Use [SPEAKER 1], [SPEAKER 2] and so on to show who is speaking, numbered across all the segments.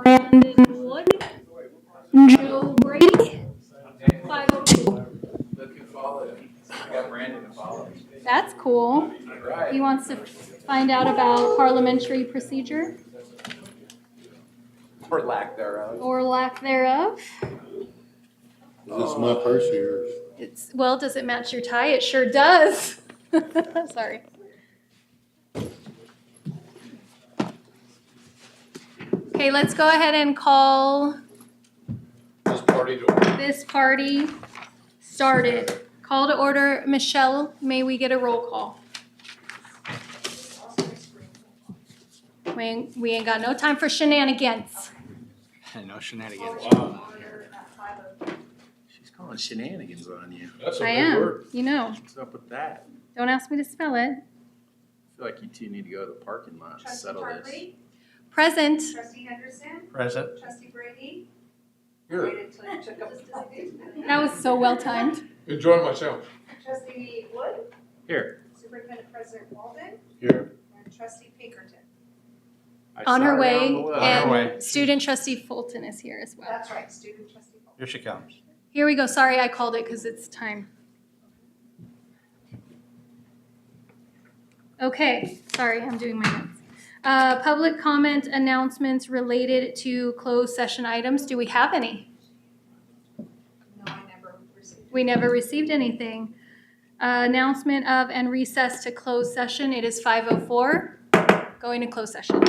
[SPEAKER 1] Brandon Wood, Joe Brady, 502.
[SPEAKER 2] Look who followed. I got Brandon to follow.
[SPEAKER 1] That's cool.
[SPEAKER 2] Right.
[SPEAKER 1] He wants to find out about parliamentary procedure
[SPEAKER 2] Or lack thereof.
[SPEAKER 1] or lack thereof.
[SPEAKER 3] Is this my purse or yours?
[SPEAKER 1] Well, does it match your tie? It sure does. Sorry. Okay, let's go ahead and call
[SPEAKER 2] This party to order.
[SPEAKER 1] this party started. Call to order. Michelle, may we get a roll call? We ain't got no time for shenanigans.
[SPEAKER 4] No shenanigans.
[SPEAKER 2] Wow.
[SPEAKER 4] She's calling shenanigans on you.
[SPEAKER 2] That's a
[SPEAKER 1] I
[SPEAKER 2] big
[SPEAKER 1] am.
[SPEAKER 2] word.
[SPEAKER 1] You know.
[SPEAKER 4] What's up with that?
[SPEAKER 1] Don't ask me to spell it.
[SPEAKER 4] I feel like you two need to go to the parking lot to
[SPEAKER 5] Trustee
[SPEAKER 4] settle this.
[SPEAKER 5] Hartley,
[SPEAKER 1] Present.
[SPEAKER 5] Trustee Henderson,
[SPEAKER 4] Present.
[SPEAKER 5] Trustee Brady.
[SPEAKER 2] Here.
[SPEAKER 5] Waited until you took up the
[SPEAKER 1] That was so well timed.
[SPEAKER 2] Enjoying myself.
[SPEAKER 5] Trustee Wood,
[SPEAKER 4] Here.
[SPEAKER 5] Superintendent President Walden,
[SPEAKER 3] Here.
[SPEAKER 5] and Trustee Pinkerton.
[SPEAKER 4] I
[SPEAKER 1] On
[SPEAKER 4] saw
[SPEAKER 1] her
[SPEAKER 4] her
[SPEAKER 1] way,
[SPEAKER 4] on the way.
[SPEAKER 1] and
[SPEAKER 4] On her way.
[SPEAKER 1] student trustee Fulton is here as well.
[SPEAKER 5] That's right, student trustee Walden.
[SPEAKER 4] Here she comes.
[SPEAKER 1] Here we go. Sorry, I called it because it's time. Okay, sorry, I'm doing my notes. Public comment announcements related to closed session items. Do we have any?
[SPEAKER 5] No, I never received.
[SPEAKER 1] We never received anything. Announcement of and recess to closed session. It is 5:04. Going to closed session.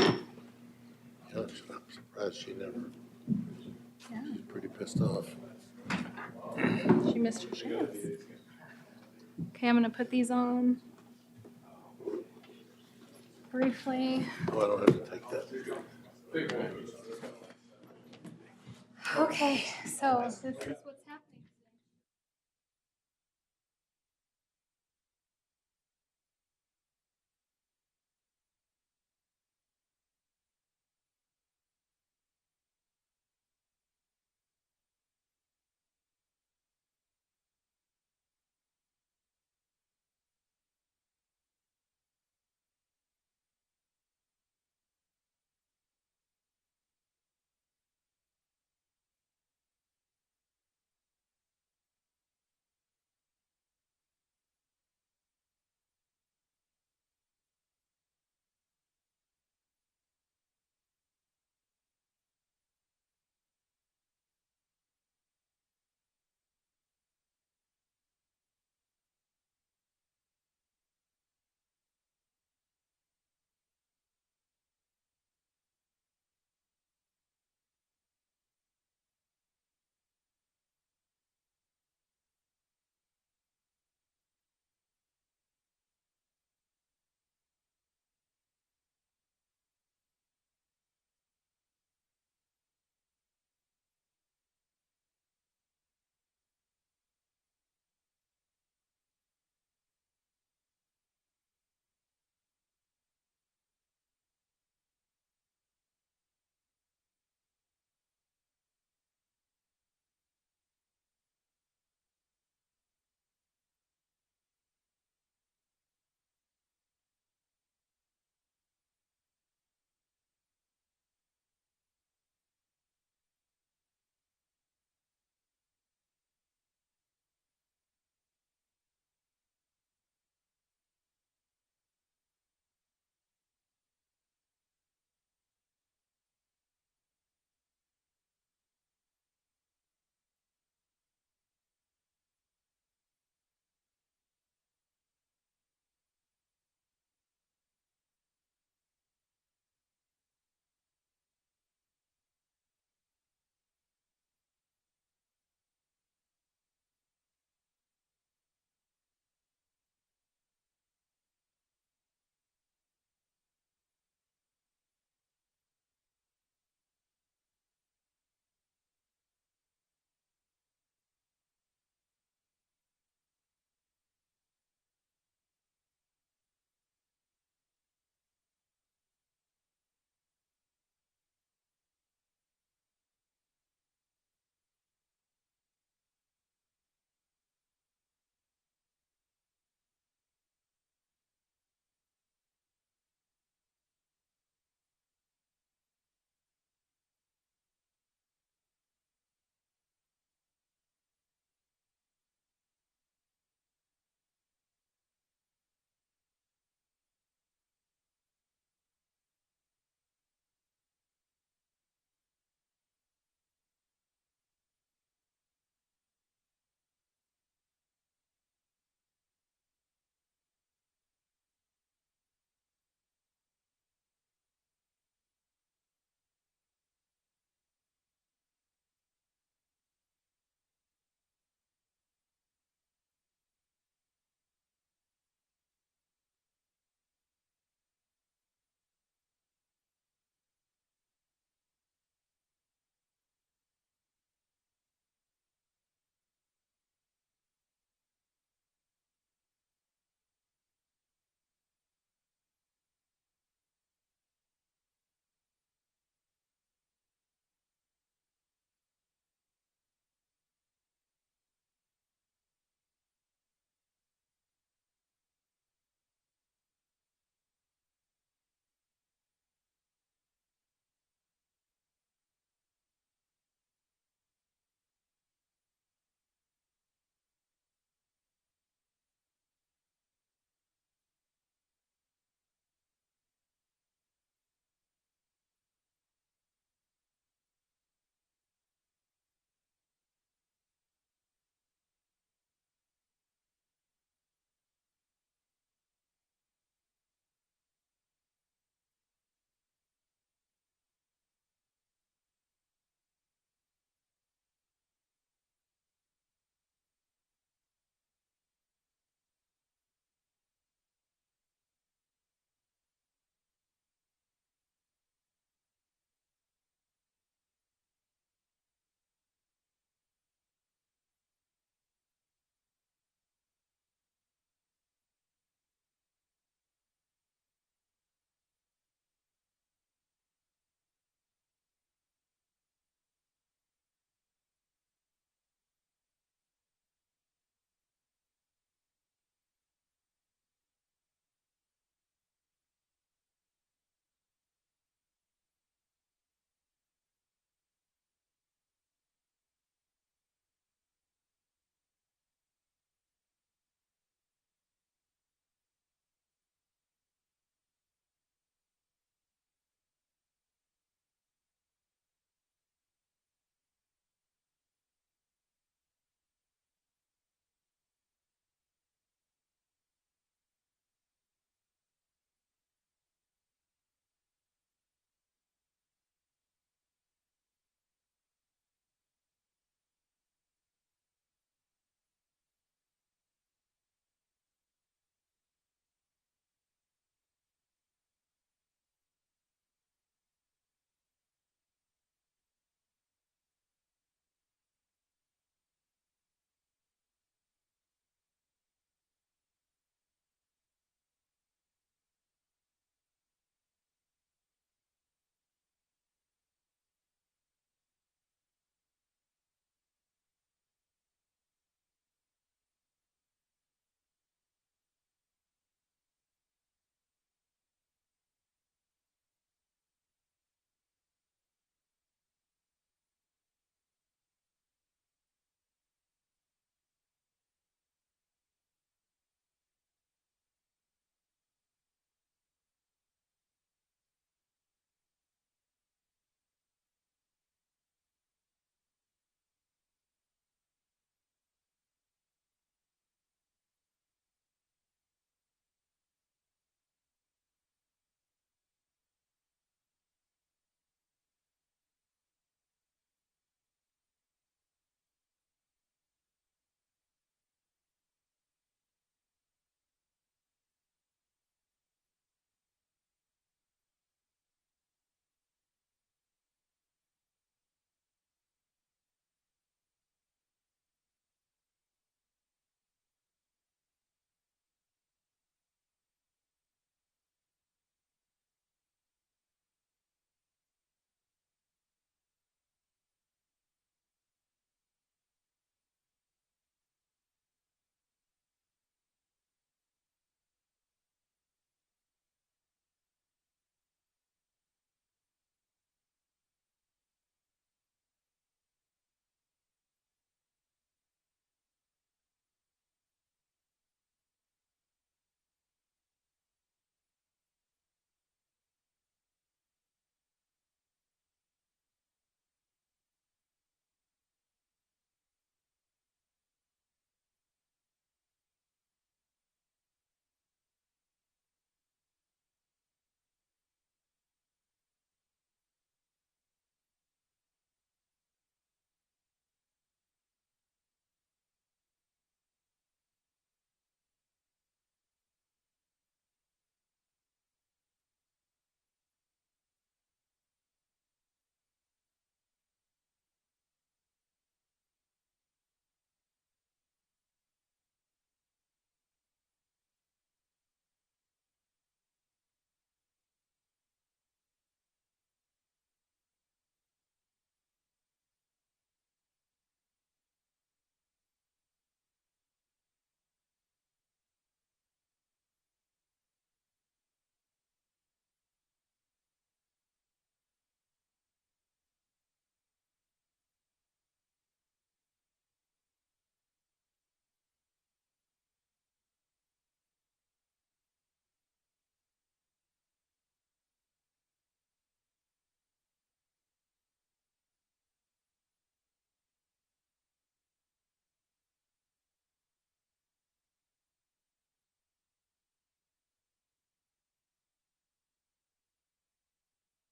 [SPEAKER 3] I'm surprised she never.
[SPEAKER 1] Yeah.
[SPEAKER 3] She's pretty pissed off.
[SPEAKER 1] She missed her chance. Okay, I'm gonna put these on briefly.
[SPEAKER 3] Oh, I don't have to take that.
[SPEAKER 2] Big one.
[SPEAKER 1] Okay, so this is what's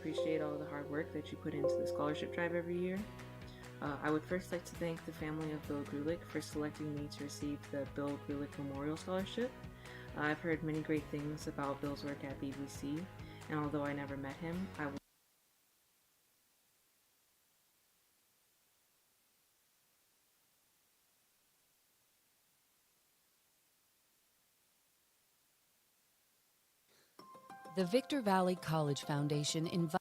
[SPEAKER 6] appreciate all the hard work that you put into the scholarship drive every year. I would first like to thank the family of Bill Grulick for selecting me to receive the Bill Grulick Memorial Scholarship. I've heard many great things about Bill's work at VVC, and although I never met him, I will
[SPEAKER 7] The Victor Valley College Foundation invites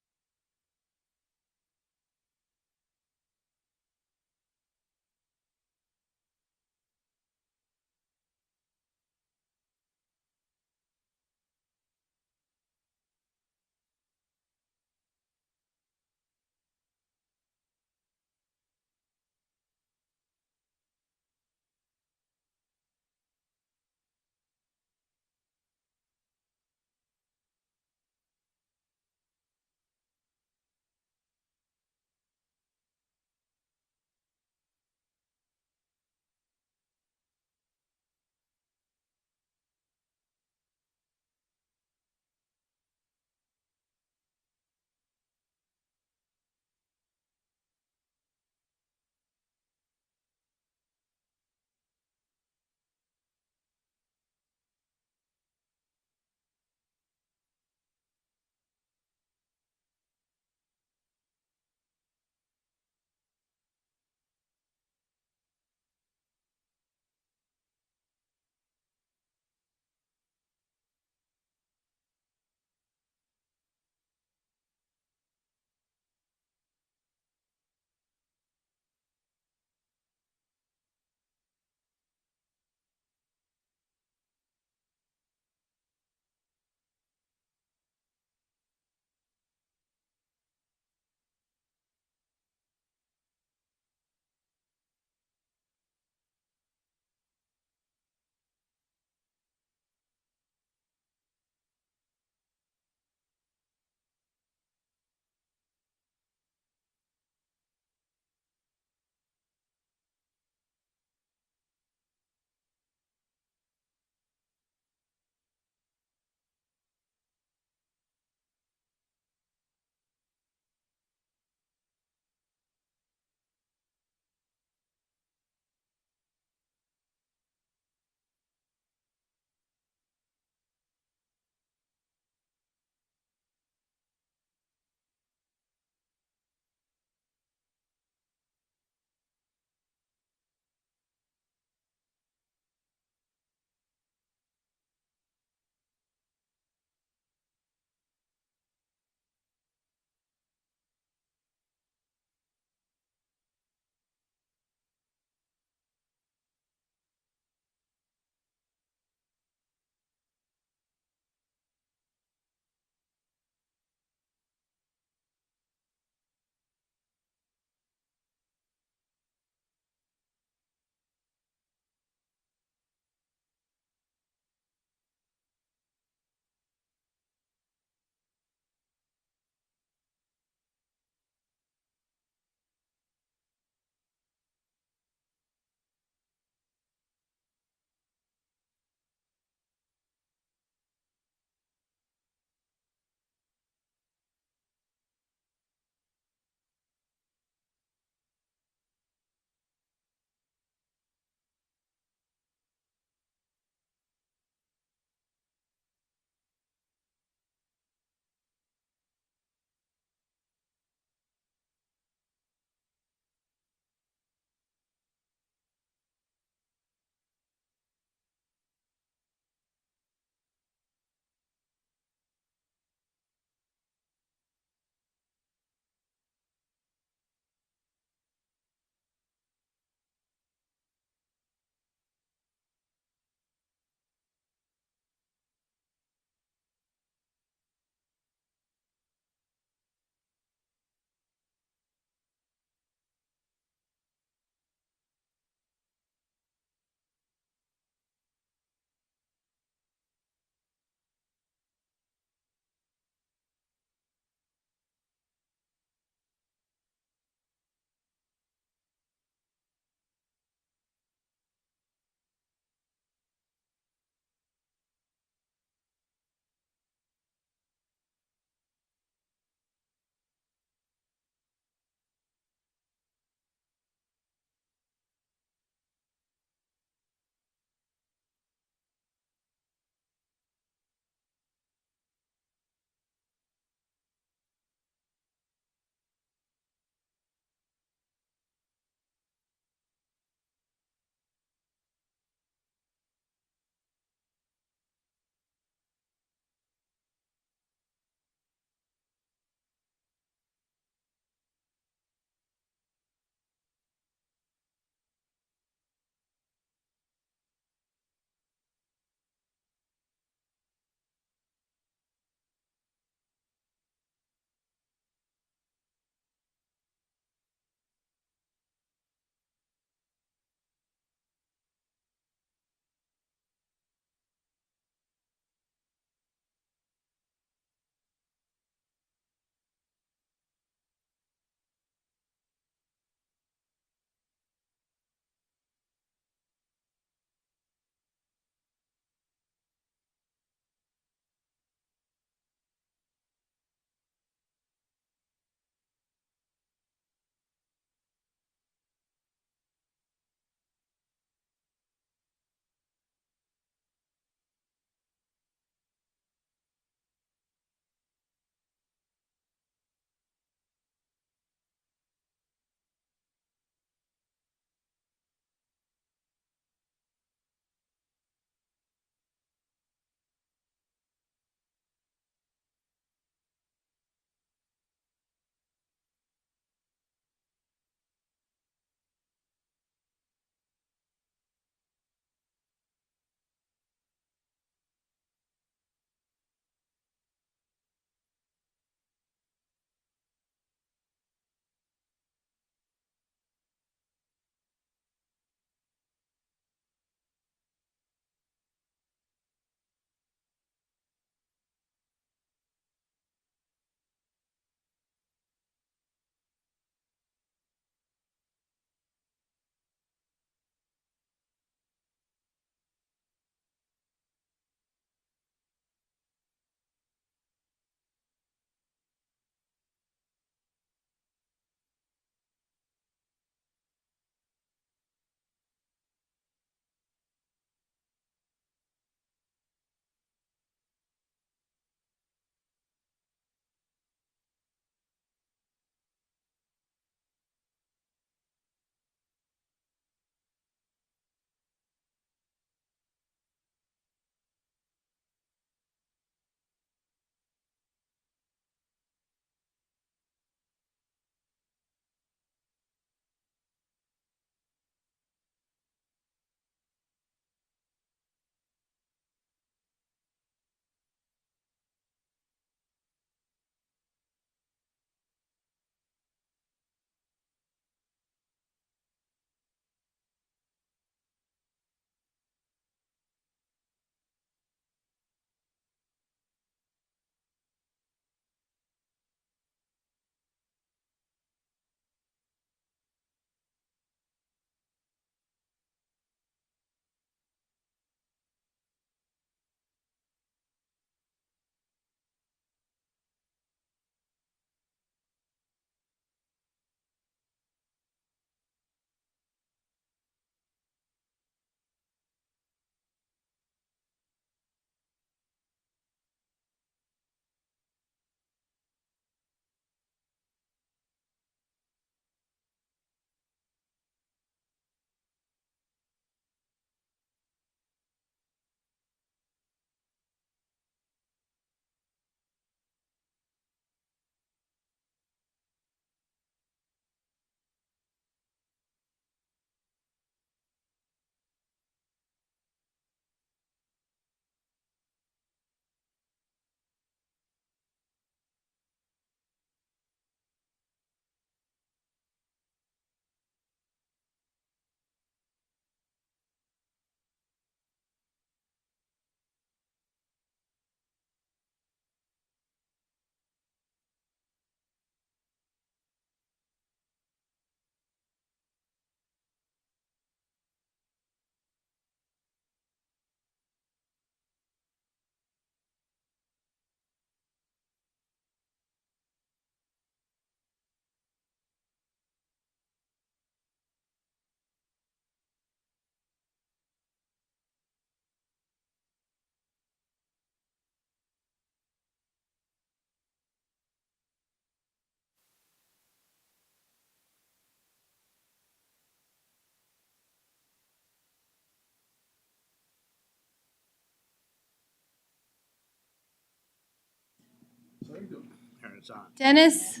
[SPEAKER 8] It's on.
[SPEAKER 1] Dennis,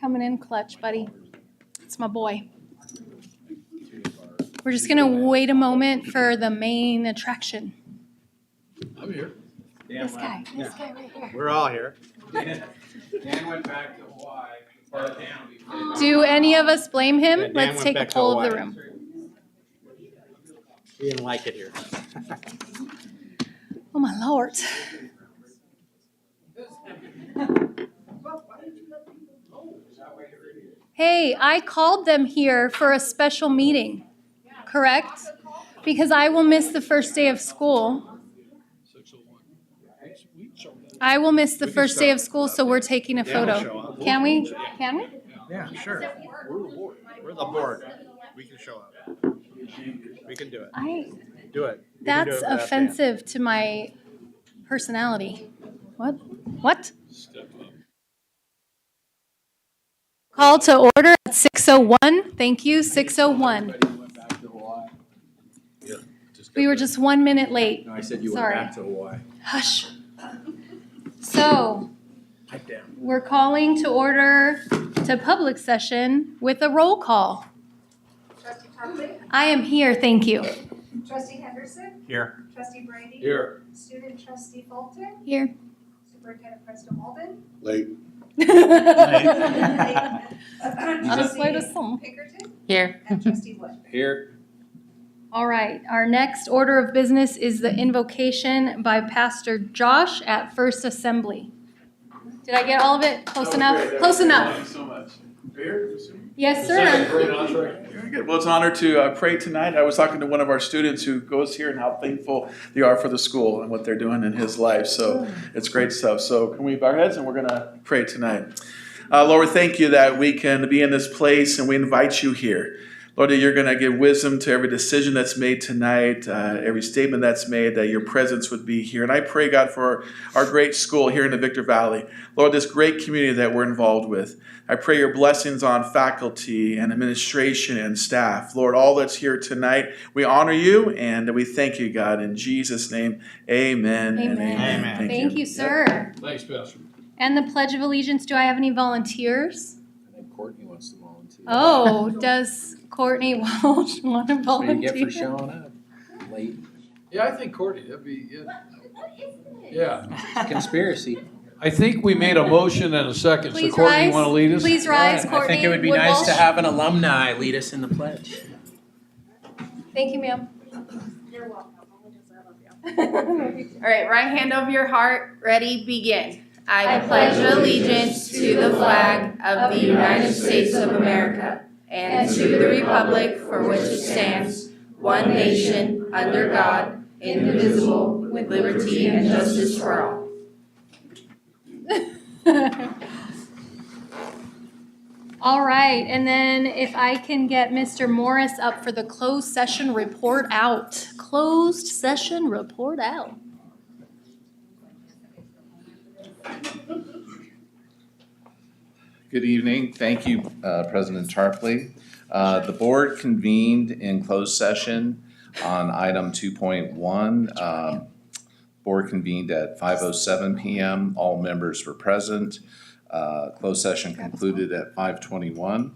[SPEAKER 1] coming in clutch, buddy. It's my boy. We're just gonna wait a moment for the main attraction.
[SPEAKER 2] I'm here.
[SPEAKER 1] This guy right here.
[SPEAKER 8] We're all here.
[SPEAKER 4] Dan went back to Hawaii.
[SPEAKER 1] Do any of us blame him?
[SPEAKER 8] Yeah, Dan
[SPEAKER 1] Let's
[SPEAKER 8] went
[SPEAKER 1] take a
[SPEAKER 8] back to
[SPEAKER 1] poll of the
[SPEAKER 8] Hawaii.
[SPEAKER 1] room.
[SPEAKER 8] We didn't like it here.
[SPEAKER 1] Oh my lord. Hey, I called them here for a special meeting, correct? Because I will miss the first day of school. I will miss the first day of school, so we're taking a
[SPEAKER 8] Yeah, we'll show
[SPEAKER 1] photo.
[SPEAKER 8] up.
[SPEAKER 1] Can we? Can we?
[SPEAKER 8] Yeah, sure. We're the board. We can show up. We can do it. Do it. We can do
[SPEAKER 1] That's
[SPEAKER 8] it without Dan.
[SPEAKER 1] offensive to my personality. What? What? Call to order at 6:01. Thank you, 6:01. We were just 1 minute late.
[SPEAKER 4] No, I said you
[SPEAKER 1] Sorry.
[SPEAKER 4] went back to Hawaii.
[SPEAKER 1] Hush. So,
[SPEAKER 8] Pipe down.
[SPEAKER 1] we're calling to order to public session with a roll call.
[SPEAKER 5] Trustee Tarpley,
[SPEAKER 1] I am here, thank you.
[SPEAKER 5] trustee Henderson,
[SPEAKER 8] Trustee
[SPEAKER 5] trustee Brady.
[SPEAKER 2] Here.
[SPEAKER 5] Student trustee Fulton,
[SPEAKER 1] Here.
[SPEAKER 5] superintendent President Walden.
[SPEAKER 3] Late.
[SPEAKER 1] I'll just wait a
[SPEAKER 5] Trustee
[SPEAKER 1] song.
[SPEAKER 5] Pinkerton
[SPEAKER 6] Here.
[SPEAKER 5] and trustee Wood.
[SPEAKER 4] Here.
[SPEAKER 1] All right, our next order of business is the invocation by Pastor Josh at First Assembly. Did I get all of it? Close enough? Close enough.
[SPEAKER 9] Thanks so much. Here?
[SPEAKER 1] Yes,
[SPEAKER 2] Second
[SPEAKER 1] sir.
[SPEAKER 2] great entree.
[SPEAKER 9] Very good. Well, it's an honor to pray tonight. I was talking to one of our students who goes here and how thankful they are for the school and what they're doing in his life. So it's great stuff. So can we bow our heads and we're going to pray tonight. Lord, we thank you that we can be in this place and we invite you here. Lord, that you're going to give wisdom to every decision that's made tonight, every statement that's made, that your presence would be here. And I pray, God, for our great school here in the Victor Valley. Lord, this great community that we're involved with. I pray your blessings on faculty and administration and staff. Lord, all that's here tonight, we honor you and we thank you, God. In Jesus' name, amen. And
[SPEAKER 1] Amen.
[SPEAKER 8] Amen.
[SPEAKER 1] Thank you, sir.
[SPEAKER 2] Thanks, Pastor.
[SPEAKER 1] And the Pledge of Allegiance, do I have any volunteers?
[SPEAKER 4] I think Courtney wants to volunteer.
[SPEAKER 1] Oh, does Courtney Walsh want to
[SPEAKER 4] What do you get for
[SPEAKER 1] volunteer?
[SPEAKER 4] showing up late?
[SPEAKER 2] Yeah, I think Courtney, that'd be, yeah.
[SPEAKER 4] Conspiracy.
[SPEAKER 2] I think we made a motion and a second, so
[SPEAKER 1] Please
[SPEAKER 2] Courtney, you
[SPEAKER 1] rise.
[SPEAKER 2] want to lead us?
[SPEAKER 1] Please rise,
[SPEAKER 8] I
[SPEAKER 1] Courtney.
[SPEAKER 8] think it would be
[SPEAKER 1] Wood
[SPEAKER 8] nice to
[SPEAKER 1] Walsh.
[SPEAKER 8] have an alumni lead us in the pledge.
[SPEAKER 1] Thank you, ma'am.
[SPEAKER 5] You're welcome.
[SPEAKER 10] All right, right hand over your heart, ready, begin. I pledge allegiance to the flag of the United States of America and to the republic for which it stands, one nation, under God, indivisible, with liberty and justice for all.
[SPEAKER 1] All right, and then if I can get Mr. Morris up for the closed session report out. Closed session report out.
[SPEAKER 11] Good evening. Thank you, President Tarpley. The board convened in closed session on item 2.1. Board convened at 5:07 PM. All members were present. Closed session concluded at 5:21.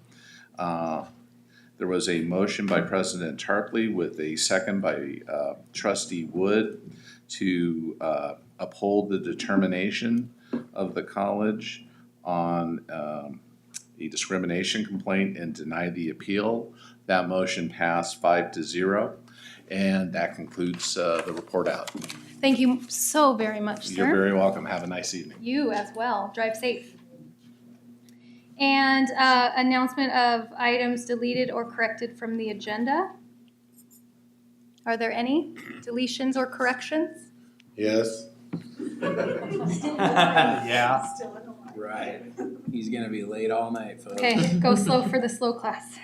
[SPEAKER 11] There was a motion by President Tarpley with a second by Trustee Wood to uphold the determination of the college on a discrimination complaint and deny the appeal. That motion passed 5-0, and that concludes the report out.
[SPEAKER 1] Thank you so very much,
[SPEAKER 11] You're
[SPEAKER 1] sir.
[SPEAKER 11] very welcome. Have a nice evening.
[SPEAKER 1] You as well. Drive safe. And announcement of items deleted or corrected from the agenda. Are there any deletions or corrections?
[SPEAKER 3] Yes.
[SPEAKER 8] Yeah.
[SPEAKER 4] Right. He's gonna be late all night, folks.
[SPEAKER 1] Okay, go slow for the slow class.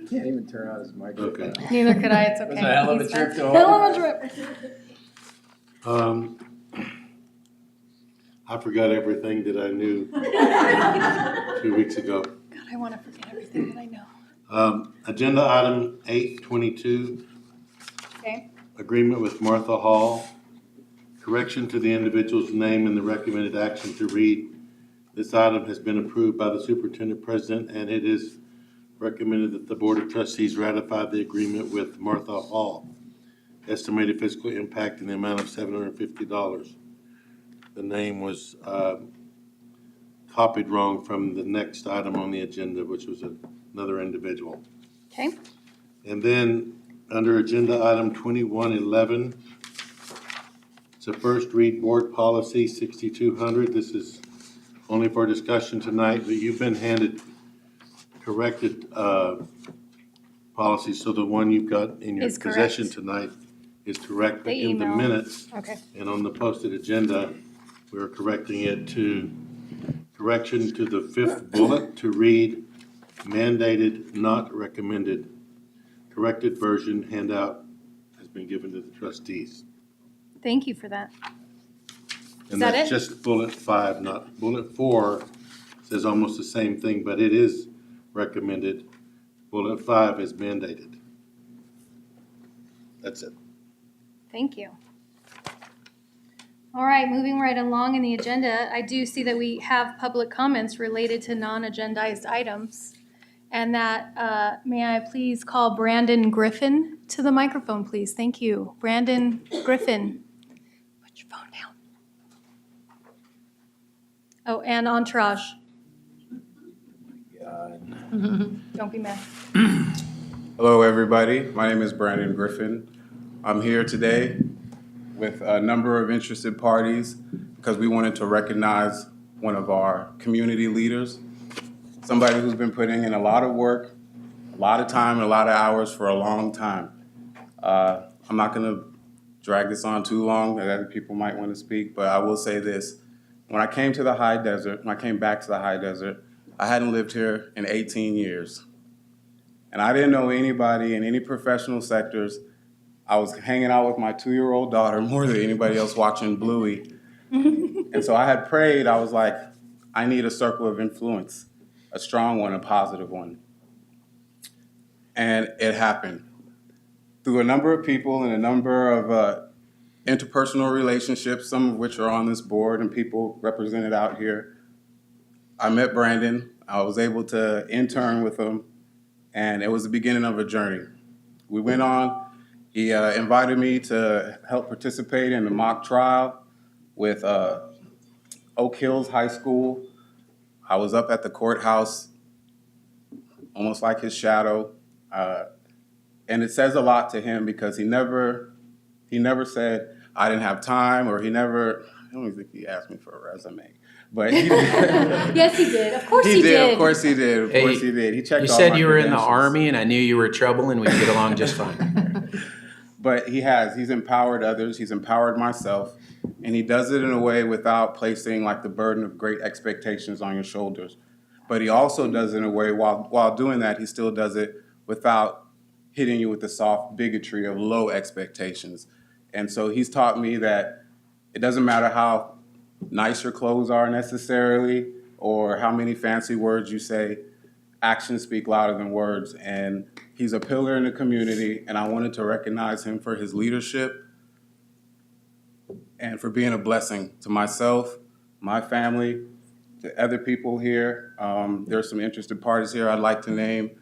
[SPEAKER 4] Can't even turn on his microphone.
[SPEAKER 3] Okay.
[SPEAKER 1] Neither could I, it's okay.
[SPEAKER 4] It was a hell of a
[SPEAKER 1] He's
[SPEAKER 4] trip
[SPEAKER 1] fine.
[SPEAKER 4] to
[SPEAKER 1] Hell of a
[SPEAKER 4] Hawaii.
[SPEAKER 1] trip.
[SPEAKER 3] I forgot everything that I knew 2 weeks ago.
[SPEAKER 1] God, I want to forget everything that I know.
[SPEAKER 3] Agenda item 8.22,
[SPEAKER 1] Okay.
[SPEAKER 3] agreement with Martha Hall, Correction to the individual's name in the recommended action to read. This item has been approved by the superintendent president, and it is recommended that the Board of Trustees ratify the agreement with Martha Hall. Estimated fiscal impact in the amount of $750. The name was copied wrong from the next item on the agenda, which was another individual.
[SPEAKER 1] Okay.
[SPEAKER 3] And then, under agenda item 2111, it's a first read board policy 6200. This is only for discussion tonight, but you've been handed corrected policies, so the one you've got in your
[SPEAKER 1] Is correct.
[SPEAKER 3] possession tonight is correct, but
[SPEAKER 1] The
[SPEAKER 3] in the
[SPEAKER 1] email.
[SPEAKER 3] minutes
[SPEAKER 1] Okay.
[SPEAKER 3] and on the posted agenda, we're correcting it to correction to the fifth bullet to read mandated, not recommended. Corrected version handout has been given to the trustees.
[SPEAKER 1] Thank you for that.
[SPEAKER 3] And
[SPEAKER 1] that
[SPEAKER 3] that's
[SPEAKER 1] it?
[SPEAKER 3] just bullet 5, not bullet 4 says almost the same thing, but it is recommended. Bullet 5 is mandated. That's it.
[SPEAKER 1] Thank you. All right, moving right along in the agenda, I do see that we have public comments related to non-agendized items. And that, may I please call Brandon Griffin to the microphone, please? Thank you. Brandon Griffin. Put your phone down. Oh, and Entourage. Don't be mad.
[SPEAKER 12] Hello, everybody. My name is Brandon Griffin. I'm here today with a number of interested parties because we wanted to recognize one of our community leaders, somebody who's been putting in a lot of work, a lot of time, and a lot of hours for a long time. I'm not going to drag this on too long, that other people might want to speak, but I will say this. When I came to the high desert, when I came back to the high desert, I hadn't lived here in 18 years. And I didn't know anybody in any professional sectors. I was hanging out with my 2-year-old daughter more than anybody else watching Bluey. And so I had prayed, I was like, I need a circle of influence, a strong one, a positive one. And it happened. Through a number of people and a number of interpersonal relationships, some of which are on this board and people represented out here, I met Brandon. I was able to intern with him, and it was the beginning of a journey. We went on. He invited me to help participate in the mock trial with Oak Hills High School. I was up at the courthouse, almost like his shadow. And it says a lot to him because he never said, I didn't have time, or I don't even think he asked me for a resume. But he did.
[SPEAKER 1] Yes, he did. Of course he
[SPEAKER 12] did.
[SPEAKER 1] did.
[SPEAKER 12] Of course he did. Of course he did. He checked
[SPEAKER 4] You
[SPEAKER 12] all
[SPEAKER 4] said
[SPEAKER 12] my
[SPEAKER 4] you were in the
[SPEAKER 12] credentials.
[SPEAKER 4] Army, and I knew you were trouble, and we'd get along just fine.
[SPEAKER 12] But he's empowered others, he's empowered myself, and he does it in a way without placing like the burden of great expectations on your shoulders. But he also does it in a way, while doing that, he still does it without hitting you with the soft bigotry of low expectations. And so he's taught me that it doesn't matter how nice your clothes are necessarily, or how many fancy words you say, actions speak louder than words. And he's a pillar in the community, and I wanted to recognize him for his leadership and for being a blessing to myself, my family, to other people here. There's some interested parties here I'd like to name.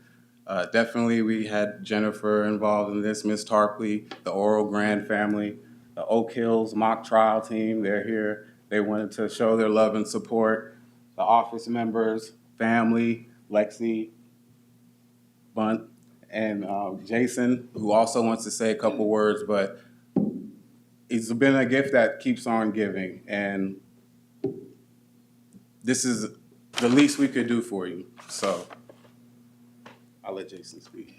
[SPEAKER 12] Definitely we had Jennifer involved in this, Miss Tarpley, the Oral Grand family, the Oak Hills mock trial team, they're here. They wanted to show their love and support. The office members, family, Lexi, Bunt, and Jason, who also wants to say a couple words, but it's been a gift that keeps on giving, and this is the least we could do for you. So I'll let Jason speak.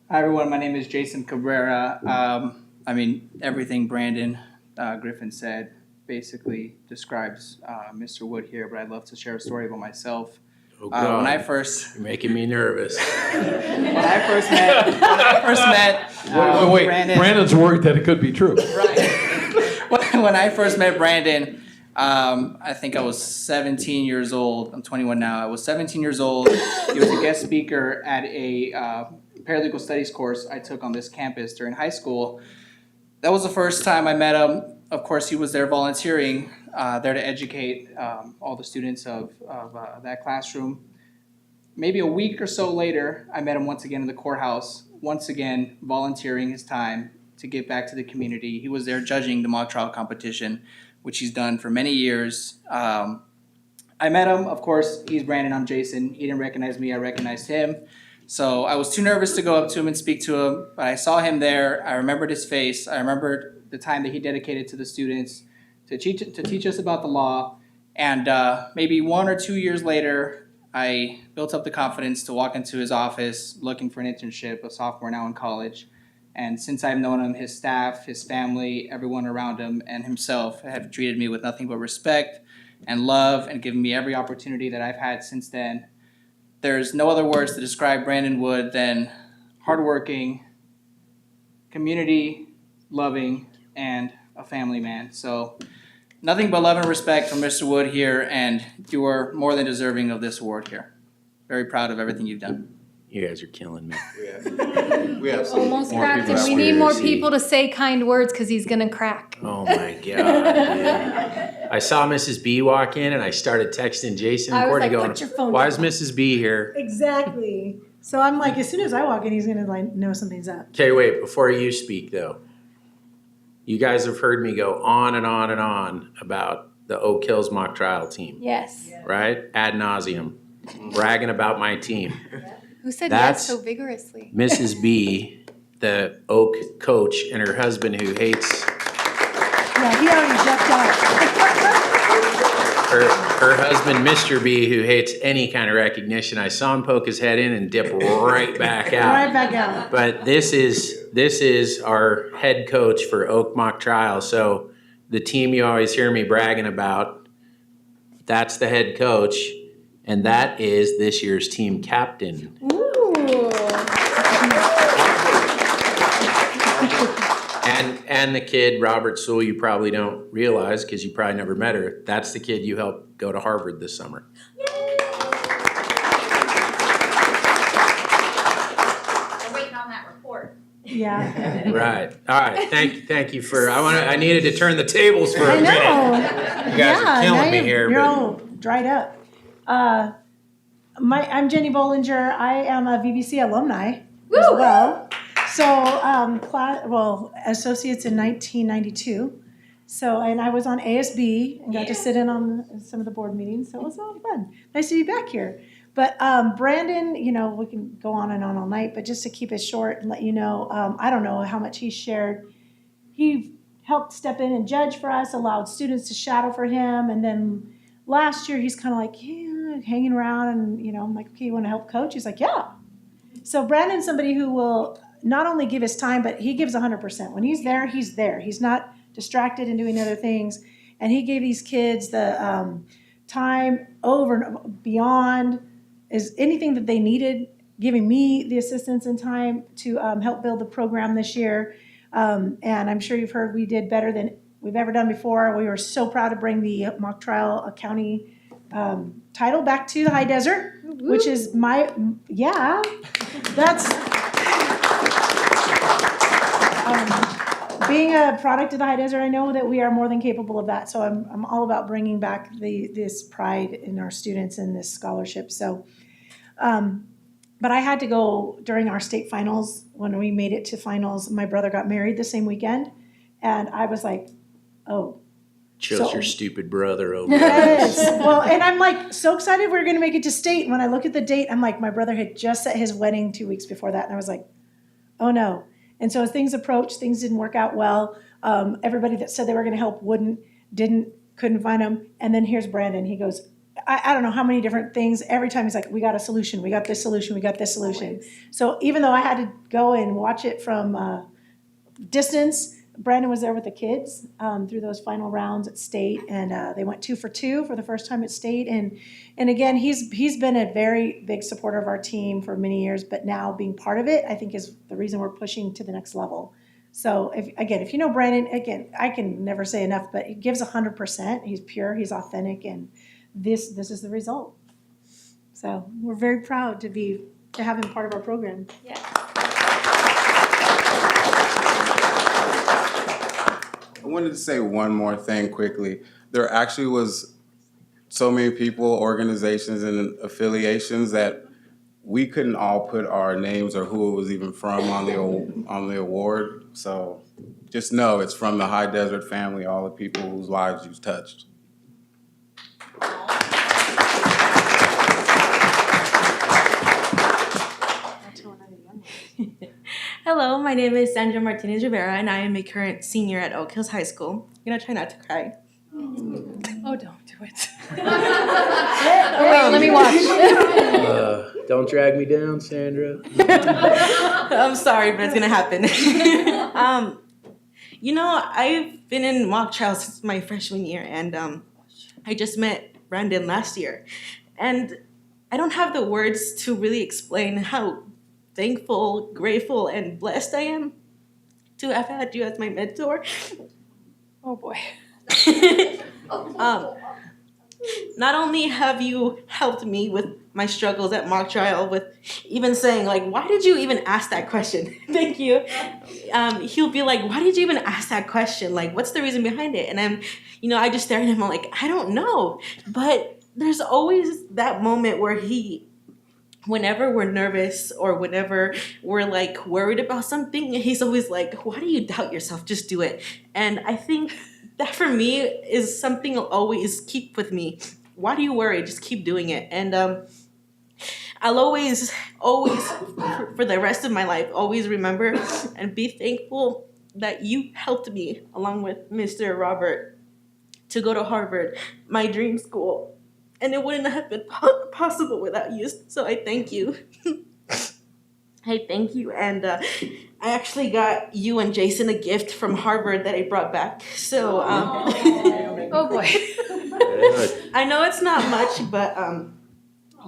[SPEAKER 13] Hi, everyone. My name is Jason Cabrera. Everything Brandon Griffin said basically describes Mr. Wood here, but I'd love to share a story about myself.
[SPEAKER 4] Oh, God.
[SPEAKER 13] When I first...
[SPEAKER 4] You're making me nervous.
[SPEAKER 13] when I first met
[SPEAKER 2] Wait.
[SPEAKER 13] Brandon...
[SPEAKER 2] Brandon's worried that it could be true.
[SPEAKER 13] Right. When I first met Brandon, I think I was 17 years old. I'm 21 now. I was 17 years old. He was a guest speaker at a paralegal studies course I took on this campus during high school. That was the first time I met him. of course, he was there volunteering, there to educate all the students of that classroom. Maybe a week or so later, I met him once again in the courthouse, once again volunteering his time to give back to the community. He was there judging the mock trial competition, which he's done for many years. I met him, of course, he's Brandon, I'm Jason. He didn't recognize me, I recognized him. So I was too nervous to go up to him and speak to him, but I saw him there. I remembered his face. I remembered the time that he dedicated to the students to teach us about the law. And maybe 1 or 2 years later, I built up the confidence to walk into his office looking for an internship, a sophomore now in college. And since I've known him, his staff, his family, everyone around him, and himself have treated me with nothing but respect and love and given me every opportunity that I've had since then. There's no other words to describe Brandon Wood than hardworking, community-loving, and a family man. So nothing but love and respect from Mr. Wood here, and you are more than deserving of this award here. Very proud of everything you've done.
[SPEAKER 4] You guys are killing me.
[SPEAKER 12] We have some
[SPEAKER 1] Almost
[SPEAKER 12] more
[SPEAKER 1] cracked
[SPEAKER 12] people
[SPEAKER 1] him. We need more
[SPEAKER 4] Conspiracy.
[SPEAKER 1] people to say kind words because he's gonna crack.
[SPEAKER 4] Oh my God, dude. I saw Mrs. B walk in and I started texting Jason and
[SPEAKER 14] I was
[SPEAKER 4] Courtney
[SPEAKER 14] like,
[SPEAKER 4] going,
[SPEAKER 14] "Put your phone
[SPEAKER 4] why
[SPEAKER 14] down."
[SPEAKER 4] is Mrs. B here?
[SPEAKER 14] Exactly. So I'm like, as soon as I walk in, he's gonna like know something's up.
[SPEAKER 4] Okay, wait, before you speak though. You guys have heard me go on and on and on about the Oak Hills mock trial team,
[SPEAKER 1] Yes.
[SPEAKER 4] right? Ad nauseum, bragging about my team.
[SPEAKER 1] Who said
[SPEAKER 4] That's-
[SPEAKER 1] yes so vigorously?
[SPEAKER 4] Mrs. B, the Oak coach, and her husband who hates,
[SPEAKER 14] Yeah, he already jumped out.
[SPEAKER 4] her husband, Mr. B, who hates any kind of recognition. I saw him poke his head in and dip right back out.
[SPEAKER 14] Right back out.
[SPEAKER 4] But this is our head coach for Oak Mock Trial. So the team you always hear me bragging about, that's the head coach, and that is this year's team captain.
[SPEAKER 14] Ooh.
[SPEAKER 4] And the kid, Robert Sewell, you probably don't realize because you probably never met her. That's the kid you helped go to Harvard this summer.
[SPEAKER 5] We're waiting on that report.
[SPEAKER 14] Yeah.
[SPEAKER 4] Right. All right. Thank you for. I needed to turn the tables for a
[SPEAKER 14] I know.
[SPEAKER 4] minute. You guys are killing me here.
[SPEAKER 14] You're
[SPEAKER 4] But
[SPEAKER 14] all dried up. I'm Jenny Bollinger. I am a VVC alumni as well. So, associates in 1992. So, and I was on ASB and got to sit in on some of the board meetings. So it was a lot of fun. Nice to be back here. But Brandon, we can go on and on all night, but just to keep it short and let you know, I don't know how much he shared. He helped step in and judge for us, allowed students to shadow for him. And then last year, he's kind of like, hanging around. And, I'm like, okay, you want to help coach? He's like, yeah. So Brandon's somebody who will not only give his time, but he gives 100%. When he's there, he's there. He's not distracted and doing other things. And he gave these kids the time over and beyond is anything that they needed, giving me the assistance and time to help build the program this year. And I'm sure you've heard we did better than we've ever done before. We were so proud to bring the mock trial county title back to the High Desert, which is that's being a product of the High Desert. I know that we are more than capable of that. So I'm all about bringing back this pride in our students and this scholarship. So, but I had to go during our state finals when we made it to finals. My brother got married the same weekend, and I was like, oh.
[SPEAKER 4] chose your stupid brother over
[SPEAKER 14] Yes.
[SPEAKER 4] us.
[SPEAKER 14] Well, and I'm like so excited we we're going to make it to state. And when I look at the date, I'm like, my brother had just set his wedding 2 weeks before that. And I was like, oh no. And so as things approached, things didn't work out well. Everybody that said they were going to help couldn't find them. And then here's Brandon. He goes, I don't know how many different things. Every time he's like, we got a solution. We got this solution. We got this solution. Always. So even though I had to go and watch it from distance, Brandon was there with the kids through those final rounds at state, and they went 2 for 2 for the first time at state. And again, he's been a very big supporter of our team for many years, but now being part of it, I think is the reason we're pushing to the next level. So if you know Brandon, again, I can never say enough, but he gives 100%. He's pure, he's authentic, and this is the result. So we're very proud to have him part of our program.
[SPEAKER 1] Yeah.
[SPEAKER 12] wanted to say one more thing quickly. There actually was so many people, organizations, and affiliations that we couldn't all put our names or who it was even from on the award. So just know it's from the High Desert family, all the people whose lives you've touched.
[SPEAKER 15] Hello, my name is Sandra Martinez Rivera, and I am a current senior at Oak Hills High School. I'm gonna try not to cry.
[SPEAKER 1] Oh, don't do it. Oh, wait, let me watch.
[SPEAKER 4] Don't drag me down, Sandra.
[SPEAKER 15] I'm sorry, but it's gonna happen. I've been in mock trials since my freshman year, and I just met Brandon last year. And I don't have the words to really explain how thankful, grateful, and blessed I am to have had you as my mentor.
[SPEAKER 1] Oh boy.
[SPEAKER 15] Not only have you helped me with my struggles at mock trial, with even saying, like, why did you even ask that question? Thank you. He'll be like, why did you even ask that question? Like, what's the reason behind it? And I just stare at him, I'm like, I don't know. But there's always that moment where whenever we're nervous or whenever we're like worried about something, he's always like, why do you doubt yourself? Just do it. And I think that for me is something I'll always keep with me. Why do you worry? Just keep doing it. And I'll always, for the rest of my life, always remember and be thankful that you helped me, along with Mr. Robert, to go to Harvard, my dream school. And it wouldn't have been possible without you. So I thank you. I thank you. And I actually got you and Jason a gift from Harvard that I brought back. So,
[SPEAKER 1] oh boy.
[SPEAKER 15] I know it's not much, but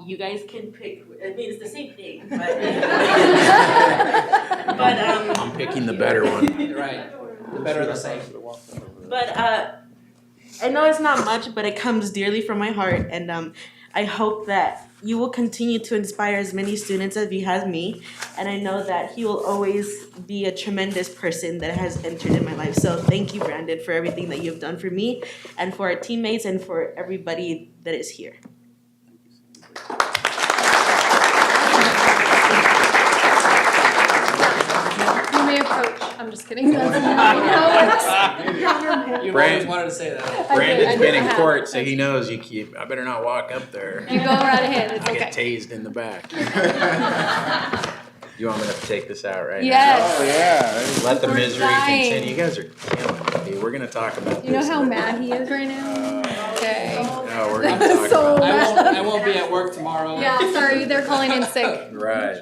[SPEAKER 15] you guys can pick. I mean, it's the same thing, but
[SPEAKER 4] I'm picking the better one.
[SPEAKER 13] Right. The better the same.
[SPEAKER 15] But I know it's not much, but it comes dearly from my heart, and I hope that you will continue to inspire as many students as he has me, and I know that he will always be a tremendous person that has entered in my life. So thank you, Brandon, for everything that you've done for me, and for our teammates, and for everybody that is here.
[SPEAKER 1] You may approach. I'm just kidding. That's not how it works.
[SPEAKER 13] You've always wanted to say that.
[SPEAKER 4] Brandon's been in court, so he knows I better not walk up there.
[SPEAKER 1] You go right ahead. It's
[SPEAKER 4] I'll
[SPEAKER 1] okay.
[SPEAKER 4] get tased in the back. You want me to take this out right
[SPEAKER 1] Yes.
[SPEAKER 4] now?
[SPEAKER 12] Oh, yeah.
[SPEAKER 4] Let the
[SPEAKER 1] We're
[SPEAKER 4] misery
[SPEAKER 1] dying.
[SPEAKER 4] continue. You guys are killing me. We're going to talk about this.
[SPEAKER 1] You know how mad he is right now? Okay.
[SPEAKER 4] No, we're going to talk
[SPEAKER 1] So
[SPEAKER 4] about
[SPEAKER 1] mad.
[SPEAKER 13] I won't be at work tomorrow.
[SPEAKER 1] Yeah, sorry, they're calling in sick.
[SPEAKER 4] this. Right.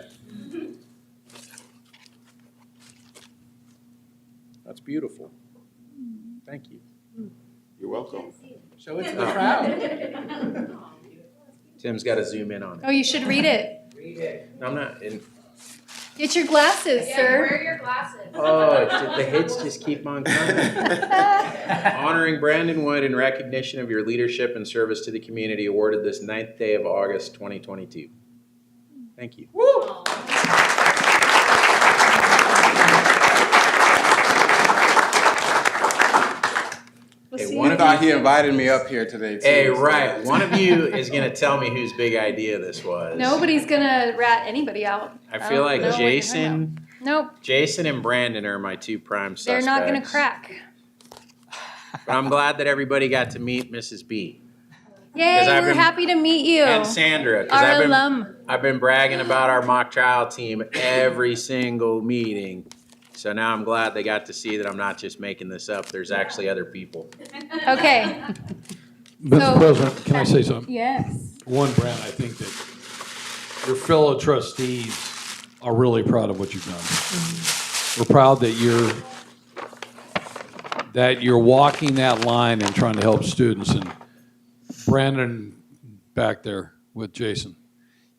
[SPEAKER 4] That's beautiful. Thank you.
[SPEAKER 3] You're welcome.
[SPEAKER 13] Show it to the crowd.
[SPEAKER 4] Tim's got to zoom in on it.
[SPEAKER 1] Oh, you should read it.
[SPEAKER 4] No, I'm not.
[SPEAKER 1] Get your glasses, sir.
[SPEAKER 5] Wear your glasses.
[SPEAKER 4] Oh, the hits just keep on coming. Honoring Brandon Wood in recognition of your leadership and service to the community, awarded this 9th day of August, 2022. Thank you.
[SPEAKER 1] Woo!
[SPEAKER 4] Hey,
[SPEAKER 12] I thought he invited me up here today, too.
[SPEAKER 4] Hey, right. One of you is going to tell me whose big idea this was.
[SPEAKER 1] Nobody's gonna rat anybody out.
[SPEAKER 4] I feel like
[SPEAKER 1] know what you're talking
[SPEAKER 4] Jason.
[SPEAKER 1] Nope,
[SPEAKER 4] Jason and Brandon are my two prime
[SPEAKER 1] they're
[SPEAKER 4] suspects.
[SPEAKER 1] not gonna crack.
[SPEAKER 4] But I'm glad that everybody got to meet Mrs. B.
[SPEAKER 1] Yay,
[SPEAKER 4] 'Cause I've
[SPEAKER 1] we're
[SPEAKER 4] been-
[SPEAKER 1] happy to meet you.
[SPEAKER 4] And Sandra. 'Cause
[SPEAKER 1] Our alum.
[SPEAKER 4] I've been bragging about our mock trial team every single meeting. So now I'm glad they got to see that I'm not just making this up. There's actually other people.
[SPEAKER 1] Okay.
[SPEAKER 2] Mr. President, can I say something?
[SPEAKER 1] Yes.
[SPEAKER 2] One, Brad, I think that your fellow trustees are really proud of what you've done. We're proud that you're walking that line and trying to help students. And Brandon back there with Jason,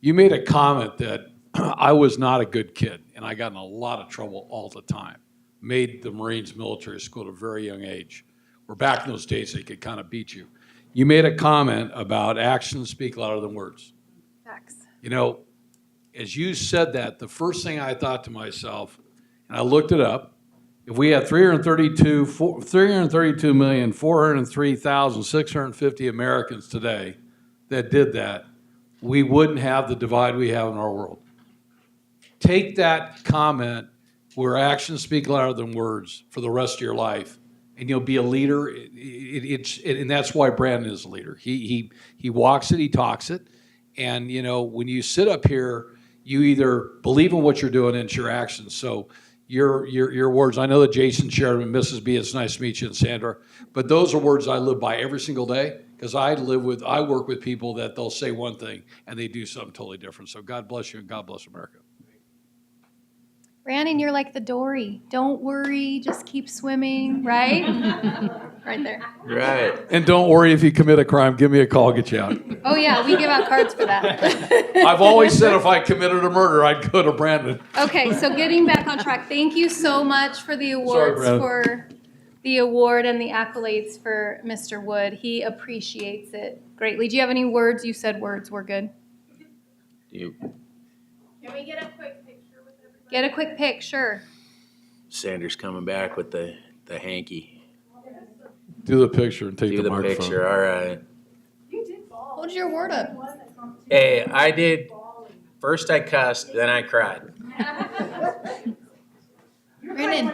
[SPEAKER 2] you made a comment that I was not a good kid, and I got in a lot of trouble all the time. Made the Marines military school at a very young age. Where back in those days, they could kind of beat you. You made a comment about actions speak louder than words.
[SPEAKER 1] Facts.
[SPEAKER 2] You know, as you said that, the first thing I thought to myself, and I looked it up, If we had 332,403,650 Americans today that did that, we wouldn't have the divide we have in our world. Take that comment where actions speak louder than words for the rest of your life, and you'll be a leader. And that's why Brandon is a leader. He walks it, he talks it, and when you sit up here, you either believe in what you're doing and it's your actions. So your words. I know that Jason shared them, and Mrs. B. It's nice to meet you, and Sandra. But those are words I live by every single day because I work with people that they'll say one thing and they do something totally different. So God bless you and God bless America.
[SPEAKER 1] Brandon, you're like the Dory. Don't worry, just keep swimming, right? Right there.
[SPEAKER 4] Right.
[SPEAKER 2] And don't worry if you commit a crime. Give me a call, get you out.
[SPEAKER 1] Oh, yeah, we give out cards for that.
[SPEAKER 2] I've always said if I committed a murder, I'd go to Brandon.
[SPEAKER 1] Okay, so getting back on track, thank you so much for the awards, for the award and the accolades for Mr. Wood. He appreciates it greatly. Do you have any words? You said words were good.
[SPEAKER 4] You.
[SPEAKER 10] Can we get a quick picture with everybody?
[SPEAKER 1] Get a quick pic, sure.
[SPEAKER 4] Sanders coming back with the hanky.
[SPEAKER 2] Do the picture and take the microphone.
[SPEAKER 4] Do the picture, all right.
[SPEAKER 1] Hold your award up.
[SPEAKER 4] Hey, I did. First I cussed, then I cried.
[SPEAKER 1] Brandon,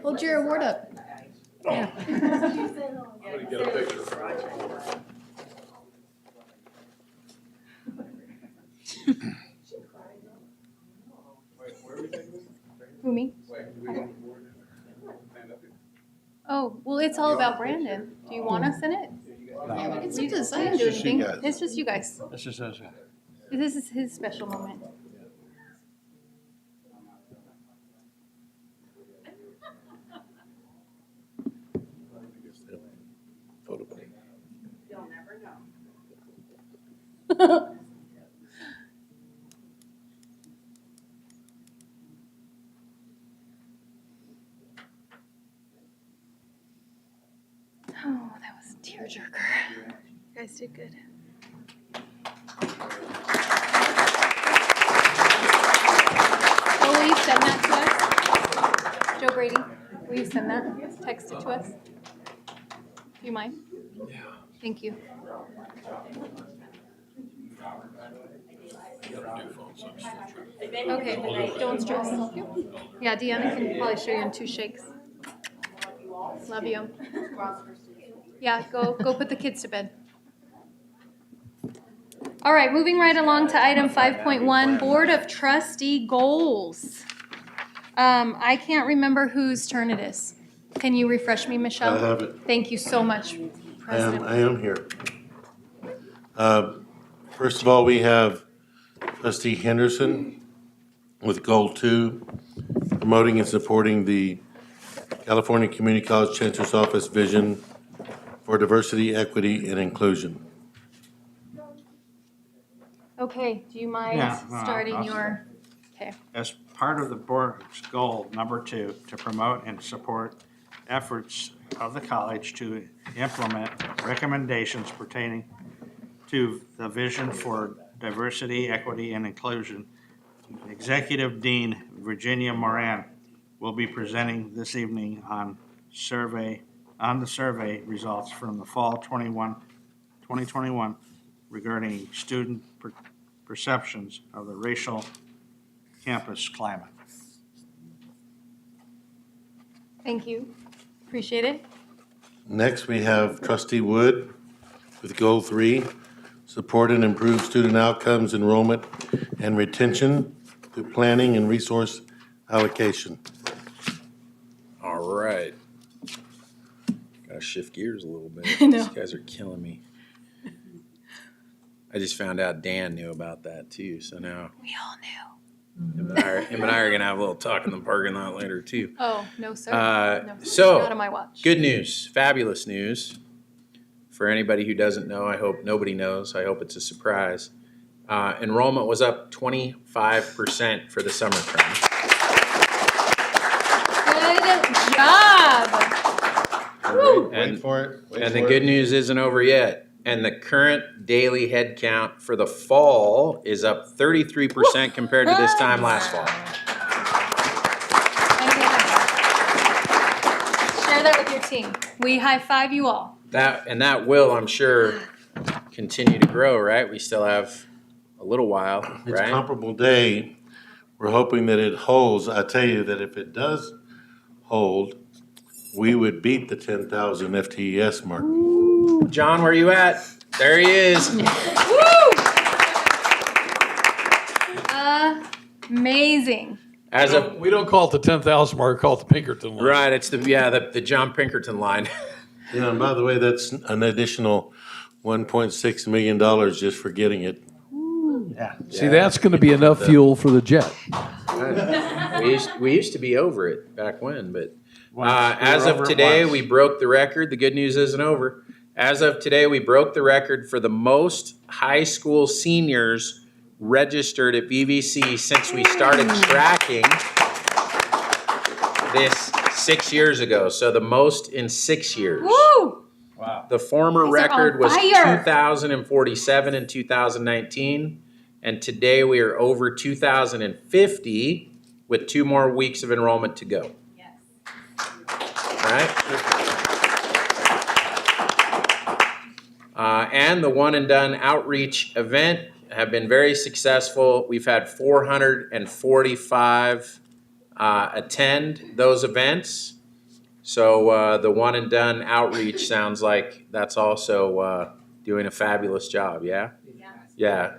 [SPEAKER 1] hold your award up. Yeah.
[SPEAKER 2] Get a picture.
[SPEAKER 1] Who, me? Oh, well, it's all about Brandon. Do you want us in it? Yeah, we can sit to the side and do anything. It's just you guys.
[SPEAKER 2] It's just us.
[SPEAKER 1] This is his special moment.
[SPEAKER 10] You'll never know.
[SPEAKER 1] Oh, that was a tearjerker. You guys did good. Oh, will you send that to us? Joe Brady, will you send that? Text it to us? Do you mind? Yeah. Thank you. Okay, don't stress. Yeah, Deanna can probably show you in 2 shakes. Love you. Yeah, go put the kids to bed. All right, moving right along to item 5.1, Board of Trustee Goals. I can't remember whose turn it is. Can you refresh me, Michelle?
[SPEAKER 3] I have it.
[SPEAKER 1] Thank you so much, President.
[SPEAKER 3] I am here. First of all, we have Trustee Henderson with Goal 2, promoting and supporting the California Community College Chancellor's Office vision for diversity, equity, and inclusion.
[SPEAKER 1] Okay, do you mind starting your, okay.
[SPEAKER 8] As part of the board's goal, number 2, to promote and support efforts of the college to implement recommendations pertaining to the vision for diversity, equity, and inclusion, Executive Dean Virginia Moran will be presenting this evening on the survey results from the fall 2021 regarding student perceptions of the racial campus climate.
[SPEAKER 1] Thank you. Appreciate it.
[SPEAKER 3] Next, we have Trustee Wood with Goal 3, support and improve student outcomes, enrollment, and retention through planning and resource allocation.
[SPEAKER 4] All right. Gotta shift gears a little bit.
[SPEAKER 1] I know.
[SPEAKER 4] These guys are killing me. I just found out Dan knew about that too, so now
[SPEAKER 1] We all knew.
[SPEAKER 4] him and I are gonna have a little talk in the parking lot later too.
[SPEAKER 1] Oh, no, sir. No,
[SPEAKER 4] So,
[SPEAKER 1] not on my watch.
[SPEAKER 4] good news, fabulous news. For anybody who doesn't know, I hope nobody knows. I hope it's a surprise. Enrollment was up 25% for the summer term.
[SPEAKER 1] Good job. Woo.
[SPEAKER 3] Wait for it.
[SPEAKER 4] And the good news isn't over yet. And the current daily head count for the fall is up 33% compared to this time last fall.
[SPEAKER 1] And share that with your team. We high five you all.
[SPEAKER 4] That will, I'm sure, continue to grow, right? We still have a little while,
[SPEAKER 3] It's a
[SPEAKER 4] right?
[SPEAKER 3] comparable day. We're hoping that it holds. I tell you that if it does hold, we would beat the 10,000 FTES mark.
[SPEAKER 4] Ooh, John, where you at? There he is.
[SPEAKER 1] Amazing.
[SPEAKER 2] We don't call it the 10,000 mark, we call it the Pinkerton line.
[SPEAKER 4] Right, it's the John Pinkerton line.
[SPEAKER 3] Yeah, and by the way, that's an additional $1.6 million just for getting it.
[SPEAKER 8] Yeah.
[SPEAKER 2] See, that's going to be enough fuel for the jet.
[SPEAKER 4] We used to be over it back when, but
[SPEAKER 8] Once we
[SPEAKER 4] as
[SPEAKER 8] were
[SPEAKER 4] of
[SPEAKER 8] over it
[SPEAKER 4] today,
[SPEAKER 8] once.
[SPEAKER 4] we broke the record. The good news isn't over. As of today, we broke the record for the most high school seniors registered at VVC since we started tracking this 6 years ago. So the most in 6 years.
[SPEAKER 1] Woo!
[SPEAKER 8] Wow.
[SPEAKER 4] The former
[SPEAKER 1] These are on
[SPEAKER 4] record was
[SPEAKER 1] fire.
[SPEAKER 4] 2,047 in 2019, and today we are over 2,050 with 2 more weeks of enrollment to go.
[SPEAKER 1] Yes.
[SPEAKER 4] All right? And the one and done outreach event have been very successful. We've had 445 attend those events. So the one and done outreach sounds like that's also doing a fabulous job, yeah? Yeah.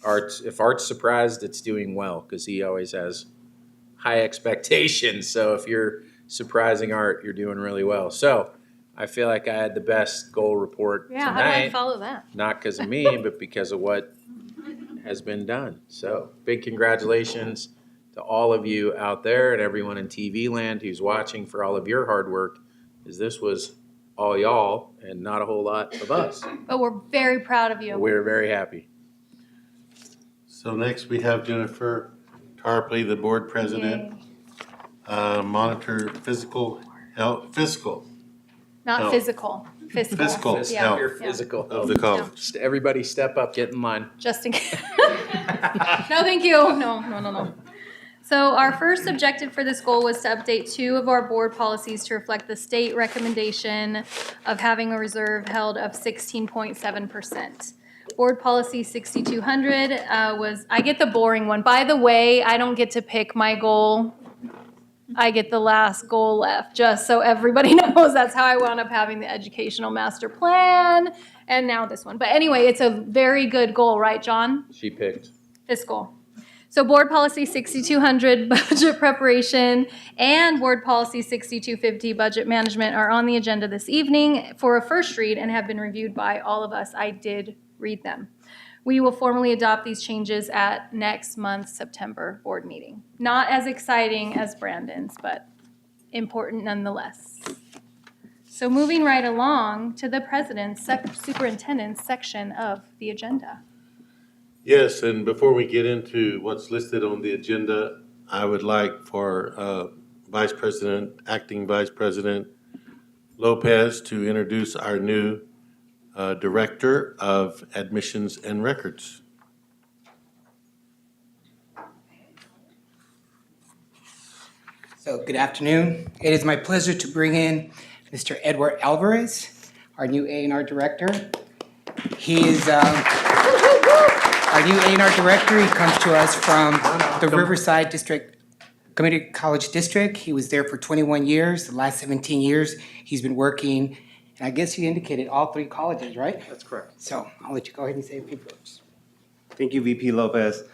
[SPEAKER 4] If Art's surprised, it's doing well because he always has high expectations. So if you're surprising Art, you're doing really well. So I feel like I had the best goal report
[SPEAKER 1] Yeah, how do I
[SPEAKER 4] tonight.
[SPEAKER 1] follow that?
[SPEAKER 4] Not because of me, but because of what has been done. So big congratulations to all of you out there and everyone in TV land who's watching for all of your hard work, because this was all y'all and not a whole lot of us.
[SPEAKER 1] But we're very proud of you.
[SPEAKER 4] We're very happy.
[SPEAKER 3] So next we have Jennifer Tarpley, the board president. Monitor fiscal health,
[SPEAKER 1] Not
[SPEAKER 3] No.
[SPEAKER 1] physical. Fiscal.
[SPEAKER 3] Fiscal
[SPEAKER 1] Yeah.
[SPEAKER 3] health.
[SPEAKER 4] Your physical.
[SPEAKER 3] of the college.
[SPEAKER 4] Everybody step up, get in line.
[SPEAKER 1] Just in case. No, thank you. No. So our first objective for this goal was to update 2 of our board policies to reflect the state recommendation of having a reserve held of 16.7%. Board policy 6200 I get the boring one. By the way, I don't get to pick my goal. I get the last goal left, just so everybody knows. That's how I wound up having the educational master plan and now this one. But anyway, it's a very good goal, right, John?
[SPEAKER 4] She picked.
[SPEAKER 1] Fiscal. So board policy 6200, budget preparation, and board policy 6250, budget management, are on the agenda this evening for a first read and have been reviewed by all of us. I did read them. We will formally adopt these changes at next month's September board meeting. Not as exciting as Brandon's, but important nonetheless. So moving right along to the president's superintendent's section of the agenda.
[SPEAKER 3] Yes, and before we get into what's listed on the agenda, I would like for Acting Vice President Lopez to introduce our new Director of Admissions and Records.
[SPEAKER 16] So good afternoon. It is my pleasure to bring in Mr. Edward Alvarez, our new A&R Director. He is our new A&R Director. He comes to us from the Riverside District Community College District. He was there for 21 years. The last 17 years, he's been working, and I guess you indicated all 3 colleges, right?
[SPEAKER 17] That's correct.
[SPEAKER 16] So I'll let you go ahead and say a few words.
[SPEAKER 17] Thank you, VP Lopez.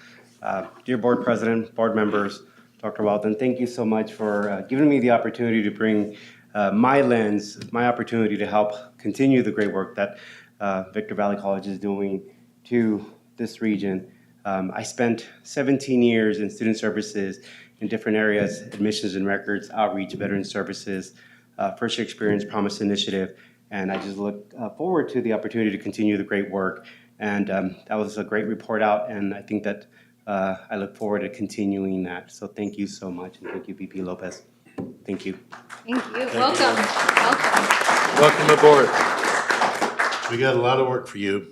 [SPEAKER 17] Dear Board President, board members, Dr. Walton, thank you so much for giving me the opportunity to bring my lens, my opportunity to help continue the great work that Victor Valley College is doing to this region. I spent 17 years in student services in different areas: admissions and records, outreach, veteran services, first year experience, Promise Initiative, and I just look forward to the opportunity to continue the great work. And that was a great report out, and I think that I look forward to continuing that. So thank you so much, and thank you, VP Lopez. Thank you.
[SPEAKER 1] Thank you. Welcome.
[SPEAKER 3] Welcome aboard. We got a lot of work for you.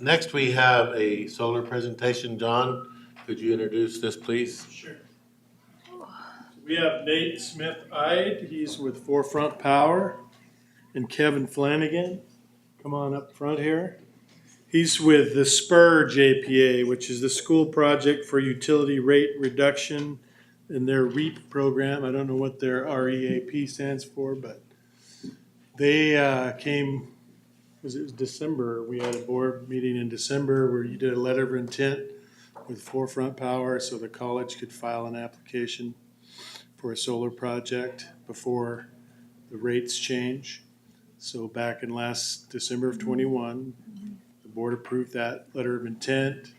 [SPEAKER 3] Next, we have a solar presentation. John, could you introduce this, please?
[SPEAKER 9] Sure.
[SPEAKER 18] We have Nate Smith-Ide, he's with Forefront Power, and Kevin Flanagan, come on up front here. He's with the SPUR JPA, which is the School Project for Utility Rate Reduction in their REAP program. I don't know what their REAP stands for, but they came, it was December, we had a board meeting in December where you did a letter of intent with Forefront Power so the college could file an application for a solar project before the rates change. So back in last December of 21, the board approved that letter of intent.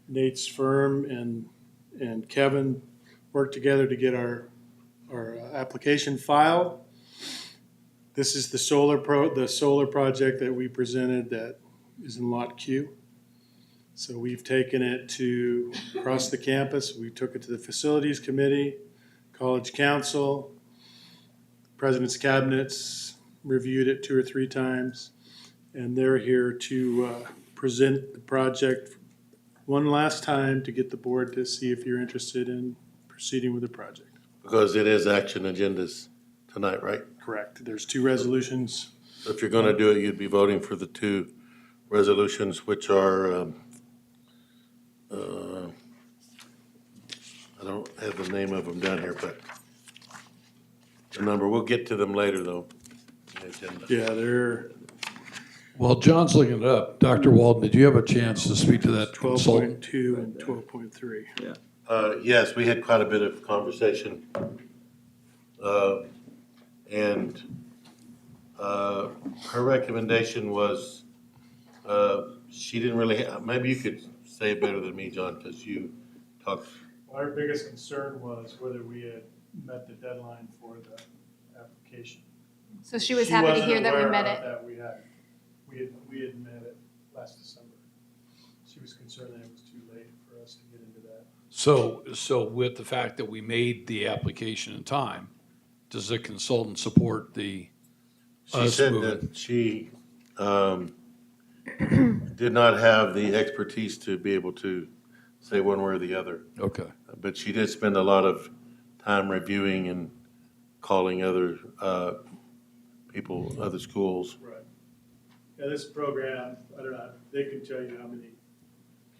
[SPEAKER 18] Nate's firm and Kevin worked together to get our application filed. This is the solar project that we presented that is in Lot Q. So we've taken it to across the campus. We took it to the facilities committee, college council, president's cabinets, reviewed it 2 or 3 times, and they're here to present the project one last time to get the board to see if you're interested in proceeding with the project.
[SPEAKER 3] Because it is action agendas tonight, right?
[SPEAKER 18] Correct. There's 2 resolutions.
[SPEAKER 3] So if you're going to do it, you'd be voting for the 2 resolutions, which are, I don't have the name of them down here, but the number, we'll get to them later though. The agenda.
[SPEAKER 18] Yeah, they're
[SPEAKER 2] While John's looking it up, Dr. Walden, did you have a chance to speak to that consultant?
[SPEAKER 18] 12.2 and 12.3.
[SPEAKER 3] Yeah. Yes, we had quite a bit of conversation. And her recommendation was, she didn't really, maybe you could say it better than me, John, because you talked.
[SPEAKER 18] Our biggest concern was whether we had met the deadline for the application.
[SPEAKER 1] So she was happy to hear that we met
[SPEAKER 18] wasn't
[SPEAKER 1] it.
[SPEAKER 18] aware of that we had met it last December. She was concerned that it was too late for us to get into that.
[SPEAKER 2] So with the fact that we made the application in time, does the consultant support the
[SPEAKER 3] She said that she did not have the expertise to be able to say one way or the other.
[SPEAKER 2] Okay.
[SPEAKER 3] But she did spend a lot of time reviewing and calling other people, other schools.
[SPEAKER 18] Right. Yeah, this program, I don't know, they can tell you how many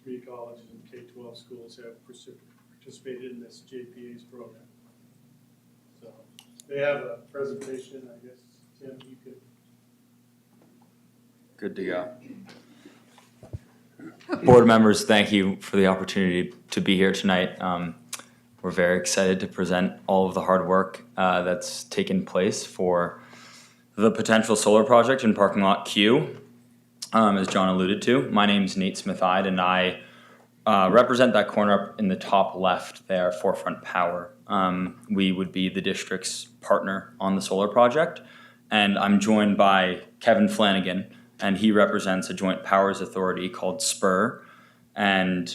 [SPEAKER 18] community colleges and K-12 schools have participated in this JPA's program. So they have a presentation, I guess, Tim, you could.
[SPEAKER 19] Good to go. Board members, thank you for the opportunity to be here tonight. We're very excited to present all of the hard work that's taken place for the potential solar project in parking lot Q, as John alluded to. My name's Nate Smith-Ide, and I represent that corner up in the top left there, Forefront Power. We would be the district's partner on the solar project, and I'm joined by Kevin Flanagan, and he represents a joint powers authority called SPUR. And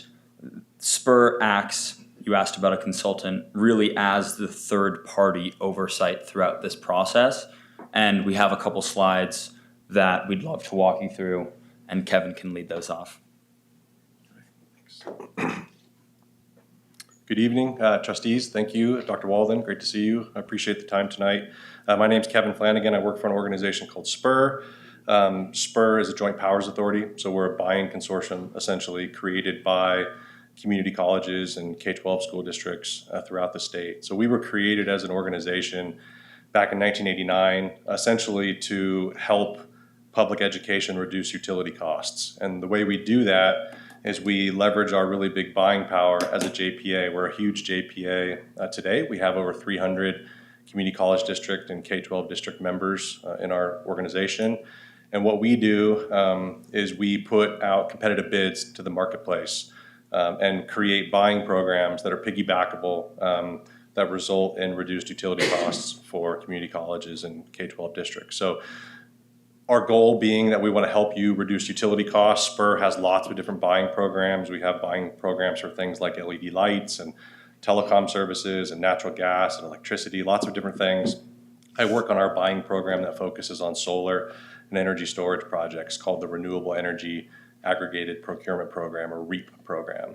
[SPEAKER 19] SPUR acts, you asked about a consultant, really as the third party oversight throughout this process. And we have a couple slides that we'd love to walk you through, and Kevin can lead those off.
[SPEAKER 20] Good evening, trustees. Thank you, Dr. Walden. Great to see you. I appreciate the time tonight. My name's Kevin Flanagan. I work for an organization called SPUR. SPUR is a joint powers authority, so we're a buying consortium essentially created by community colleges and K-12 school districts throughout the state. So we were created as an organization back in 1989, essentially to help public education reduce utility costs. And the way we do that is we leverage our really big buying power as a JPA. We're a huge JPA today. We have over 300 community college district and K-12 district members in our organization. And what we do is we put out competitive bids to the marketplace and create buying programs that are piggybackable that result in reduced utility costs for community colleges and K-12 districts. So our goal being that we want to help you reduce utility costs. SPUR has lots of different buying programs. We have buying programs for things like LED lights and telecom services and natural gas and electricity, lots of different things. I work on our buying program that focuses on solar and energy storage projects called the Renewable Energy Aggregated Procurement Program, or REAP program.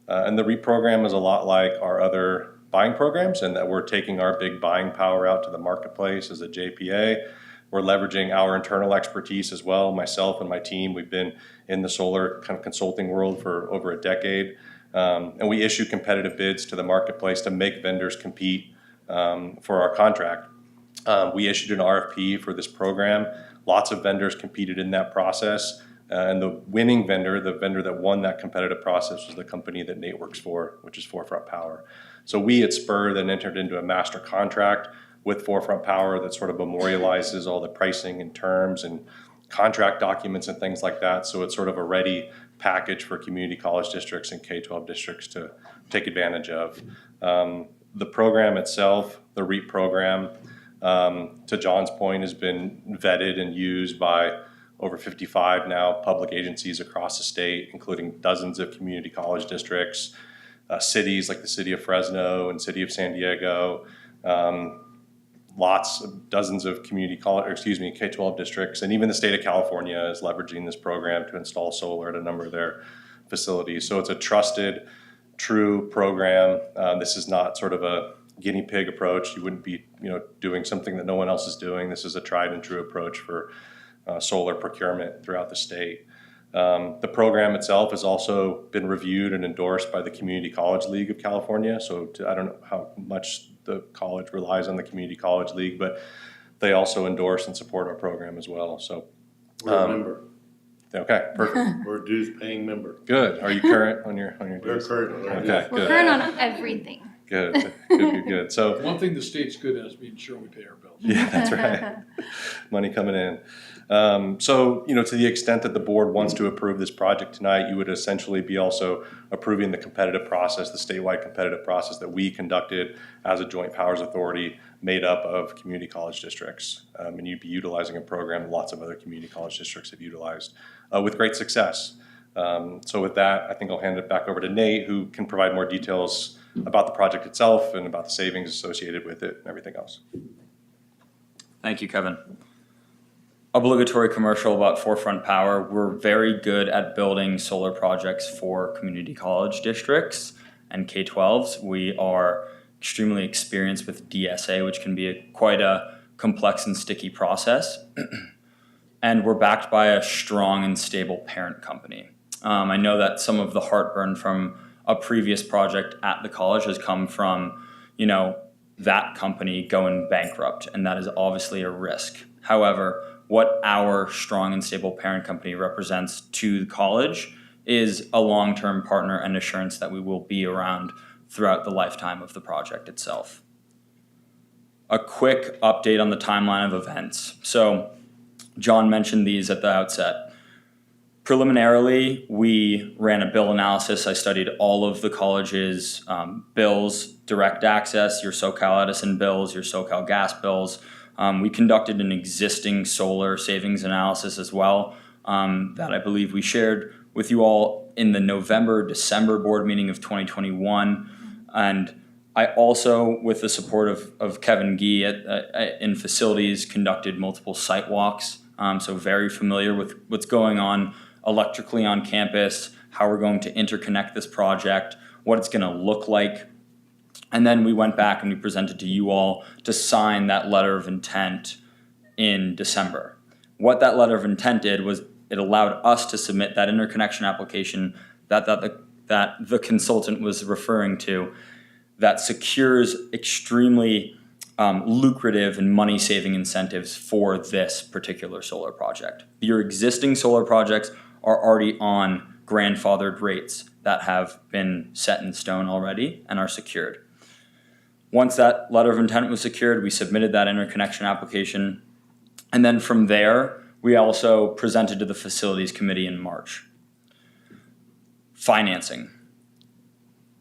[SPEAKER 20] And the REAP program is a lot like our other buying programs, and that we're taking our big buying power out to the marketplace as a JPA. We're leveraging our internal expertise as well. Myself and my team, we've been in the solar kind of consulting world for over a decade. And we issue competitive bids to the marketplace to make vendors compete for our contract. We issued an RFP for this program. Lots of vendors competed in that process. And the winning vendor, the vendor that won that competitive process, was the company that Nate works for, which is Forefront Power. So we at Spur then entered into a master contract with Forefront Power that sort of memorializes all the pricing and terms and contract documents and things like that. So it's sort of a ready package for community college districts and K-12 districts to take advantage of. The program itself, the REAP program, to John's point, has been vetted and used by over 55 now public agencies across the state, including dozens of community college districts, cities like the city of Fresno and city of San Diego, dozens of K-12 districts, and even the state of California is leveraging this program to install solar at a number of their facilities. So it's a trusted, true program. This is not sort of a guinea pig approach. You wouldn't be, doing something that no one else is doing. This is a tried and true approach for solar procurement throughout the state. The program itself has also been reviewed and endorsed by the Community College League of California. So I don't know how much the college relies on the Community College League, but they also endorse and support our program as well. So
[SPEAKER 3] We're a member.
[SPEAKER 20] Okay, perfect.
[SPEAKER 3] We're a dues paying member.
[SPEAKER 20] Good. Are you current on your
[SPEAKER 3] We're
[SPEAKER 20] dues?
[SPEAKER 3] current on our
[SPEAKER 20] Okay,
[SPEAKER 3] dues.
[SPEAKER 1] We're
[SPEAKER 20] good.
[SPEAKER 1] current on everything.
[SPEAKER 20] Good. Good. So
[SPEAKER 2] One thing the state's good at is being sure we pay our bills.
[SPEAKER 20] yeah, that's right. Money coming in. So, to the extent that the board wants to approve this project tonight, you would essentially be also approving the competitive process, the statewide competitive process that we conducted as a joint powers authority made up of community college districts. And you'd be utilizing a program lots of other community college districts have utilized with great success. So with that, I think I'll hand it back over to Nate, who can provide more details about the project itself and about the savings associated with it and everything else.
[SPEAKER 19] Thank you, Kevin. Obligatory commercial about Forefront Power. We're very good at building solar projects for community college districts and K-12s. We are extremely experienced with DSA, which can be quite a complex and sticky process. And we're backed by a strong and stable parent company. I know that some of the heartburn from a previous project at the college has come from, that company going bankrupt, and that is obviously a risk. However, what our strong and stable parent company represents to the college is a long-term partner and assurance that we will be around throughout the lifetime of the project itself. A quick update on the timeline of events. So John mentioned these at the outset. Preliminarily, we ran a bill analysis. I studied all of the college's bills, direct access, your SoCal Edison bills, your SoCal gas bills. We conducted an existing solar savings analysis as well that I believe we shared with you all in the November-December board meeting of 2021. And I also, with the support of Kevin Gee in facilities, conducted multiple site walks. So very familiar with what's going on electrically on campus, how we're going to interconnect this project, what it's going to look like. And then we went back and we presented to you all to sign that letter of intent in December. What that letter of intent did was it allowed us to submit that interconnection application that the consultant was referring to that secures extremely lucrative and money-saving incentives for this particular solar project. Your existing solar projects are already on grandfathered rates that have been set in stone already and are secured. Once that letter of intent was secured, we submitted that interconnection application. And then from there, we also presented to the facilities committee in March. Financing.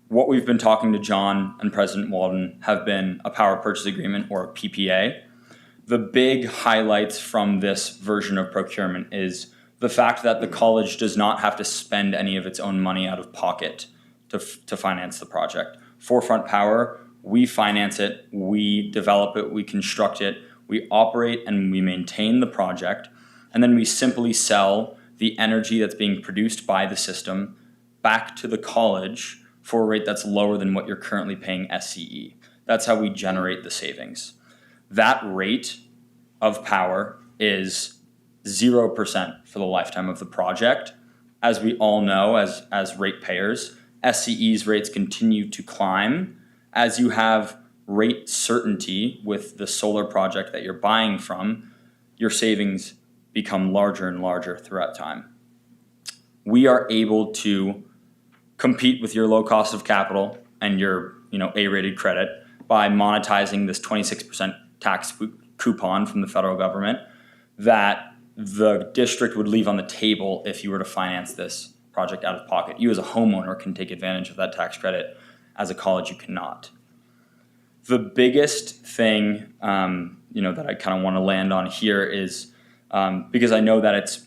[SPEAKER 19] What we've been talking to John and President Walden have been a power purchase agreement, or a PPA. The big highlights from this version of procurement is the fact that the college does not have to spend any of its own money out of pocket to finance the project. Forefront Power, we finance it, we develop it, we construct it, we operate and we maintain the project, and then we simply sell the energy that's being produced by the system back to the college for a rate that's lower than what you're currently paying SCE. That's how we generate the savings. That rate of power is 0% for the lifetime of the project. As we all know, as ratepayers, SCE's rates continue to climb as you have rate certainty with the solar project that you're buying from. Your savings become larger and larger throughout time. We are able to compete with your low cost of capital and your A-rated credit by monetizing this 26% tax coupon from the federal government that the district would leave on the table if you were to finance this project out of pocket. You as a homeowner can take advantage of that tax credit. As a college, you cannot. The biggest thing that I kind of want to land on here is because I know that it's,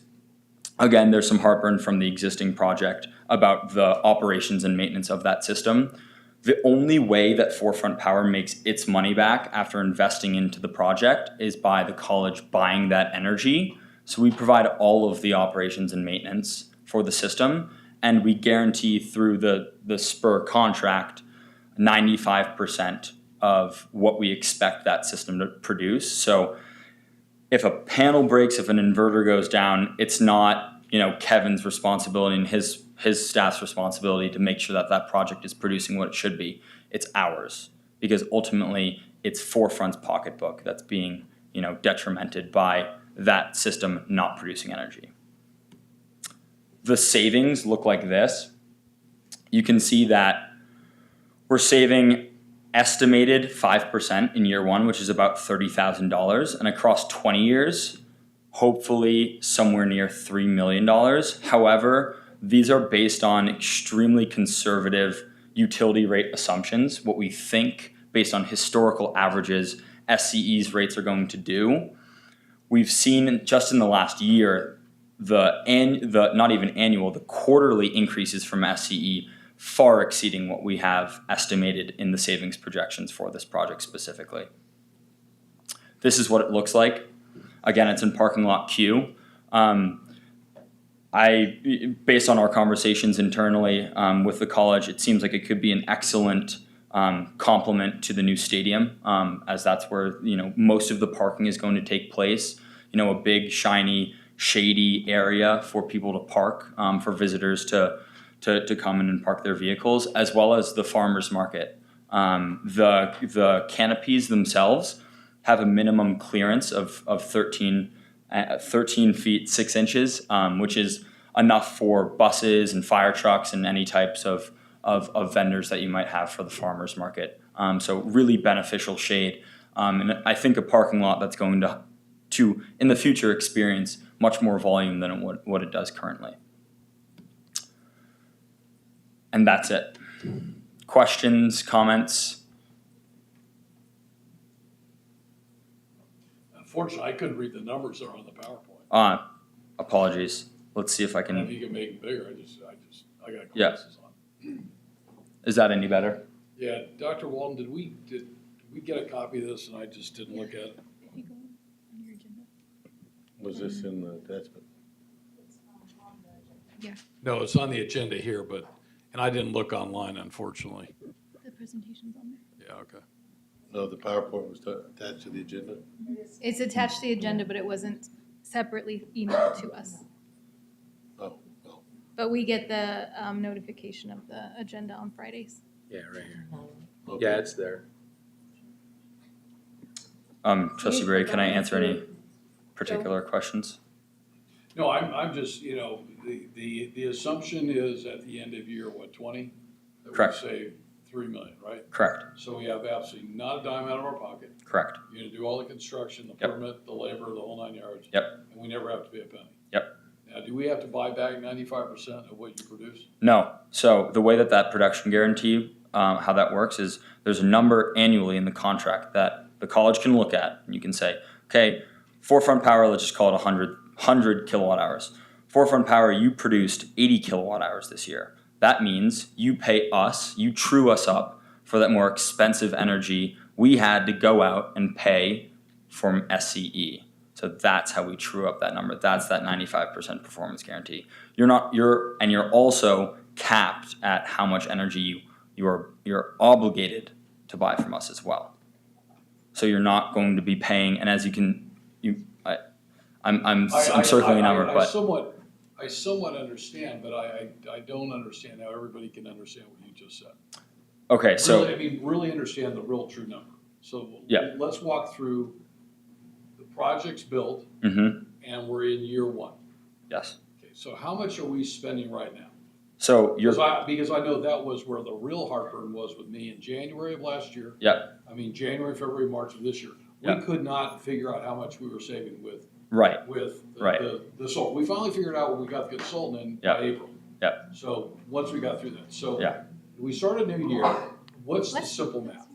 [SPEAKER 19] again, there's some heartburn from the existing project about the operations and maintenance of that system. The only way that Forefront Power makes its money back after investing into the project is by the college buying that energy. So we provide all of the operations and maintenance for the system, and we guarantee through the Spur contract 95% of what we expect that system to produce. So if a panel breaks, if an inverter goes down, it's not Kevin's responsibility and his staff's responsibility to make sure that that project is producing what it should be. It's ours, because ultimately it's Forefront's pocketbook that's being detrimented by that system not producing energy. The savings look like this. You can see that we're saving estimated 5% in year one, which is about $30,000, and across 20 years, hopefully somewhere near $3 million. However, these are based on extremely conservative utility rate assumptions, what we think based on historical averages SCE's rates are going to do. We've seen just in the last year, the quarterly increases from SCE far exceeding what we have estimated in the savings projections for this project specifically. This is what it looks like. Again, it's in parking lot Q. Based on our conversations internally with the college, it seems like it could be an excellent complement to the new stadium, as that's where most of the parking is going to take place. A big, shiny, shady area for people to park, for visitors to come in and park their vehicles, as well as the farmers market. The canopies themselves have a minimum clearance of 13 feet 6 inches, which is enough for buses and fire trucks and any types of vendors that you might have for the farmers market. So really beneficial shade. And I think a parking lot that's going to in the future experience much more volume than what it does currently. And that's it. Questions, comments?
[SPEAKER 2] Unfortunately, I couldn't read the numbers that are on the PowerPoint.
[SPEAKER 19] Apologies. Let's see if I can.
[SPEAKER 2] If you can make them bigger, I got glasses on.
[SPEAKER 19] Is that any better?
[SPEAKER 2] Yeah, Dr. Walden, did we get a copy of this and I just didn't look at it?
[SPEAKER 3] Was this in the attachment?
[SPEAKER 1] Yeah.
[SPEAKER 2] No, it's on the agenda here, and I didn't look online, unfortunately.
[SPEAKER 1] The presentation's on there.
[SPEAKER 2] Yeah, okay.
[SPEAKER 3] No, the PowerPoint was attached to the agenda?
[SPEAKER 1] It's attached to the agenda, but it wasn't separately emailed to us.
[SPEAKER 3] Oh.
[SPEAKER 1] But we get the notification of the agenda on Fridays.
[SPEAKER 4] Yeah, right here.
[SPEAKER 3] Okay.
[SPEAKER 4] Yeah, it's there.
[SPEAKER 19] Trustee Bray, can I answer any particular questions?
[SPEAKER 2] No, I'm just, the assumption is at the end of year, 20? That
[SPEAKER 19] Correct.
[SPEAKER 2] we save $3 million, right?
[SPEAKER 19] Correct.
[SPEAKER 2] So we have absolutely not a dime out of our pocket.
[SPEAKER 19] Correct.
[SPEAKER 2] You're gonna do all the construction, the
[SPEAKER 19] Yep.
[SPEAKER 2] permit, the labor, the whole 9 yards.
[SPEAKER 19] Yep.
[SPEAKER 2] And we never have to pay a penny.
[SPEAKER 19] Yep.
[SPEAKER 2] Now, do we have to buy back 95% of what you produce?
[SPEAKER 19] No. So the way that production guarantee, how that works is there's a number annually in the contract that the college can look at. And you can say, okay, Forefront Power, let's just call it 100 kilowatt hours. Forefront Power, you produced 80 kilowatt hours this year. That means you pay us, you true us up for that more expensive energy we had to go out and pay from SCE. So that's how we true up that number. That's that 95% performance guarantee. You're also capped at how much energy you you're obligated to buy from us as well. So you're not going to be paying, and as you can, I'm circling a number,
[SPEAKER 2] I
[SPEAKER 19] but
[SPEAKER 2] somewhat understand, but I don't understand how everybody can understand what you just said.
[SPEAKER 19] okay, so
[SPEAKER 2] Really understand the real true number. So
[SPEAKER 19] yeah.
[SPEAKER 2] let's walk through the project's built,
[SPEAKER 19] Mm-hmm.
[SPEAKER 2] and we're in year one.
[SPEAKER 19] Yes.
[SPEAKER 2] Okay, so how much are we spending right now?
[SPEAKER 19] So you're
[SPEAKER 2] Because I know that was where the real heartburn was with me in January of last year.
[SPEAKER 19] Yep.
[SPEAKER 2] January, February, March of this year. We could not figure out how much we were saving with the solar. We finally figured out when we got the consultant in by April.
[SPEAKER 19] Yep.
[SPEAKER 2] So once we got through that. So we start a new year. What's the simple math?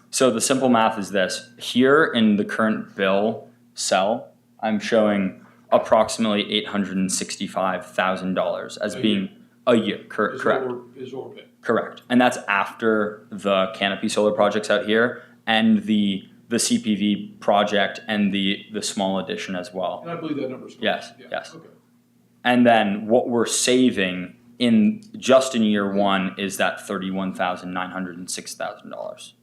[SPEAKER 19] So the simple math is this. Here in the current bill cell, I'm showing approximately $865,000 as being a year. Correct.
[SPEAKER 2] Is what we're paying.
[SPEAKER 19] Correct. And that's after the canopy solar projects out here and the CPV project and the small addition as well.
[SPEAKER 2] And I believe that number's correct.
[SPEAKER 19] Yes.
[SPEAKER 2] Yeah.
[SPEAKER 19] Yes.
[SPEAKER 2] Okay.
[SPEAKER 19] And then what we're saving in year one is that $31,906,000.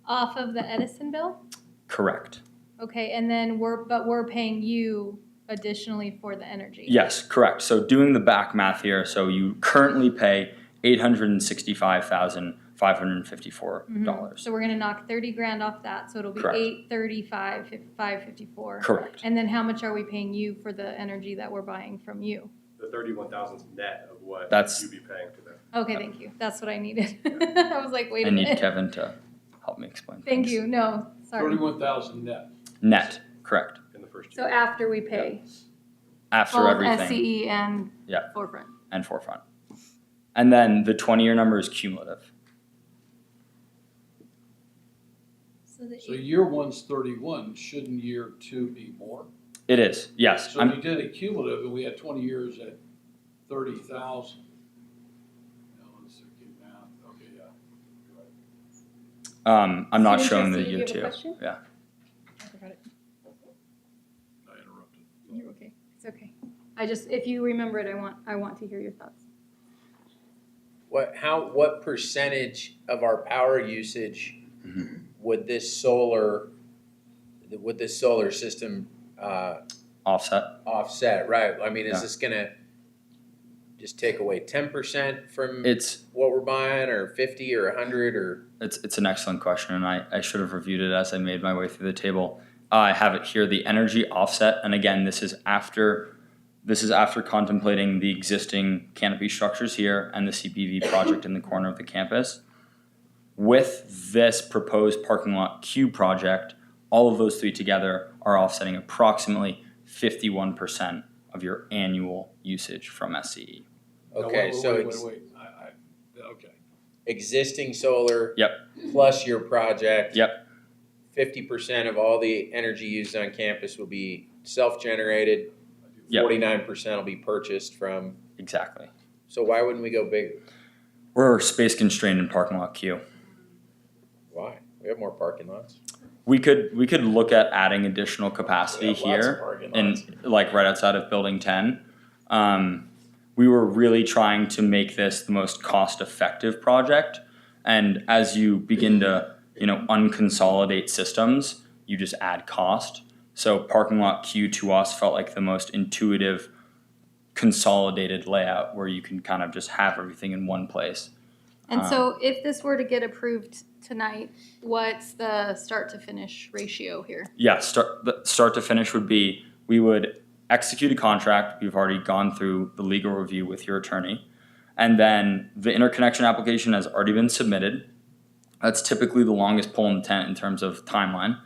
[SPEAKER 1] Off of the Edison bill?
[SPEAKER 19] Correct.
[SPEAKER 1] Okay, and then we're paying you additionally for the energy.
[SPEAKER 19] Yes, correct. So doing the back math here, so you currently pay $865,554.
[SPEAKER 1] Mm-hmm. So we're gonna knock 30 grand off that, so it'll be
[SPEAKER 19] Correct.
[SPEAKER 1] $835,554.
[SPEAKER 19] Correct.
[SPEAKER 1] And then how much are we paying you for the energy that we're buying from you?
[SPEAKER 20] The 31,000 is net of what you'd be paying to them.
[SPEAKER 1] Okay, thank you. That's what I needed. I was like, wait a minute.
[SPEAKER 19] I need Kevin to help me explain.
[SPEAKER 1] Thank you. No, sorry.
[SPEAKER 2] 31,000 net.
[SPEAKER 19] Net, correct.
[SPEAKER 20] In the first
[SPEAKER 1] So after we pay.
[SPEAKER 19] After
[SPEAKER 1] both
[SPEAKER 19] everything.
[SPEAKER 1] SCE and
[SPEAKER 19] Yeah.
[SPEAKER 1] forefront.
[SPEAKER 19] And forefront. And then the 20-year number is cumulative.
[SPEAKER 2] So year one's 31. Shouldn't year two be more?
[SPEAKER 19] It is, yes.
[SPEAKER 2] So if you did a cumulative and we had 20 years at 30,000. Let's do math. Okay, yeah.
[SPEAKER 19] I'm not
[SPEAKER 1] Student
[SPEAKER 19] showing the
[SPEAKER 1] trustee,
[SPEAKER 19] year
[SPEAKER 1] you have a
[SPEAKER 19] two.
[SPEAKER 1] question?
[SPEAKER 19] Yeah.
[SPEAKER 1] I forgot it. You're okay. It's okay. If you remember it, I want to hear your thoughts.
[SPEAKER 4] What percentage of our power usage would this solar system offset? Right. Is this gonna just take away 10% from what we're buying, or 50 or 100 or?
[SPEAKER 19] It's an excellent question, and I should have reviewed it as I made my way through the table. I have it here, the energy offset, and again, this is after contemplating the existing canopy structures here and the CPV project in the corner of the campus. With this proposed parking lot Q project, all of those three together are offsetting approximately 51% of your annual usage from SCE.
[SPEAKER 4] Okay,
[SPEAKER 2] Wait. Okay.
[SPEAKER 4] Existing solar.
[SPEAKER 19] Yep.
[SPEAKER 4] Plus your project.
[SPEAKER 19] Yep.
[SPEAKER 4] 50% of all the energy used on campus will be self-generated.
[SPEAKER 19] Yep.
[SPEAKER 4] 49% will be purchased from.
[SPEAKER 19] Exactly.
[SPEAKER 4] So why wouldn't we go bigger?
[SPEAKER 19] We're space constrained in parking lot Q.
[SPEAKER 4] Why? We have more parking lots.
[SPEAKER 19] We could look at adding additional capacity
[SPEAKER 4] lots of
[SPEAKER 19] here
[SPEAKER 4] parking
[SPEAKER 19] and
[SPEAKER 4] lots.
[SPEAKER 19] like right outside of building 10. We were really trying to make this the most cost-effective project. And as you begin to, unconsolidate systems, you just add cost. So parking lot Q to us felt like the most intuitive, consolidated layout where you can kind of just have everything in one place.
[SPEAKER 1] And so if this were to get approved tonight, what's the start to finish ratio here?
[SPEAKER 19] Yeah, the start to finish would be, we would execute a contract. We've already gone through the legal review with your attorney. And then the interconnection application has already been submitted. That's typically the longest pole in the tent in terms of timeline.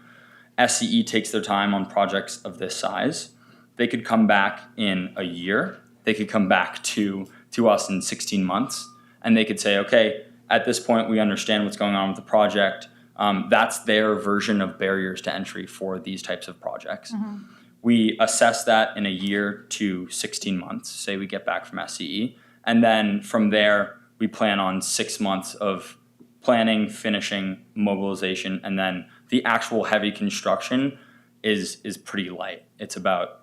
[SPEAKER 19] SCE takes their time on projects of this size. They could come back in a year. They could come back to us in 16 months. And they could say, okay, at this point, we understand what's going on with the project. That's their version of barriers to entry for these types of projects.
[SPEAKER 1] Mm-hmm.
[SPEAKER 19] We assess that in a year to 16 months, say we get back from SCE. And then from there, we plan on 6 months of planning, finishing, mobilization, and then the actual heavy construction is pretty light. It's about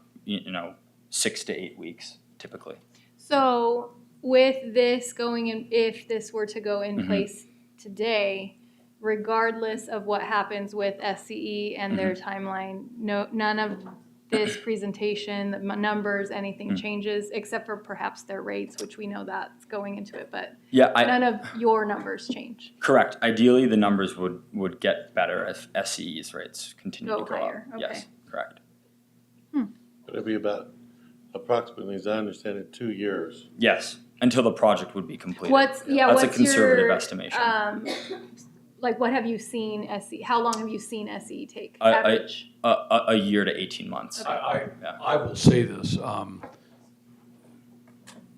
[SPEAKER 19] 6 to 8 weeks typically.
[SPEAKER 1] So with this going in, if this were to go in place today, regardless of what happens with SCE and their timeline, none of this presentation, the numbers, anything changes, except for perhaps their rates, which we know that's going into it, but none of your numbers change.
[SPEAKER 19] Correct. Ideally, the numbers would get better if SCE's rates continue to go
[SPEAKER 1] higher.
[SPEAKER 19] up.
[SPEAKER 1] Okay.
[SPEAKER 19] Yes, correct.
[SPEAKER 3] It'll be about approximately, as I understand it, 2 years.
[SPEAKER 19] Yes, until the project would be completed.
[SPEAKER 1] That's
[SPEAKER 19] That's a conservative
[SPEAKER 1] your,
[SPEAKER 19] estimation.
[SPEAKER 1] Like, what have you seen SCE? How long have you seen SCE take?
[SPEAKER 19] A
[SPEAKER 1] Average.
[SPEAKER 19] year to 18 months.
[SPEAKER 2] I will say this,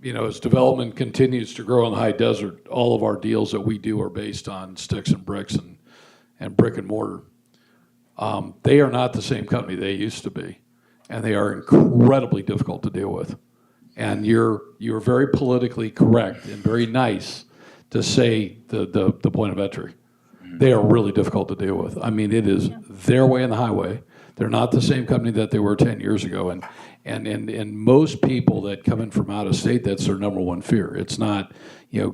[SPEAKER 2] as development continues to grow in the high desert, all of our deals that we do are based on sticks and bricks and brick and mortar. They are not the same company they used to be, and they are incredibly difficult to deal with. And you're very politically correct and very nice to say the point of entry. They are really difficult to deal with. I mean, it is their way and the highway. They're not the same company that they were 10 years ago. And most people that come in from out of state, that's their number one fear. It's not,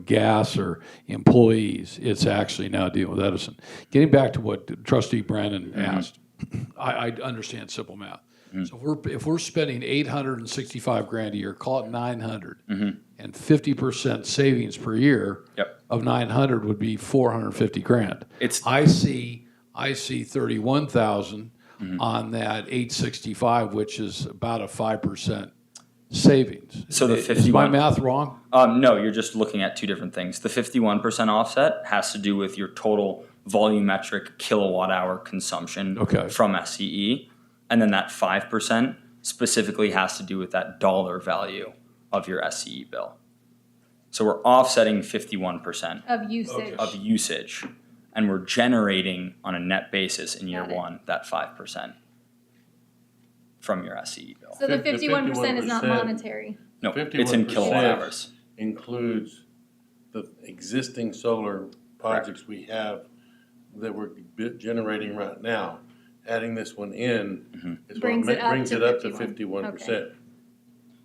[SPEAKER 2] gas or employees. It's actually now dealing with Edison. Getting back to what Trustee Brandon asked, I understand simple math. So if we're spending $865,000 a year, call it 900, and 50% savings per year of 900 would be $450,000. I see 31,000 on that 865, which is about a 5% savings.
[SPEAKER 19] So the 51.
[SPEAKER 2] Is my math wrong?
[SPEAKER 19] No, you're just looking at two different things. The 51% offset has to do with your total volumetric kilowatt hour consumption from SCE. And then that 5% specifically has to do with that dollar value of your SCE bill. So we're offsetting 51%
[SPEAKER 1] Of usage.
[SPEAKER 19] of usage, and we're generating on a net basis in year one that 5% from your SCE bill.
[SPEAKER 1] So the 51% is not monetary.
[SPEAKER 19] No, it's in kilowatt hours.
[SPEAKER 3] Includes the existing solar projects we have that we're generating right now. Adding this one in is what brings it up to 51%.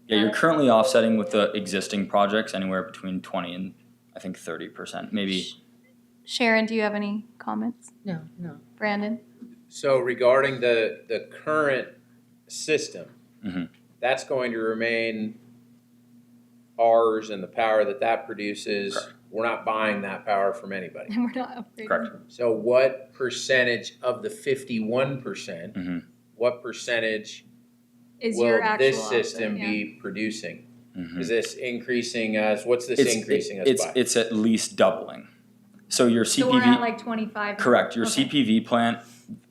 [SPEAKER 19] Yeah, you're currently offsetting with the existing projects anywhere between 20 and I think 30%, maybe.
[SPEAKER 1] Sharon, do you have any comments?
[SPEAKER 15] No.
[SPEAKER 1] Brandon?
[SPEAKER 4] So regarding the current system, that's going to remain ours and the power that produces. Correct. We're not buying that power from anybody.
[SPEAKER 1] And we're not upgrading.
[SPEAKER 19] Correct.
[SPEAKER 4] So what percentage of the 51%, what percentage will this system be producing? Is this increasing us? What's this increasing us by?
[SPEAKER 19] It's at least doubling. So your CPV.
[SPEAKER 1] So we're at like 25.
[SPEAKER 19] Correct. Your CPV plant,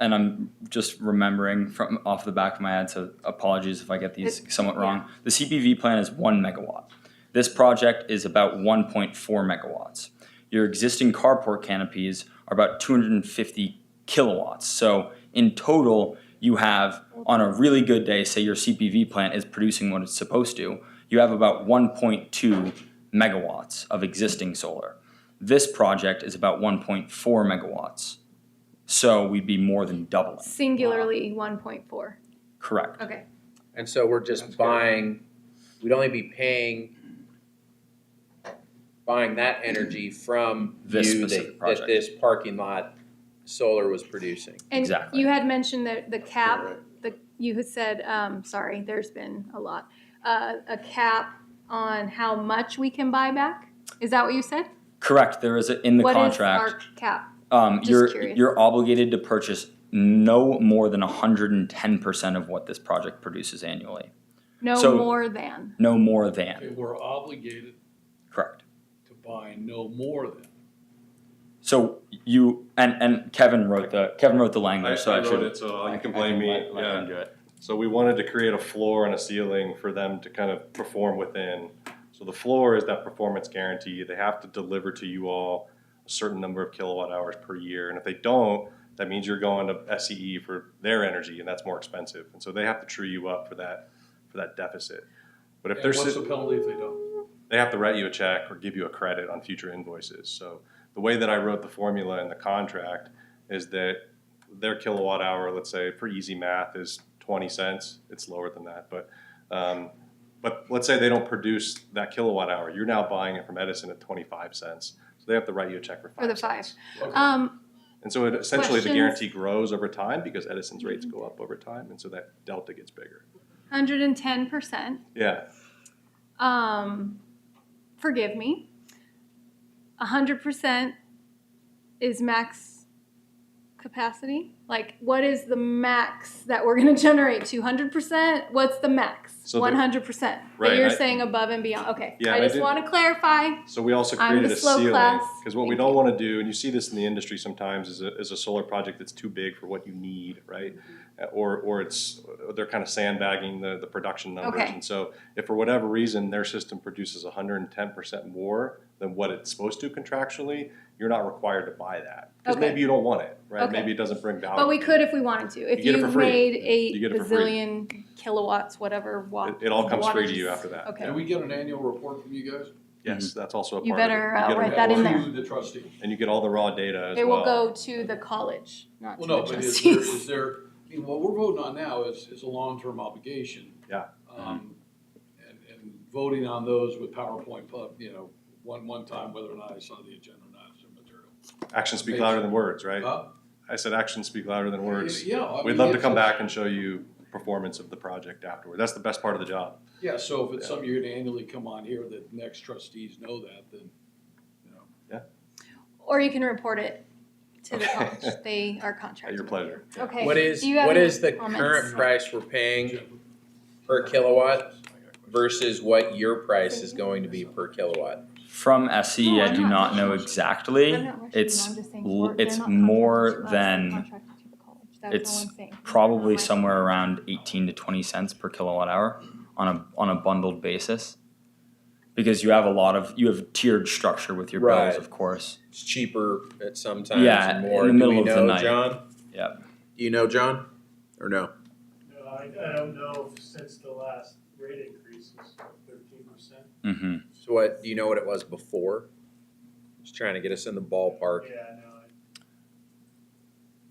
[SPEAKER 19] and I'm just remembering from off the back of my head, so apologies if I get these somewhat wrong. The CPV plant is 1 megawatt. This project is about 1.4 megawatts. Your existing carport canopies are about 250 kilowatts. So in total, you have, on a really good day, say your CPV plant is producing what it's supposed to, you have about 1.2 megawatts of existing solar. This project is about 1.4 megawatts. So we'd be more than doubling.
[SPEAKER 1] Singularly 1.4.
[SPEAKER 19] Correct.
[SPEAKER 1] Okay.
[SPEAKER 4] And so we're just buying, we'd only be buying that energy from
[SPEAKER 19] this
[SPEAKER 4] you
[SPEAKER 19] specific
[SPEAKER 4] that this parking lot solar was producing.
[SPEAKER 1] And
[SPEAKER 19] exactly.
[SPEAKER 1] You had mentioned that the cap, you had said, sorry, there's been a lot, a cap on how much we can buy back? Is that what you said?
[SPEAKER 19] Correct. There is in the contract.
[SPEAKER 1] What is our cap?
[SPEAKER 19] You're obligated to purchase no more than 110% of what this project produces annually.
[SPEAKER 1] No more than.
[SPEAKER 19] No more than.
[SPEAKER 2] We're obligated.
[SPEAKER 19] Correct.
[SPEAKER 2] To buy no more than.
[SPEAKER 19] So you and Kevin wrote the language.
[SPEAKER 20] I wrote it, so you can blame me.
[SPEAKER 19] Let him do it.
[SPEAKER 20] So we wanted to create a floor and a ceiling for them to kind of perform within. So the floor is that performance guarantee. They have to deliver to you all a certain number of kilowatt hours per year. And if they don't, that means you're going to SCE for their energy, and that's more expensive. And so they have to true you up for that deficit. But if
[SPEAKER 2] what's the penalty if they don't?
[SPEAKER 20] They have to write you a check or give you a credit on future invoices. So the way that I wrote the formula in the contract is that their kilowatt hour, let's say for easy math, is 20 cents. It's lower than that, but But let's say they don't produce that kilowatt hour, you're now buying it from Edison at 25 cents. So they have to write you a check for 5
[SPEAKER 1] For the
[SPEAKER 20] cents.
[SPEAKER 1] 5.
[SPEAKER 20] And so essentially the
[SPEAKER 1] Questions?
[SPEAKER 20] guarantee grows over time because Edison's rates go up over time, and so that delta gets bigger.
[SPEAKER 1] 110%.
[SPEAKER 20] Yeah.
[SPEAKER 1] Forgive me. 100% is max capacity? Like, what is the max that we're going to generate? 200%? What's the max?
[SPEAKER 20] So
[SPEAKER 1] 100%.
[SPEAKER 20] right,
[SPEAKER 1] But you're
[SPEAKER 20] I-
[SPEAKER 1] saying above and beyond. Okay.
[SPEAKER 20] Yeah,
[SPEAKER 1] I
[SPEAKER 20] and I
[SPEAKER 1] just
[SPEAKER 20] did-
[SPEAKER 1] want to clarify.
[SPEAKER 20] So we also
[SPEAKER 1] I'm
[SPEAKER 20] created
[SPEAKER 1] the
[SPEAKER 20] a
[SPEAKER 1] slow
[SPEAKER 20] ceiling,
[SPEAKER 1] class.
[SPEAKER 20] because what we don't want to do, and you see this in the industry sometimes, is a solar project that's too big for what you need, right? Or they're kind of sandbagging the production numbers.
[SPEAKER 1] Okay.
[SPEAKER 20] And so if for whatever reason their system produces 110% more than what it's supposed to contractually, you're not required to buy that. Because
[SPEAKER 1] Okay.
[SPEAKER 20] maybe you don't want it, right?
[SPEAKER 1] Okay.
[SPEAKER 20] Maybe it doesn't bring value.
[SPEAKER 1] But we could if we wanted to. If
[SPEAKER 20] You get it
[SPEAKER 1] you
[SPEAKER 20] for free.
[SPEAKER 1] made
[SPEAKER 20] You
[SPEAKER 1] a
[SPEAKER 20] get it for free.
[SPEAKER 1] bazillion kilowatts, whatever watt.
[SPEAKER 20] It all comes free to
[SPEAKER 1] wattages.
[SPEAKER 20] you after that.
[SPEAKER 1] Okay.
[SPEAKER 2] Do we get an annual report from you guys?
[SPEAKER 20] Yes, that's also a part
[SPEAKER 1] You
[SPEAKER 20] of it.
[SPEAKER 1] better,
[SPEAKER 20] You get a
[SPEAKER 1] write that in
[SPEAKER 20] report.
[SPEAKER 1] there.
[SPEAKER 2] To the trustee.
[SPEAKER 20] And you get all the raw data as
[SPEAKER 1] It
[SPEAKER 20] well.
[SPEAKER 1] will go to the college, not
[SPEAKER 2] Well,
[SPEAKER 1] to
[SPEAKER 2] no,
[SPEAKER 1] the
[SPEAKER 2] but
[SPEAKER 1] trustees.
[SPEAKER 2] is there, I mean, what we're voting on now is a long-term obligation.
[SPEAKER 20] Yeah.
[SPEAKER 2] And voting on those with PowerPoint, one time, whether or not I saw the agenda or not, is immaterial.
[SPEAKER 20] Actions speak louder than words, right?
[SPEAKER 2] Huh?
[SPEAKER 20] I said actions speak louder than words.
[SPEAKER 2] Yeah, I
[SPEAKER 20] We'd
[SPEAKER 2] mean,
[SPEAKER 20] love to
[SPEAKER 2] it's
[SPEAKER 20] come
[SPEAKER 2] a-
[SPEAKER 20] back and show you performance of the project afterward. That's the best part of the job.
[SPEAKER 2] Yeah, so if it's something you're gonna annually come on here, that next trustees know that, then,
[SPEAKER 1] Or you can report it to the college. They are contracted.
[SPEAKER 20] At your pleasure.
[SPEAKER 1] Okay.
[SPEAKER 4] What is,
[SPEAKER 1] Do you have
[SPEAKER 4] what
[SPEAKER 1] any
[SPEAKER 4] is the
[SPEAKER 1] comments?
[SPEAKER 4] current price we're paying per kilowatt versus what your price is going to be per kilowatt?
[SPEAKER 19] From SCE,
[SPEAKER 1] No,
[SPEAKER 19] I
[SPEAKER 1] I'm
[SPEAKER 19] do
[SPEAKER 1] not
[SPEAKER 19] not know
[SPEAKER 1] rushing.
[SPEAKER 19] exactly.
[SPEAKER 1] I'm not rushing you,
[SPEAKER 19] It's
[SPEAKER 1] I'm just saying
[SPEAKER 19] l-
[SPEAKER 1] they're
[SPEAKER 19] it's
[SPEAKER 1] not
[SPEAKER 19] more
[SPEAKER 1] contracted to us, they're
[SPEAKER 19] than
[SPEAKER 1] contracted to the college. That's all
[SPEAKER 19] it's
[SPEAKER 1] I'm saying.
[SPEAKER 19] probably somewhere around 18 to 20 cents per kilowatt hour on a bundled basis. Because you have you have tiered structure with your bills,
[SPEAKER 4] Right.
[SPEAKER 19] of course.
[SPEAKER 4] It's cheaper at some times
[SPEAKER 19] Yeah,
[SPEAKER 4] and more.
[SPEAKER 19] in the
[SPEAKER 4] Do
[SPEAKER 19] middle
[SPEAKER 4] we
[SPEAKER 19] of the
[SPEAKER 4] know,
[SPEAKER 19] night.
[SPEAKER 4] John?
[SPEAKER 19] Yeah.
[SPEAKER 4] Do you know, John? Or no?
[SPEAKER 18] No, I don't know if since the last rate increase was 13%.
[SPEAKER 19] Mm-hmm.
[SPEAKER 4] So what, do you know what it was before? Just trying to get us in the ballpark.
[SPEAKER 18] Yeah, no,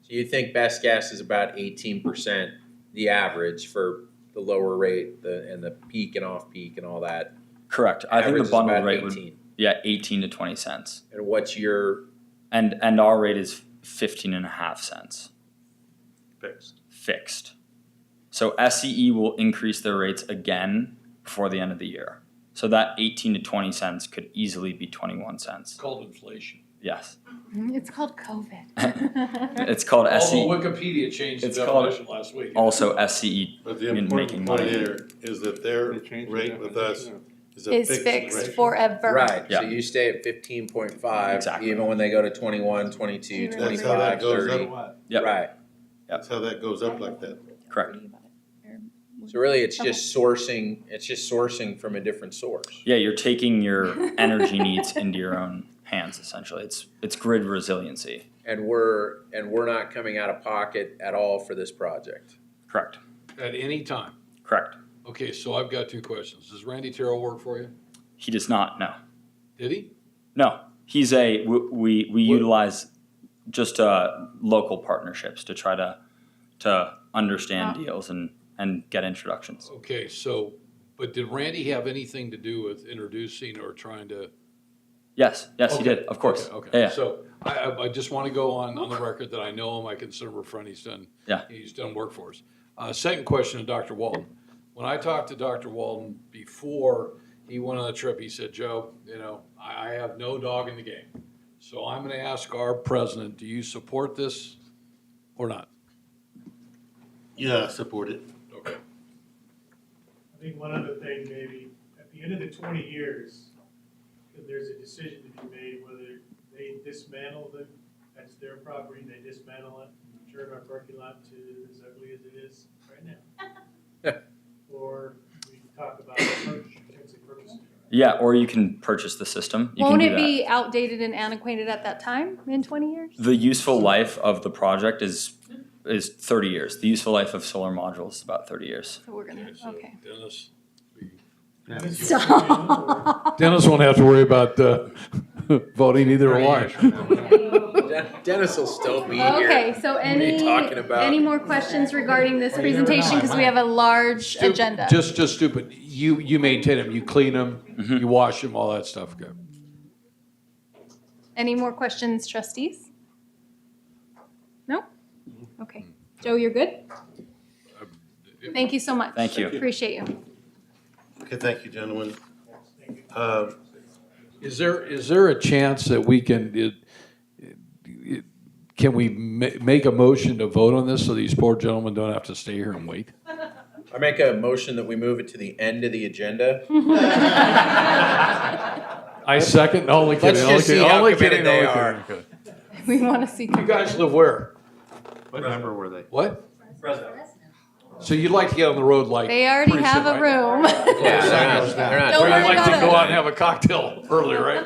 [SPEAKER 4] So you think best guess is about 18%, the average for the lower rate, and the peak and off peak and all that.
[SPEAKER 19] Correct. I think
[SPEAKER 4] Average
[SPEAKER 19] the
[SPEAKER 4] is
[SPEAKER 19] bundled
[SPEAKER 4] about
[SPEAKER 19] rate
[SPEAKER 4] 18.
[SPEAKER 19] would 18 to 20 cents.
[SPEAKER 4] And what's your,
[SPEAKER 19] And our rate is 15.5 cents. Fixed. So SCE will increase their rates again before the end of the year. So that 18 to 20 cents could easily be 21 cents.
[SPEAKER 2] it's called inflation.
[SPEAKER 19] Yes.
[SPEAKER 1] It's called COVID.
[SPEAKER 19] It's called SCE.
[SPEAKER 2] Although Wikipedia changed the
[SPEAKER 19] It's called
[SPEAKER 2] definition last week.
[SPEAKER 19] also SCE
[SPEAKER 3] But the
[SPEAKER 19] in
[SPEAKER 3] important
[SPEAKER 19] making
[SPEAKER 3] point
[SPEAKER 19] money.
[SPEAKER 3] here is that their rate with us is a
[SPEAKER 1] Is
[SPEAKER 3] fixed
[SPEAKER 1] fixed
[SPEAKER 3] rate.
[SPEAKER 1] forever.
[SPEAKER 4] right, so
[SPEAKER 19] Yeah.
[SPEAKER 4] you stay at 15.5,
[SPEAKER 19] Exactly.
[SPEAKER 4] even when they go to 21, 22,
[SPEAKER 1] That's
[SPEAKER 3] That's how that
[SPEAKER 4] 25,
[SPEAKER 3] goes
[SPEAKER 4] 30.
[SPEAKER 3] up.
[SPEAKER 19] Yep.
[SPEAKER 4] Right.
[SPEAKER 3] That's how that goes up like that.
[SPEAKER 19] Correct.
[SPEAKER 4] So really, it's just sourcing from a different source.
[SPEAKER 19] Yeah, you're taking your energy needs into your own hands essentially. It's grid resiliency.
[SPEAKER 4] And we're not coming out of pocket at all for this project.
[SPEAKER 19] Correct.
[SPEAKER 2] At any time.
[SPEAKER 19] Correct.
[SPEAKER 2] Okay, so I've got two questions. Does Randy Terrell work for you?
[SPEAKER 19] He does not, no.
[SPEAKER 2] Did he?
[SPEAKER 19] No. He's we utilize just local partnerships to try to understand deals and get introductions.
[SPEAKER 2] Okay, so, but did Randy have anything to do with introducing or trying to?
[SPEAKER 19] Yes, he
[SPEAKER 2] Okay,
[SPEAKER 19] did, of course.
[SPEAKER 2] Okay.
[SPEAKER 19] Yeah.
[SPEAKER 2] So I just want to go on the record that I know him, I consider him a friend, he's done work for us. Second question to Dr. Walton. When I talked to Dr. Walton before he went on the trip, he said, Joe, I have no dog in the game. So I'm going to ask our president, do you support this or not?
[SPEAKER 3] Yeah, I support it.
[SPEAKER 2] Okay.
[SPEAKER 18] I think one other thing, maybe, at the end of the 20 years, there's a decision to be made whether they dismantle them, that's their property, they dismantle it, and turn our parking lot to as ugly as it is right now. Or we talk about potentially purchasing.
[SPEAKER 19] Yeah, or you can purchase the system. You
[SPEAKER 1] Won't
[SPEAKER 19] can do
[SPEAKER 1] it
[SPEAKER 19] that.
[SPEAKER 1] be outdated and antiquated at that time in 20 years?
[SPEAKER 19] The useful life of the project is 30 years. The useful life of solar modules is about 30 years.
[SPEAKER 1] So we're gonna, okay.
[SPEAKER 2] Dennis.
[SPEAKER 1] Stop.
[SPEAKER 2] Dennis won't have to worry about voting, neither will I.
[SPEAKER 4] Dennis will still be
[SPEAKER 1] Okay,
[SPEAKER 4] here.
[SPEAKER 1] so
[SPEAKER 4] What are you talking about?
[SPEAKER 1] any more questions regarding this presentation? Because we have a large agenda.
[SPEAKER 2] Just stupid. You maintain them, you clean them, you wash them, all that stuff. Okay.
[SPEAKER 1] Any more questions, trustees? No? Okay. Joe, you're good? Thank you so much.
[SPEAKER 19] Thank you.
[SPEAKER 1] Appreciate you.
[SPEAKER 3] Okay, thank you, gentlemen.
[SPEAKER 2] Is there a chance that we can we make a motion to vote on this so these poor gentlemen don't have to stay here and wait?
[SPEAKER 4] I make a motion that we move it to the end of the agenda.
[SPEAKER 2] I second. Only kidding.
[SPEAKER 4] Let's just see how
[SPEAKER 2] Only
[SPEAKER 4] committed
[SPEAKER 2] kidding.
[SPEAKER 4] they
[SPEAKER 2] Only
[SPEAKER 4] are.
[SPEAKER 2] kidding.
[SPEAKER 1] We want to see.
[SPEAKER 2] You guys live where?
[SPEAKER 8] What number were they?
[SPEAKER 2] What? So you'd like to get on the road like
[SPEAKER 1] They already
[SPEAKER 2] pretty
[SPEAKER 1] have
[SPEAKER 2] soon,
[SPEAKER 1] a
[SPEAKER 2] right?
[SPEAKER 1] room.
[SPEAKER 4] Yeah, they're not.
[SPEAKER 1] Don't
[SPEAKER 2] Or
[SPEAKER 1] worry
[SPEAKER 2] you'd like
[SPEAKER 1] about
[SPEAKER 2] to go
[SPEAKER 1] it.
[SPEAKER 2] out and have a cocktail early, right?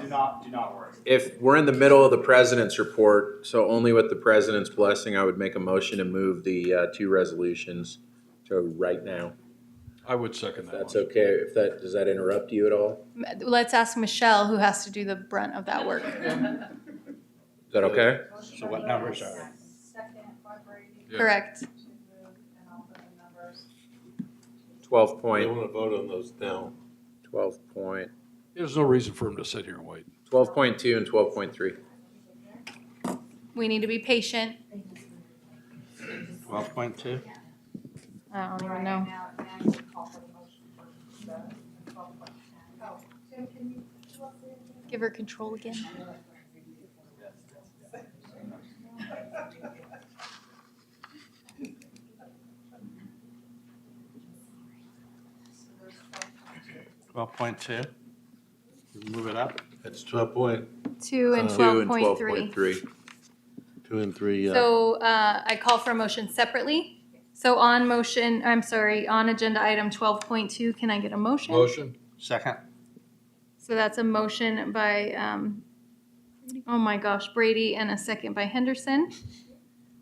[SPEAKER 8] Do not worry.
[SPEAKER 4] If we're in the middle of the president's report, so only with the president's blessing, I would make a motion to move the two resolutions to right now.
[SPEAKER 2] I would second that.
[SPEAKER 4] That's okay. Does that interrupt you at all?
[SPEAKER 1] Let's ask Michelle, who has to do the brunt of that work.
[SPEAKER 4] Is that okay?
[SPEAKER 8] So what numbers are they?
[SPEAKER 2] Yeah.
[SPEAKER 1] Correct.
[SPEAKER 4] 12
[SPEAKER 3] We
[SPEAKER 4] point,
[SPEAKER 3] want to vote on those now.
[SPEAKER 4] 12 point,
[SPEAKER 2] There's no reason for him to sit here and wait.
[SPEAKER 4] 12.2 and 12.3.
[SPEAKER 1] We need to be patient.
[SPEAKER 8] 12.2?
[SPEAKER 1] I don't even know. Give her control again.
[SPEAKER 8] $12.2? Move it up?
[SPEAKER 3] It's 12 point,
[SPEAKER 1] 2 and
[SPEAKER 4] 2 and
[SPEAKER 1] 12.3.
[SPEAKER 4] 12.3.
[SPEAKER 3] 2 and 3,
[SPEAKER 1] So I call for a motion separately. So on agenda item 12.2, can I get a motion?
[SPEAKER 2] Motion?
[SPEAKER 8] Second.
[SPEAKER 1] So that's a motion by, oh my gosh, Brady, and a second by Henderson.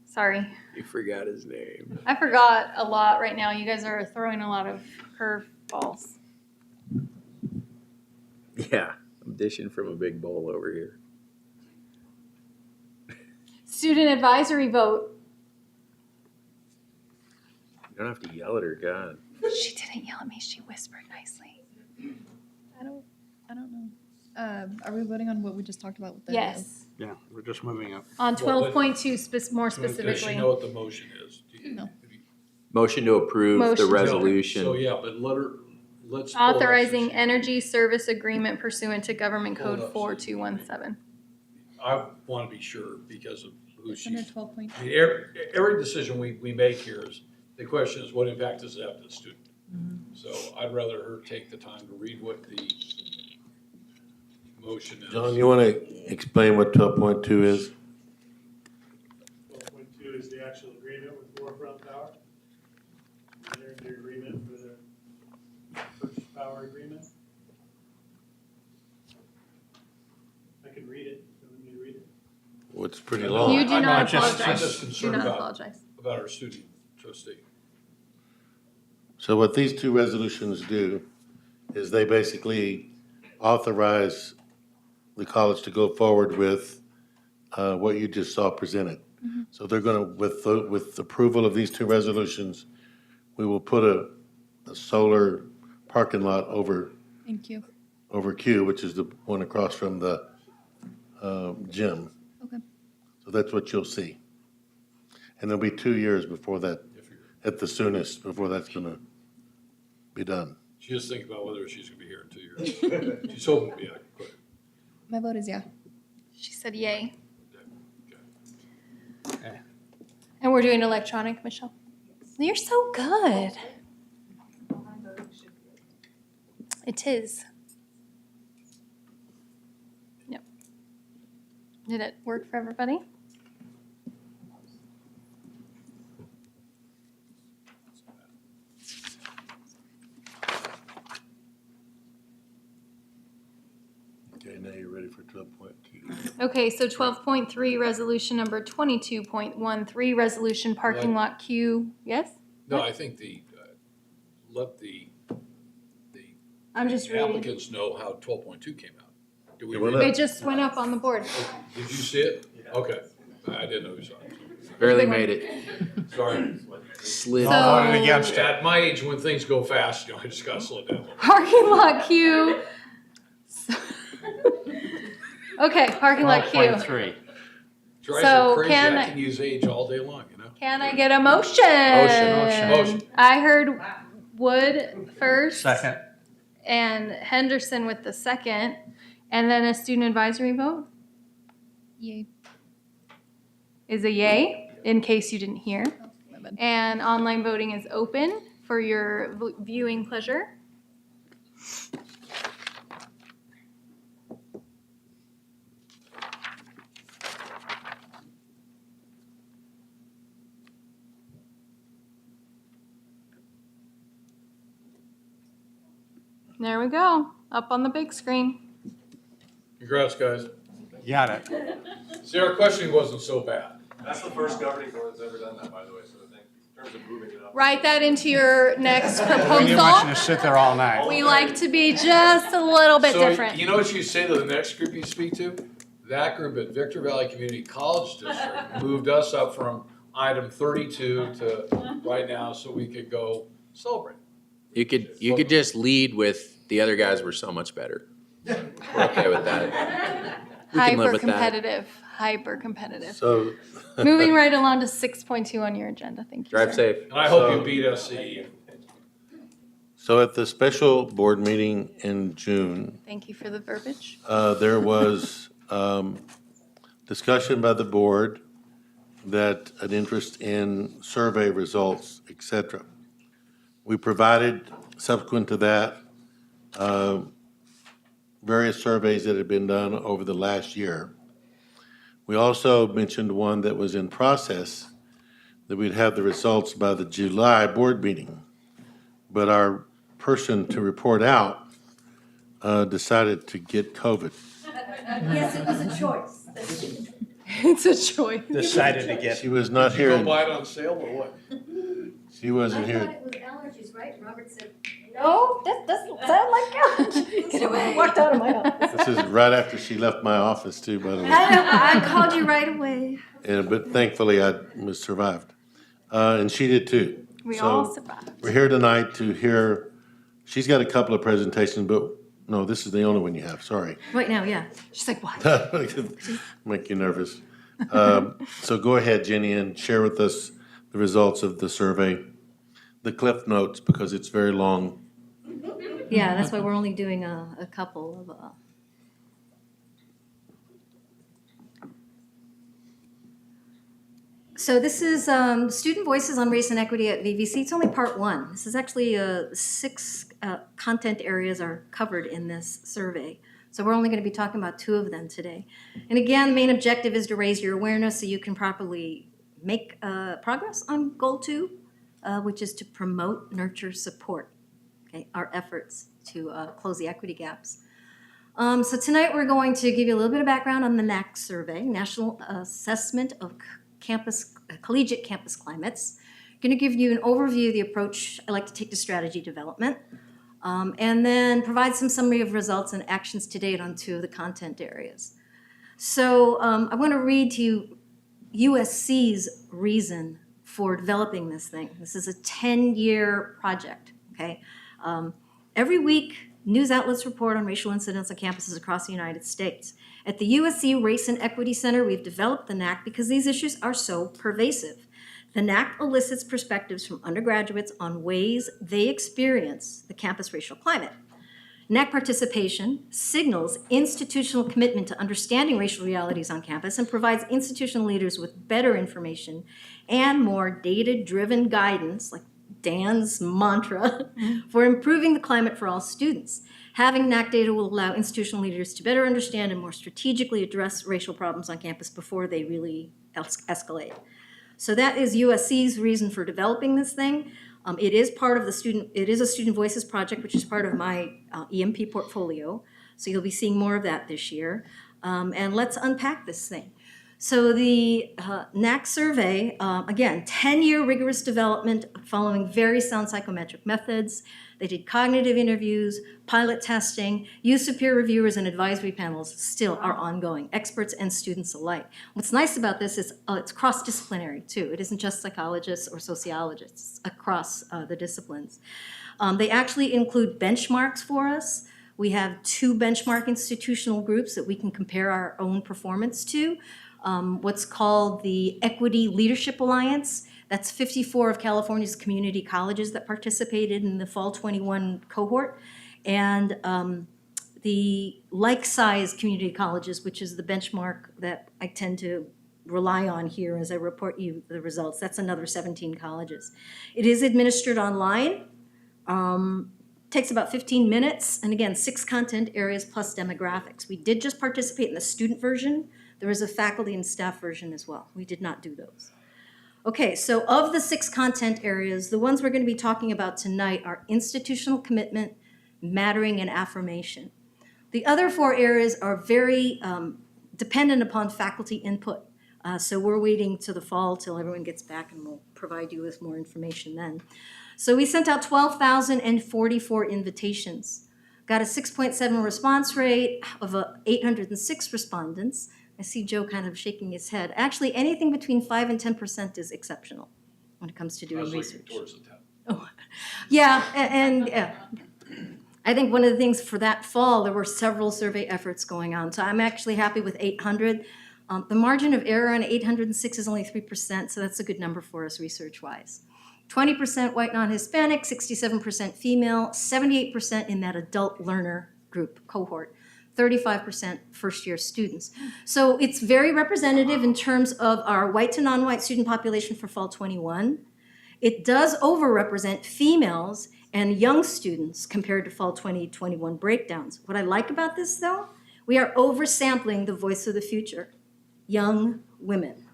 [SPEAKER 1] Sorry,
[SPEAKER 4] You forgot his name.
[SPEAKER 1] I forgot a lot right now. You guys are throwing a lot of curveballs.
[SPEAKER 4] Yeah, I'm dishing from a big bowl over here.
[SPEAKER 1] Student advisory vote.
[SPEAKER 4] You don't have to yell at her, God.
[SPEAKER 1] She didn't yell at me. She whispered nicely.
[SPEAKER 5] I don't know. Are we voting on what we just talked about with the?
[SPEAKER 1] Yes,
[SPEAKER 8] Yeah, we're just moving up.
[SPEAKER 1] on
[SPEAKER 2] Well,
[SPEAKER 1] 12.2 more
[SPEAKER 2] Does she
[SPEAKER 1] specifically.
[SPEAKER 2] know what the motion is?
[SPEAKER 5] No.
[SPEAKER 4] Motion to approve
[SPEAKER 1] Motion.
[SPEAKER 4] the resolution.
[SPEAKER 2] So, yeah, but let's. pull it up.
[SPEAKER 1] Authorizing energy service agreement pursuant to Government
[SPEAKER 2] Hold
[SPEAKER 1] Code
[SPEAKER 2] up.
[SPEAKER 1] 4217.
[SPEAKER 2] I want to be sure because of who
[SPEAKER 5] It's under
[SPEAKER 2] she's.
[SPEAKER 5] 12.2.
[SPEAKER 2] I mean, every decision we make here is, the question is, what impact does it have to the student? So I'd rather her take the time to read what the motion is.
[SPEAKER 3] John, you want to explain what 12.2 is?
[SPEAKER 18] 12.2 is the actual agreement with Forefront Power. They're in the agreement for the purchase power agreement. I can read it. You want me to read it?
[SPEAKER 3] Well, it's pretty long.
[SPEAKER 1] You do
[SPEAKER 2] I'm
[SPEAKER 1] not
[SPEAKER 2] just
[SPEAKER 1] apologize. Do
[SPEAKER 2] concerned
[SPEAKER 1] not
[SPEAKER 2] about-
[SPEAKER 1] apologize.
[SPEAKER 2] About our student trustee.
[SPEAKER 3] So what these two resolutions do is they basically authorize the college to go forward with what you just saw presented. So they're gonna, with approval of these two resolutions, we will put a solar parking lot over
[SPEAKER 5] Thank you.
[SPEAKER 3] Q, which is the one across from the gym.
[SPEAKER 5] Okay.
[SPEAKER 3] So that's what you'll see. And there'll be 2 years before that, at the soonest, before that's gonna be done.
[SPEAKER 2] She just thinking about whether she's gonna be here in 2 years. She's hoping to be, but
[SPEAKER 5] My vote is yeah.
[SPEAKER 1] She said yay.
[SPEAKER 8] Okay.
[SPEAKER 1] And we're doing electronic, Michelle? You're so good. It is. Yep. Did it work for everybody?
[SPEAKER 3] Okay, now you're ready for 12.2.
[SPEAKER 1] Okay, so 12.3, resolution number 22.13, resolution parking lot Q, yes?
[SPEAKER 2] no, I think let the
[SPEAKER 1] I'm just reading.
[SPEAKER 2] applicants know how 12.2 came out. Do we
[SPEAKER 3] went
[SPEAKER 2] read
[SPEAKER 3] up.
[SPEAKER 1] It just went up on the board.
[SPEAKER 2] Did you see it? Okay. I didn't know you saw it.
[SPEAKER 4] Barely made it.
[SPEAKER 2] Sorry.
[SPEAKER 4] Slid.
[SPEAKER 1] So-
[SPEAKER 2] At my age, when things go fast, I just gotta slow down.
[SPEAKER 1] Parking lot queue. Okay, parking lot queue.
[SPEAKER 8] 12.3.
[SPEAKER 2] Drives
[SPEAKER 1] So
[SPEAKER 2] me crazy.
[SPEAKER 1] can
[SPEAKER 2] I
[SPEAKER 1] I-
[SPEAKER 2] can use age all day long, you know?
[SPEAKER 1] Can I get a motion?
[SPEAKER 2] Motion.
[SPEAKER 1] I heard Wood first.
[SPEAKER 8] Second.
[SPEAKER 1] And Henderson with the second. And then a student advisory vote
[SPEAKER 5] Yay.
[SPEAKER 1] is a yay, in case you didn't hear. And online voting is open for your viewing pleasure. There we go, up on the big screen.
[SPEAKER 2] Congrats, guys.
[SPEAKER 8] Got it.
[SPEAKER 2] See, our questioning wasn't so bad.
[SPEAKER 20] That's the first governing board that's ever done that, by the way, so I think in terms of moving it up.
[SPEAKER 1] Write that into your next
[SPEAKER 8] We didn't want you to
[SPEAKER 1] proposal.
[SPEAKER 8] sit there all night.
[SPEAKER 1] We like to be just a little bit
[SPEAKER 2] So,
[SPEAKER 1] different.
[SPEAKER 2] you know what you say to the next group you speak to? That group at Victor Valley Community College District moved us up from item 32 to right now so we could go celebrate.
[SPEAKER 4] You could just lead with the other guys were so much better. We're okay with that. We can live with that.
[SPEAKER 1] Hyper competitive.
[SPEAKER 3] So.
[SPEAKER 1] Moving right along to 6.2 on your agenda, thank you.
[SPEAKER 4] Drive
[SPEAKER 1] sir.
[SPEAKER 4] safe.
[SPEAKER 2] And I hope you beat SCE.
[SPEAKER 3] So at the special board meeting in June,
[SPEAKER 1] Thank you for the verbiage.
[SPEAKER 3] there was discussion by the board that an interest in survey results, et cetera. We provided, subsequent to that, various surveys that had been done over the last year. We also mentioned one that was in process, that we'd have the results by the July board meeting. But our person to report out decided to get COVID.
[SPEAKER 14] Yes, it was a choice.
[SPEAKER 1] It's a choice.
[SPEAKER 8] Decided to get.
[SPEAKER 3] She was not
[SPEAKER 2] Did
[SPEAKER 3] here.
[SPEAKER 2] you go buy it on sale or what?
[SPEAKER 3] She wasn't here.
[SPEAKER 14] it was allergies, right? Robert said, no, that doesn't sound like allergies. Get away. Walked out of my office.
[SPEAKER 3] This is right after she left my office too, by the way.
[SPEAKER 14] I called you right away.
[SPEAKER 3] But thankfully I survived. And she did too.
[SPEAKER 1] We
[SPEAKER 3] So
[SPEAKER 1] all survived.
[SPEAKER 3] we're here tonight to hear, she's got a couple of presentations, but no, this is the only one you have, sorry.
[SPEAKER 14] Right now, yeah.
[SPEAKER 1] She's like, what?
[SPEAKER 3] Make you nervous. So go ahead, Jenny, and share with us the results of the survey, the cliff notes, because it's very long.
[SPEAKER 14] Yeah, that's why we're only doing a couple of. So this is Student Voices on Race and Equity at VVC. It's only part one. This is actually 6 content areas are covered in this survey. So we're only going to be talking about 2 of them today. And again, the main objective is to raise your awareness so you can properly make progress on goal 2, which is to promote, nurture, support. Okay, our efforts to close the equity gaps. So tonight we're going to give you a little bit of background on the NAC survey, National Assessment of Collegiate Campus Climates. I'm going to give you an overview of the approach I like to take to strategy development, and then provide some summary of results and actions to date on 2 of the content areas. So I want to read to you USC's reason for developing this thing. This is a 10-year project, okay? Every week, news outlets report on racial incidents on campuses across the United States. At the USC Race and Equity Center, we've developed the NAC because these issues are so pervasive. The NAC elicits perspectives from undergraduates on ways they experience the campus racial climate. NAC participation signals institutional commitment to understanding racial realities on campus and provides institutional leaders with better information and more data-driven guidance, like Dan's mantra, for improving the climate for all students. Having NAC data will allow institutional leaders to better understand and more strategically address racial problems on campus before they really escalate. So that is USC's reason for developing this thing. It is part of the it is a Student Voices project, which is part of my EMP portfolio. So you'll be seeing more of that this year. And let's unpack this thing. So the NAC survey, again, 10-year rigorous development following very sound psychometric methods.
[SPEAKER 21] They did cognitive interviews, pilot testing, use of peer reviewers, and advisory panels still are ongoing, experts and students alike. What's nice about this is it's cross-disciplinary too. It isn't just psychologists or sociologists across the disciplines. They actually include benchmarks for us. We have 2 benchmark institutional groups that we can compare our own performance to. What's called the Equity Leadership Alliance. That's 54 of California's community colleges that participated in the Fall 21 cohort. And the like-sized community colleges, which is the benchmark that I tend to rely on here as I report you the results. That's another 17 colleges. It is administered online. Takes about 15 minutes, and again, 6 content areas plus demographics. We did just participate in the student version. There is a faculty and staff version as well. We did not do those. Okay, so of the 6 content areas, the ones we're going to be talking about tonight are institutional commitment, mattering, and affirmation. The other 4 areas are very dependent upon faculty input. So we're waiting to the fall till everyone gets back, and we'll provide you with more information then. So we sent out 12,044 invitations, got a 6.7 response rate of 806 respondents. I see Joe kind of shaking his head. Actually, anything between 5 and 10% is exceptional when it comes to doing research.
[SPEAKER 2] Towards the 10.
[SPEAKER 21] Oh, yeah, and I think one of the things for that fall, there were several survey efforts going on. So I'm actually happy with 800. The margin of error on 806 is only 3%, so that's a good number for us research-wise. 20% white non-Hispanic, 67% female, 78% in that adult learner group cohort, 35% first-year students. So it's very representative in terms of our white to non-white student population for Fall 21. It does overrepresent females and young students compared to Fall 2021 breakdowns. What I like about this, though, we are oversampling the voice of the future, young women.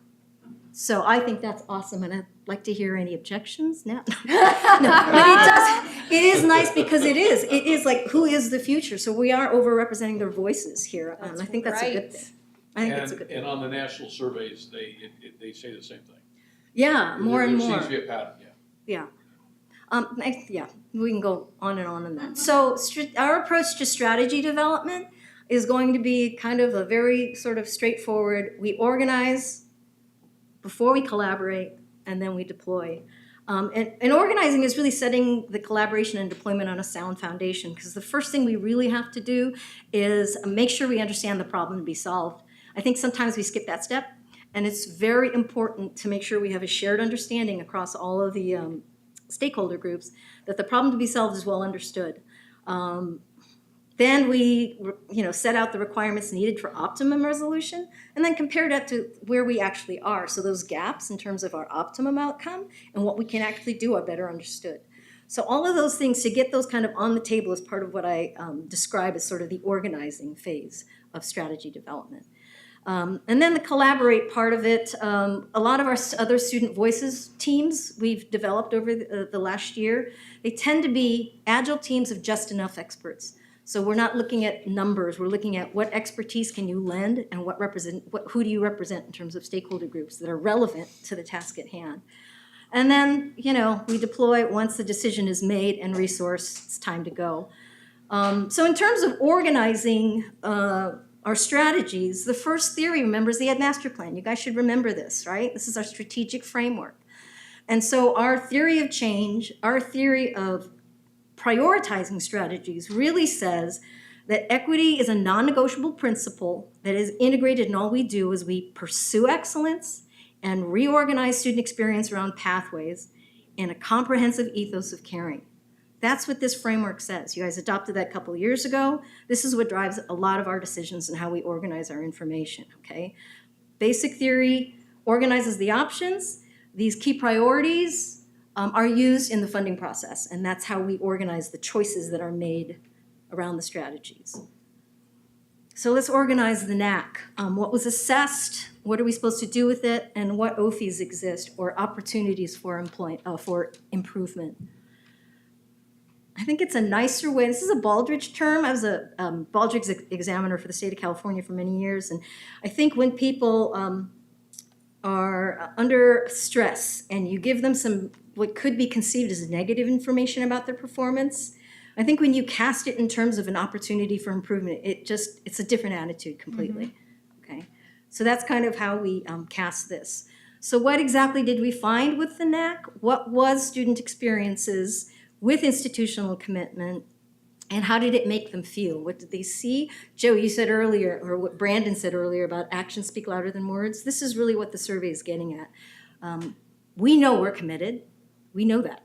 [SPEAKER 21] So I think that's awesome, and I'd like to hear any objections now. No, but it is nice because it is like, who is the future? So we are overrepresenting their voices here, and I think that's a good thing. I think that's a good thing.
[SPEAKER 2] And on the national surveys, they say the same thing.
[SPEAKER 21] Yeah, more and more.
[SPEAKER 2] There seems to be a pattern, yeah.
[SPEAKER 21] Yeah, we can go on that. So our approach to strategy development is going to be kind of a very sort of straightforward. We organize before we collaborate, and then we deploy. And organizing is really setting the collaboration and deployment on a sound foundation, because the first thing we really have to do is make sure we understand the problem to be solved. I think sometimes we skip that step, and it's very important to make sure we have a shared understanding across all of the stakeholder groups that the problem to be solved is well understood. Then we set out the requirements needed for optimum resolution, and then compare that to where we actually are. So those gaps in terms of our optimum outcome and what we can actually do are better understood. So all of those things, to get those kind of on the table, is part of what I describe as sort of the organizing phase of strategy development. And then the collaborate part of it, a lot of our other student voices teams we've developed over the last year, they tend to be agile teams of just enough experts. So we're not looking at numbers, we're looking at what expertise can you lend and who do you represent in terms of stakeholder groups that are relevant to the task at hand. And then, we deploy once the decision is made and resource, it's time to go. So in terms of organizing our strategies, the first theory, remember, is the Ed Master Plan. You guys should remember this, right? This is our strategic framework. And so our theory of change, our theory of prioritizing strategies really says that equity is a non-negotiable principle that is integrated in all we do as we pursue excellence and reorganize student experience around pathways in a comprehensive ethos of caring. That's what this framework says. You guys adopted that a couple of years ago. This is what drives a lot of our decisions and how we organize our information, okay? Basic theory organizes the options. These key priorities are used in the funding process, and that's how we organize the choices that are made around the strategies. So let's organize the NAC. What was assessed, what are we supposed to do with it, and what OFEs exist, or opportunities for improvement. I think it's a nicer way. This is a Baldrige term. I was a Baldrige examiner for the state of California for many years, and I think when people are under stress and you give them some what could be conceived as negative information about their performance, I think when you cast it in terms of an opportunity for improvement, it's a different attitude completely. Okay, so that's kind of how we cast this. So what exactly did we find with the NAC? What was student experiences with institutional commitment, and how did it make them feel? What did they see? Joe, you said earlier, or what Brandon said earlier about actions speak louder than words. This is really what the survey is getting at. We know we're committed. We know that.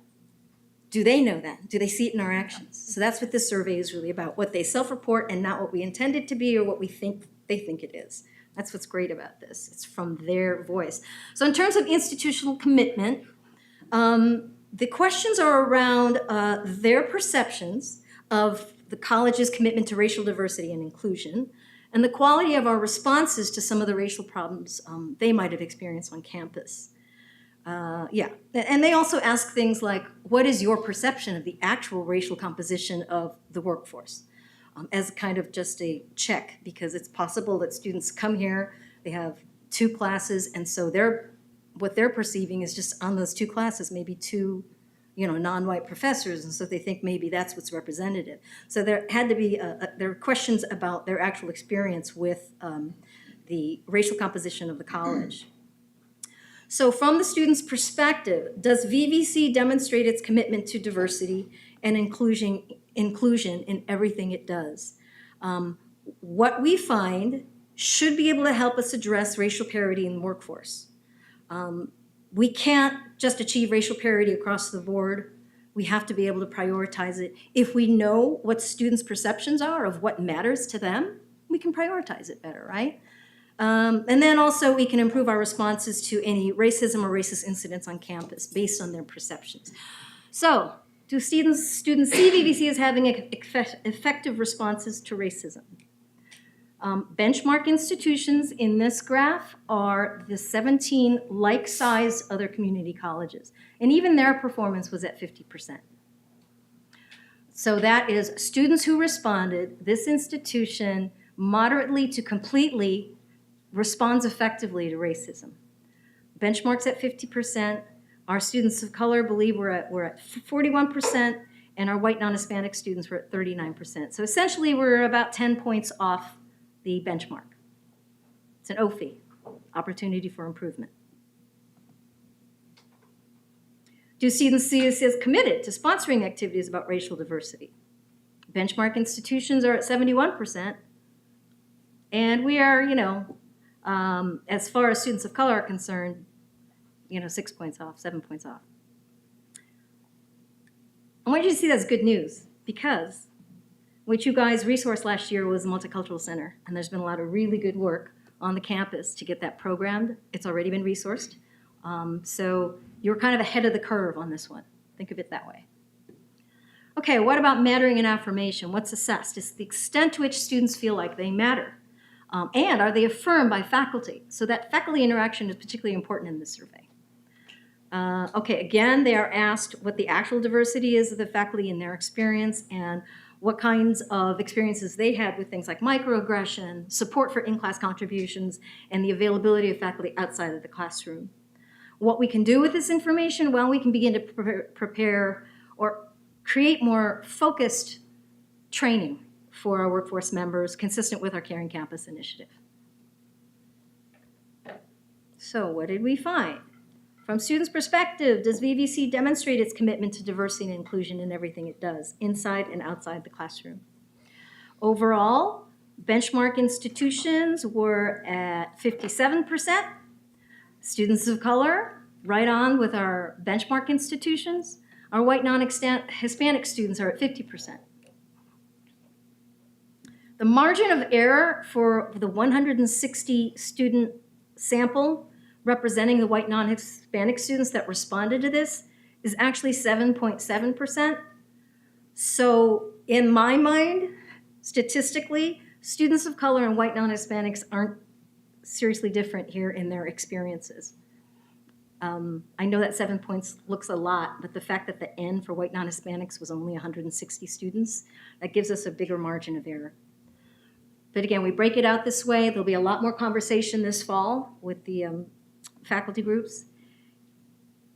[SPEAKER 21] Do they know that? Do they see it in our actions? So that's what this survey is really about, what they self-report and not what we intend it to be or what we think they think it is. That's what's great about this. It's from their voice. So in terms of institutional commitment, the questions are around their perceptions of the college's commitment to racial diversity and inclusion, and the quality of our responses to some of the racial problems they might have experienced on campus. And they also ask things like, what is your perception of the actual racial composition of the workforce? As kind of just a check, because it's possible that students come here, they have 2 classes, and so what they're perceiving is just on those 2 classes, maybe 2 non-white professors, and so they think maybe that's what's representative. So there had to be, there were questions about their actual experience with the racial composition of the college. So from the student's perspective, does VVC demonstrate its commitment to diversity and inclusion in everything it does? What we find should be able to help us address racial parity in the workforce. We can't just achieve racial parity across the board. We have to be able to prioritize it. If we know what students' perceptions are of what matters to them, we can prioritize it better, right? And then also we can improve our responses to any racism or racist incidents on campus based on their perceptions. So, do students see VVC as having effective responses to racism? Benchmark institutions in this graph are the 17 like-sized other community colleges, and even their performance was at 50%. So that is students who responded, this institution moderately to completely responds effectively to racism. Benchmark's at 50%. Our students of color believe we're at 41%, and our white non-Hispanic students were at 39%. So essentially, we're about 10 points off the benchmark. It's an OFI, opportunity for improvement. Do students see us as committed to sponsoring activities about racial diversity? Benchmark institutions are at 71%, and we are, as far as students of color are concerned, 6 points off, 7 points off. I want you to see that as good news, because what you guys resourced last year was the Multicultural Center, and there's been a lot of really good work on the campus to get that programmed. It's already been resourced. So you're kind of ahead of the curve on this one. Think of it that way. Okay, what about mattering and affirmation? What's assessed? It's the extent to which students feel like they matter. And are they affirmed by faculty? So that faculty interaction is particularly important in this survey. Okay, again, they are asked what the actual diversity is of the faculty in their experience and what kinds of experiences they had with things like microaggression, support for in-class contributions, and the availability of faculty outside of the classroom. What we can do with this information, well, we can begin to prepare or create more focused training for our workforce members consistent with our Caring Campus initiative. So what did we find? From students' perspective, does VVC demonstrate its commitment to diversity and inclusion in everything it does, inside and outside the classroom? Overall, benchmark institutions were at 57%. Students of color, right on with our benchmark institutions. Our white non-Hispanic students are at 50%. The margin of error for the 160 student sample representing the white non-Hispanic students that responded to this is actually 7.7%. So in my mind, statistically, students of color and white non-Hispanics aren't seriously different here in their experiences. I know that 7 points looks a lot, but the fact that the N for white non-Hispanics was only 160 students, that gives us a bigger margin of error. But again, we break it out this way. There'll be a lot more conversation this fall with the faculty groups.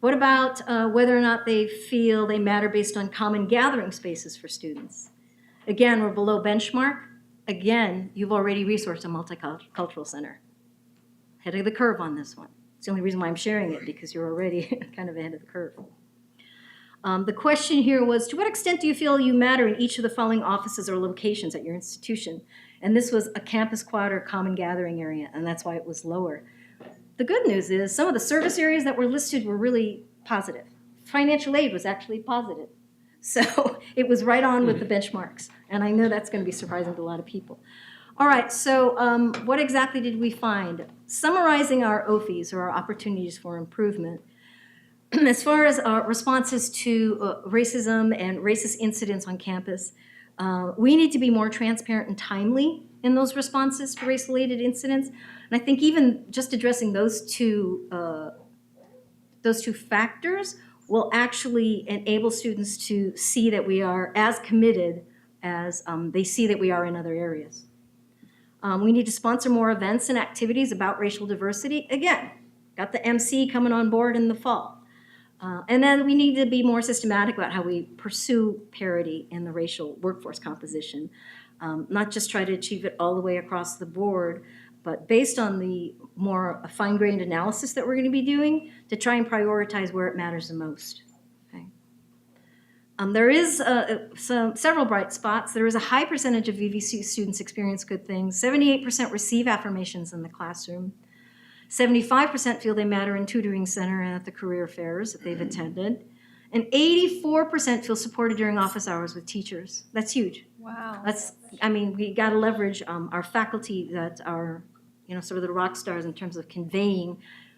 [SPEAKER 21] What about whether or not they feel they matter based on common gathering spaces for students? Again, we're below benchmark. Again, you've already resourced a multicultural center. Ahead of the curve on this one. It's the only reason why I'm sharing it, because you're already kind of ahead of the curve. The question here was, to what extent do you feel you matter in each of the following offices or locations at your institution? And this was a campus quad or common gathering area, and that's why it was lower. The good news is some of the service areas that were listed were really positive. Financial aid was actually positive. So it was right on with the benchmarks. And I know that's going to be surprising to a lot of people. All right, so what exactly did we find? Summarizing our OFIs, or our opportunities for improvement, as far as our responses to racism and racist incidents on campus, we need to be more transparent and timely in those responses to race-related incidents. And I think even just addressing those two factors will actually enable students to see that we are as committed as they see that we are in other areas. We need to sponsor more events and activities about racial diversity. Again, got the MC coming on board in the fall. And then we need to be more systematic about how we pursue parity in the racial workforce composition. Not just try to achieve it all the way across the board, but based on the more fine-grained analysis that we're going to be doing, to try and prioritize where it matters the most. Okay. There is several bright spots. There is a high percentage of VVC students experience good things. 78% receive affirmations in the classroom. 75% feel they matter in tutoring center and at the career fairs that they've attended. And 84% feel supported during office hours with teachers. That's huge.
[SPEAKER 1] Wow.
[SPEAKER 21] We got to leverage our faculty that are, sort of the rock stars in terms of conveying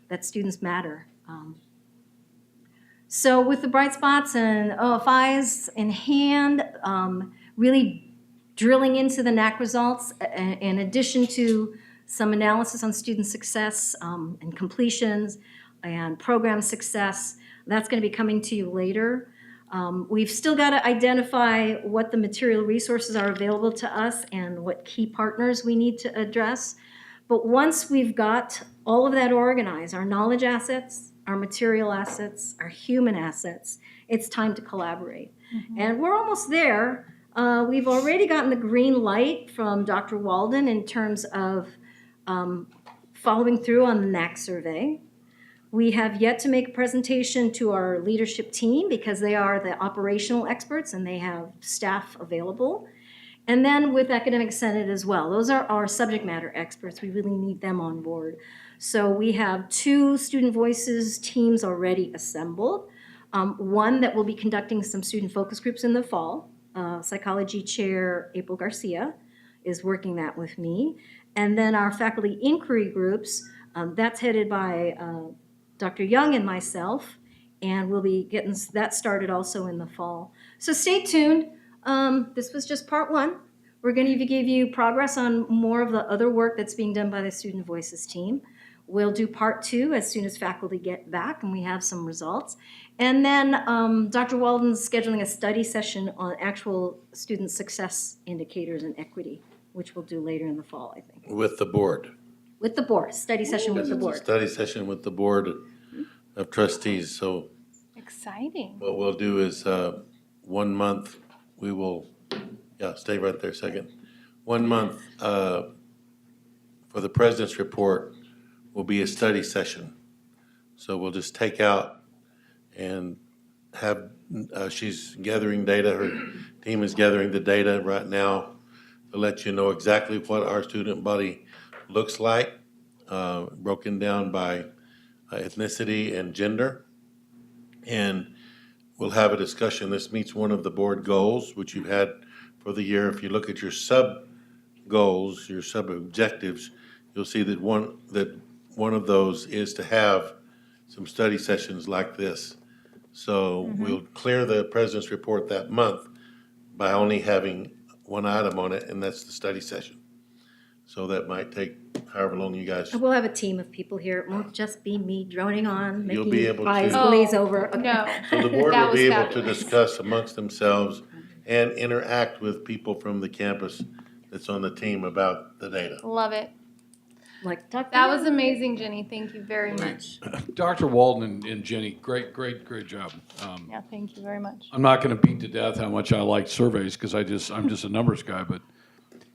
[SPEAKER 21] that students matter. So with the bright spots and OFIs in hand, really drilling into the NAC results, in addition to some analysis on student success and completions and program success, that's going to be coming to you later. We've still got to identify what the material resources are available to us and what key partners we need to address. But once we've got all of that organized, our knowledge assets, our material assets, our human assets, it's time to collaborate. Mm-hmm. And we're almost there. We've already gotten the green light from Dr. Walden in terms of following through on the NAC survey. We have yet to make a presentation to our leadership team because they are the operational experts and they have staff available. And then with Academic Senate as well. Those are our subject matter experts. We really need them on board. So we have 2 Student Voices teams already assembled. One that will be conducting some student focus groups in the fall. Psychology chair April Garcia is working that with me. And then our faculty inquiry groups, that's headed by Dr. Young and myself, and we'll be getting that started also in the fall. So stay tuned. This was just part 1. We're going to give you progress on more of the other work that's being done by the Student Voices team. We'll do part 2 as soon as faculty get back and we have some results. And then Dr. Walden's scheduling a study session on actual student success indicators and equity, which we'll do later in the fall, I think.
[SPEAKER 3] With the board.
[SPEAKER 21] With the board, study session with the board.
[SPEAKER 3] Study session with the board of trustees. So
[SPEAKER 1] exciting.
[SPEAKER 3] what we'll do is 1 month, we will, stay right there a second. 1 month for the president's report will be a study session. So we'll just take out and have, she's gathering data, her team is gathering the data right now to let you know exactly what our student body looks like, broken down by ethnicity and gender. And we'll have a discussion. This meets one of the board goals, which you've had for the year. If you look at your sub goals, your sub objectives, you'll see that one of those is to have some study sessions like this. So we'll clear the president's report that month by only having one item on it, and that's the study session. So that might take however long you guys.
[SPEAKER 21] We'll have a team of people here. It won't just be me droning on,
[SPEAKER 3] You'll
[SPEAKER 21] making
[SPEAKER 3] be able
[SPEAKER 21] eyes
[SPEAKER 3] to-
[SPEAKER 21] glaze over. Okay.
[SPEAKER 1] No.
[SPEAKER 3] So the board
[SPEAKER 1] That
[SPEAKER 3] will
[SPEAKER 1] was
[SPEAKER 3] be able to
[SPEAKER 1] fabulous.
[SPEAKER 3] discuss amongst themselves and interact with people from the campus that's on the team about the data.
[SPEAKER 1] Love it.
[SPEAKER 21] like Dr.
[SPEAKER 1] That was
[SPEAKER 21] Young.
[SPEAKER 1] amazing, Jenny. Thank you very much.
[SPEAKER 2] Dr. Walden and Jenny, great job.
[SPEAKER 1] Yeah, thank you very much.
[SPEAKER 2] I'm not going to beat to death how much I like surveys because I'm just a numbers guy. But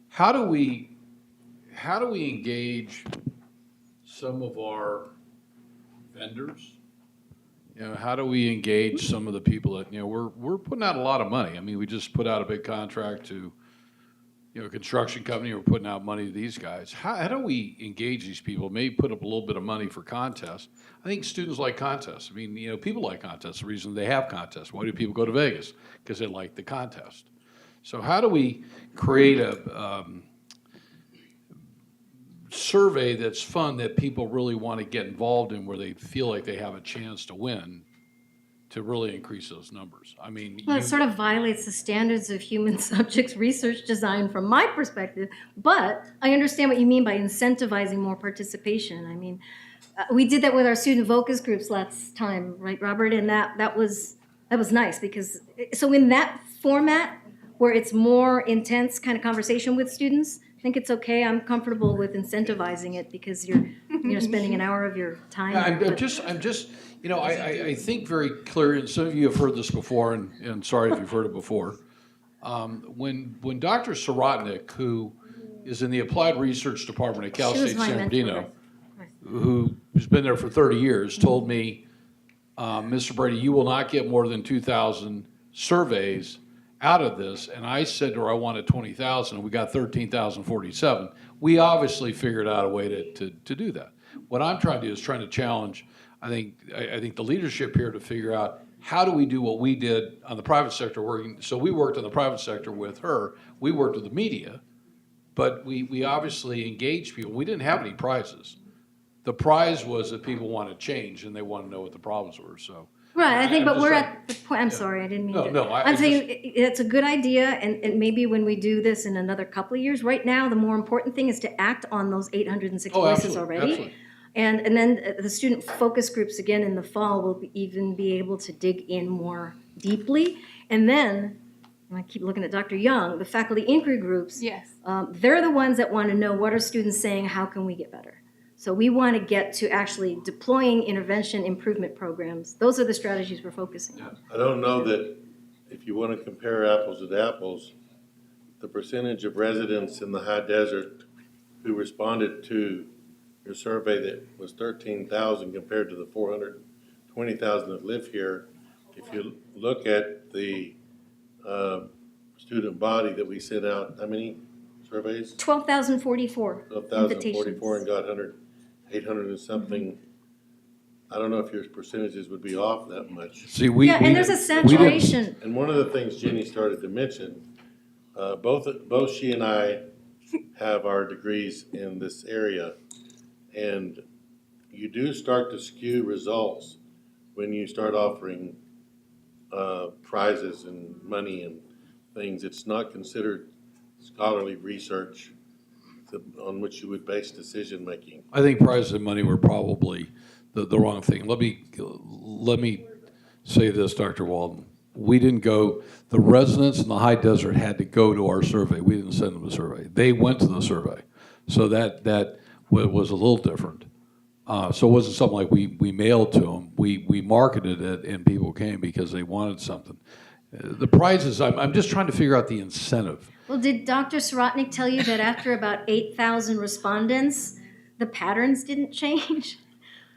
[SPEAKER 2] how do we engage some of our vendors? How do we engage some of the people that we're putting out a lot of money. I mean, we just put out a big contract to a construction company. We're putting out money to these guys. How do we engage these people? Maybe put up a little bit of money for contests. I think students like contests. I mean, people like contests. The reason they have contests. Why do people go to Vegas? Because they like the contest. So how do we create a survey that's fun that people really want to get involved in, where they feel like they have a chance to win, to really increase those numbers? I mean,
[SPEAKER 21] Well, it sort of violates the standards of human subjects research design from my perspective, but I understand what you mean by incentivizing more participation. I mean, we did that with our student focus groups last time, right, Robert? And that was nice because, so in that format where it's more intense kind of conversation with students, I think it's okay. I'm comfortable with incentivizing it because you're spending an hour of your time.
[SPEAKER 2] Yeah, I'm just, I think very clear, and some of you have heard this before, and sorry if you've heard it before. When Dr. Sirotnik, who is in the Applied Research Department at Cal
[SPEAKER 21] She was
[SPEAKER 2] State
[SPEAKER 21] my
[SPEAKER 2] San
[SPEAKER 21] mentor,
[SPEAKER 2] Bernardino, who's been there for 30 years, told me, Mr. Brady, you will not get more than 2,000 surveys out of this. And I said to her, I wanted 20,000, and we got 13,047. We obviously figured out a way to do that. What I'm trying to do is trying to challenge, I think the leadership here to figure out how do we do what we did on the private sector working. So we worked on the private sector with her. We worked with the media, but we obviously engaged people. We didn't have any prizes. The prize was that people wanted change and they wanted to know what the problems were. So.
[SPEAKER 21] Right, I think,
[SPEAKER 2] I'm
[SPEAKER 21] but
[SPEAKER 2] just
[SPEAKER 21] we're
[SPEAKER 2] trying-
[SPEAKER 21] at the point, I'm sorry, I didn't mean
[SPEAKER 2] No,
[SPEAKER 21] to.
[SPEAKER 2] no,
[SPEAKER 21] I'm saying it's a good idea, and maybe when we do this in another couple of years, right now, the more important thing is to act on those 806
[SPEAKER 2] Oh,
[SPEAKER 21] voices
[SPEAKER 2] absolutely,
[SPEAKER 21] already.
[SPEAKER 2] absolutely.
[SPEAKER 21] And then the student focus groups again in the fall will even be able to dig in more deeply. And then, and I keep looking at Dr. Young, the faculty inquiry groups.
[SPEAKER 1] Yes.
[SPEAKER 21] They're the ones that want to know, what are students saying, how can we get better? So we want to get to actually deploying intervention improvement programs. Those are the strategies we're focusing on.
[SPEAKER 3] I don't know that if you want to compare apples with apples, the percentage of residents in the high desert who responded to your survey that was 13,000 compared to the 420,000 that live here, if you look at the student body that we sent out, how many surveys?
[SPEAKER 21] 12,044
[SPEAKER 3] 12,044 and got 800 and something. I don't know if your percentages would be off that much.
[SPEAKER 2] See, we
[SPEAKER 21] and there's a saturation.
[SPEAKER 3] And one of the things Jenny started to mention, both she and I have our degrees in this area, and you do start to skew results when you start offering prizes and money and things. It's not considered scholarly research on which you would base decision making.
[SPEAKER 2] I think prizes and money were probably the wrong thing. Let me say this, Dr. Walden. We didn't go, the residents in the high desert had to go to our survey. We didn't send them the survey. They went to the survey. So that was a little different. So it wasn't something like we mailed to them. We marketed it and people came because they wanted something. The prizes, I'm just trying to figure out the incentive.
[SPEAKER 21] Well, did Dr. Sirotnik tell you that after about 8,000 respondents, the patterns didn't change?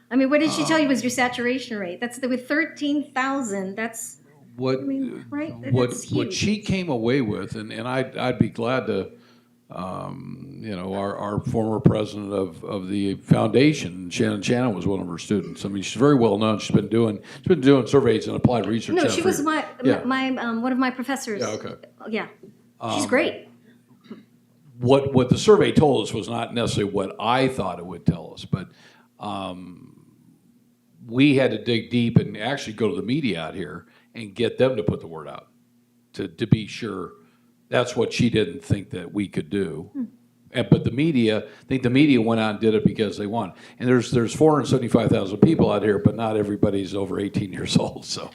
[SPEAKER 21] I mean, what did she tell you was your saturation rate? That's with 13,000, that's,
[SPEAKER 2] What,
[SPEAKER 21] I mean, right?
[SPEAKER 2] what
[SPEAKER 21] That's huge.
[SPEAKER 2] she came away with, and I'd be glad to, our former president of the foundation, Shannon was one of her students. I mean, she's very well known. She's been doing surveys and applied research.
[SPEAKER 21] No,
[SPEAKER 2] now
[SPEAKER 21] she
[SPEAKER 2] for-
[SPEAKER 21] was
[SPEAKER 2] Yeah.
[SPEAKER 21] one of my professors.
[SPEAKER 2] Yeah, okay.
[SPEAKER 21] Yeah, she's great.
[SPEAKER 2] What the survey told us was not necessarily what I thought it would tell us, but we had to dig deep and actually go to the media out here and get them to put the word out to be sure. That's what she didn't think that we could do. But the media, I think the media went out and did it because they won. And there's 475,000 people out here, but not everybody's over 18 years old. So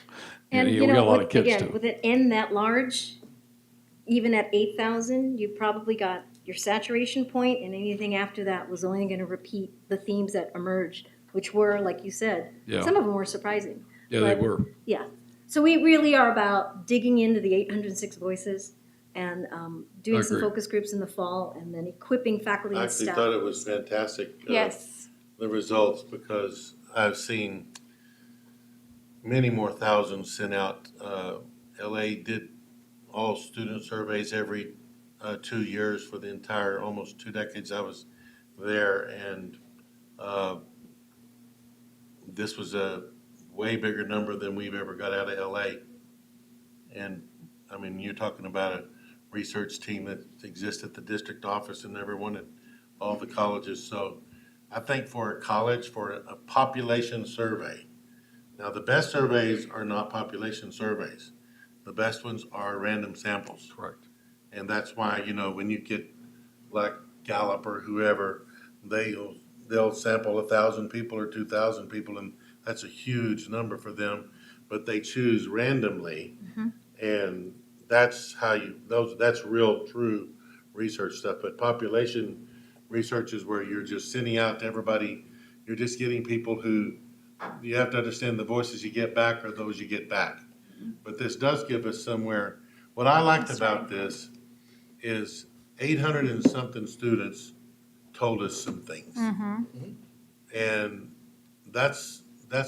[SPEAKER 21] And
[SPEAKER 2] we got a lot of kids
[SPEAKER 21] again,
[SPEAKER 2] too.
[SPEAKER 21] with an N that large, even at 8,000, you probably got your saturation point, and anything after that was only going to repeat the themes that emerged, which were, like you said,
[SPEAKER 2] Yeah.
[SPEAKER 21] some of them were surprising.
[SPEAKER 2] Yeah, they
[SPEAKER 21] But,
[SPEAKER 2] were.
[SPEAKER 21] Yeah. So we really are about digging into the 806 voices and doing some
[SPEAKER 2] Agreed.
[SPEAKER 21] focus groups in the fall, and then equipping faculty
[SPEAKER 3] I
[SPEAKER 21] and
[SPEAKER 3] actually
[SPEAKER 21] staff.
[SPEAKER 3] thought it was fantastic.
[SPEAKER 1] Yes.
[SPEAKER 3] The results, because I've seen many more thousands sent out. LA did all student surveys every 2 years for the entire almost 2 decades I was there, and this was a way bigger number than we've ever got out of LA. And I mean, you're talking about a research team that exists at the district office and everyone at all the colleges. So I think for a college, for a population survey, now the best surveys are not population surveys. The best ones are random samples.
[SPEAKER 2] Correct.
[SPEAKER 3] And that's why, you know, when you get like Gallup or whoever, they'll sample 1,000 people or 2,000 people, and that's a huge number for them. But they choose randomly, and that's how that's real, true research stuff. But population research is where you're just sending out to everybody. You're just getting people who you have to understand the voices you get back are those you get back. But this does give us somewhere. What I liked about this is 800 and something students told us some things. And that's